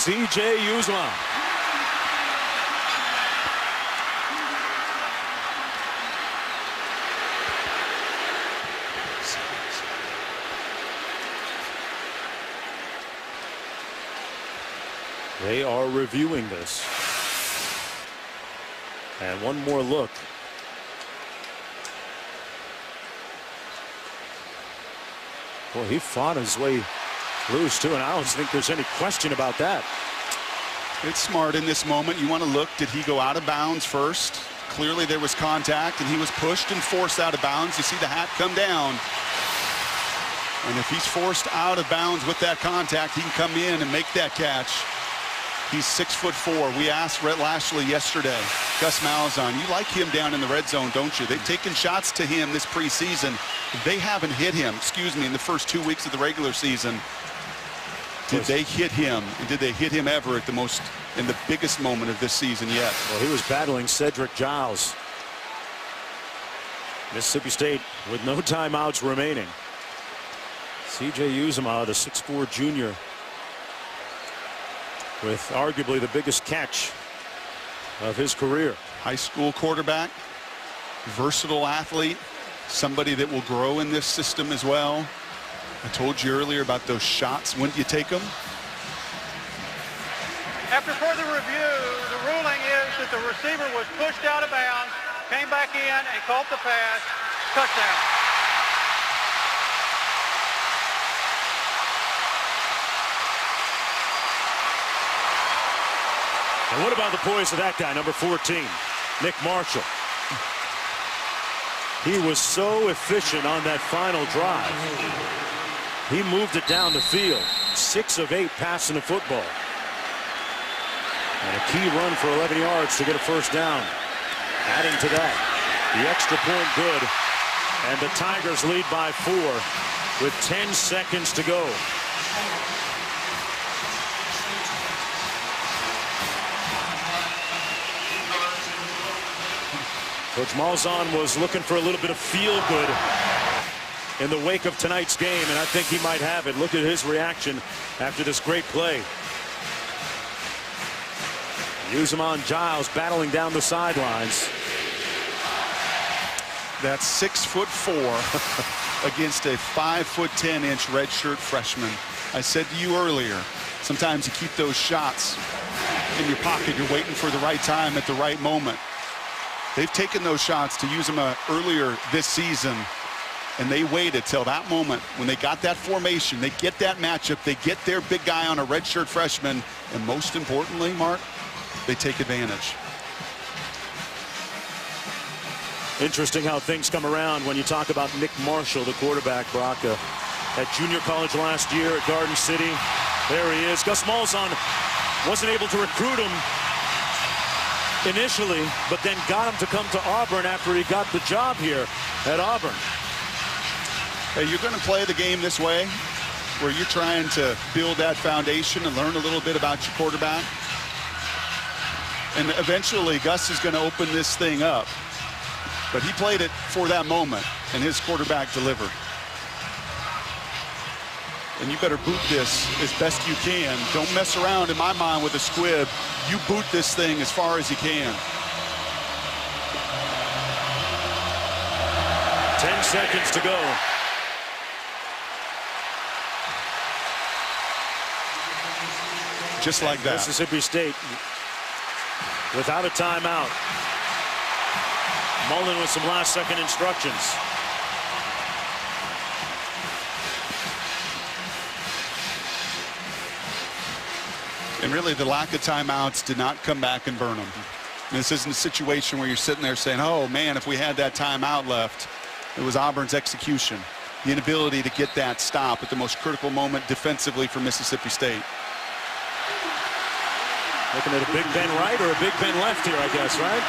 C.J. Uzomah. They are reviewing this. And one more look. Boy, he fought his way loose too, and I don't think there's any question about that. It's smart in this moment. You want to look, did he go out of bounds first? Clearly there was contact, and he was pushed and forced out of bounds. You see the hat come down. And if he's forced out of bounds with that contact, he can come in and make that catch. He's 6'4". We asked Rhett Lashley yesterday, Gus Malzahn, you like him down in the red zone, don't you? They've taken shots to him this preseason. They haven't hit him, in the first 2 weeks of the regular season. Did they hit him? And did they hit him ever at in the biggest moment of this season yet? Well, he was battling Cedric Giles. Mississippi State with no timeouts remaining. C.J. Uzomah, the 6'4" junior, with arguably the biggest catch of his career. High school quarterback, versatile athlete, somebody that will grow in this system as well. I told you earlier about those shots. When do you take them? After further review, the ruling is that the receiver was pushed out of bounds, came back in and caught the pass. Touchdown. And what about the poise of that guy, number 14, Nick Marshall? He was so efficient on that final drive. He moved it down the field. 6 of 8 passing the football. And a key run for 11 yards to get a first down. Adding to that, the extra point good. And the Tigers lead by 4 with 10 seconds to go. Coach Malzahn was looking for a little bit of feel-good in the wake of tonight's game, and I think he might have it. Look at his reaction after this great play. Uzomah and Giles battling down the sidelines. That's 6'4" against a 5'10" redshirt freshman. I said to you earlier, sometimes you keep those shots in your pocket. You're waiting for the right time at the right moment. They've taken those shots to Uzomah earlier this season, and they waited till that moment when they got that formation. They get that matchup. They get their big guy on a redshirt freshman, and most importantly, Mark, they take advantage. Interesting how things come around when you talk about Nick Marshall, the quarterback, Brock, at junior college last year at Garden City. There he is. Gus Malzahn wasn't able to recruit him initially, but then got him to come to Auburn after he got the job here at Auburn. Hey, you're going to play the game this way, where you're trying to build that foundation and learn a little bit about your quarterback. And eventually, Gus is going to open this thing up. But he played it for that moment, and his quarterback delivered. And you better boot this as best you can. Don't mess around, in my mind, with a squib. You boot this thing as far as you can. 10 seconds to go. Just like that. Mississippi State without a timeout. Mullen with some last-second instructions. And really, the lack of timeouts did not come back and burn them. And this isn't a situation where you're sitting there saying, oh, man, if we had that timeout left. It was Auburn's execution. The inability to get that stop at the most critical moment defensively for Mississippi State. Looking at a Big Ben right or a Big Ben left here, I guess, right?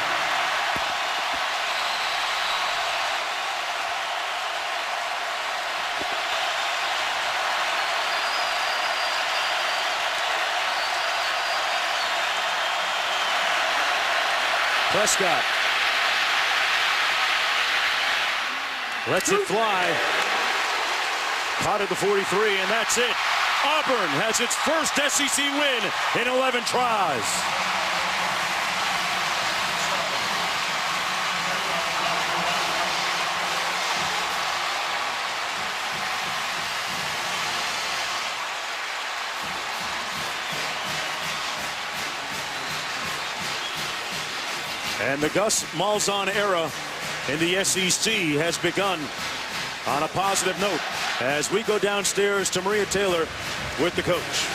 Prescott lets it fly. Caught at the 43, and that's it. Auburn has its first SEC win in 11 tries. And the Gus Malzahn era in the SEC has begun on a positive note as we go downstairs to Maria Taylor with the coach.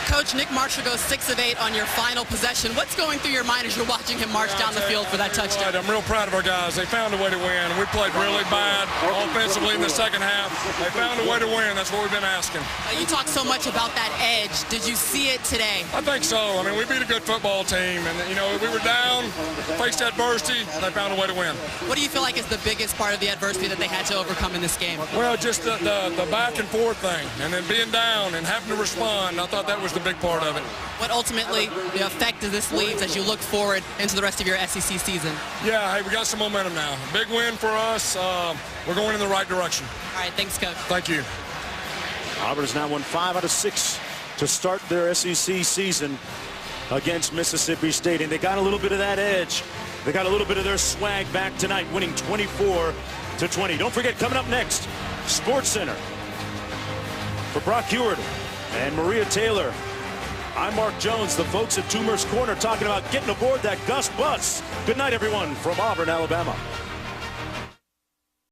Coach, Nick Marshall goes 6 of 8 on your final possession. What's going through your mind as you're watching him march down the field for that touchdown? Right, I'm real proud of our guys. They found a way to win. We played really bad offensively in the second half. They found a way to win. That's what we've been asking. You talk so much about that edge. Did you see it today? I think so. I mean, we beat a good football team. And, you know, we were down, faced adversity, and they found a way to win. What do you feel like is the biggest part of the adversity that they had to overcome in this game? Well, just the back and forth thing, and then being down and having to respond. I thought that was the big part of it. What ultimately the effect of this leaves as you look forward into the rest of your SEC season? Yeah, hey, we got some momentum now. Big win for us. We're going in the right direction. All right, thanks, Coach. Thank you. Auburn has now won 5 out of 6 to start their SEC season against Mississippi State. And they got a little bit of that edge. They got a little bit of their swag back tonight, winning 24-20. Don't forget, coming up next, Sports Center. For Brock Heward and Maria Taylor, I'm Mark Jones. The folks at Toomer's Corner talking about getting aboard that Gus bus. Good night, everyone, from Auburn, Alabama.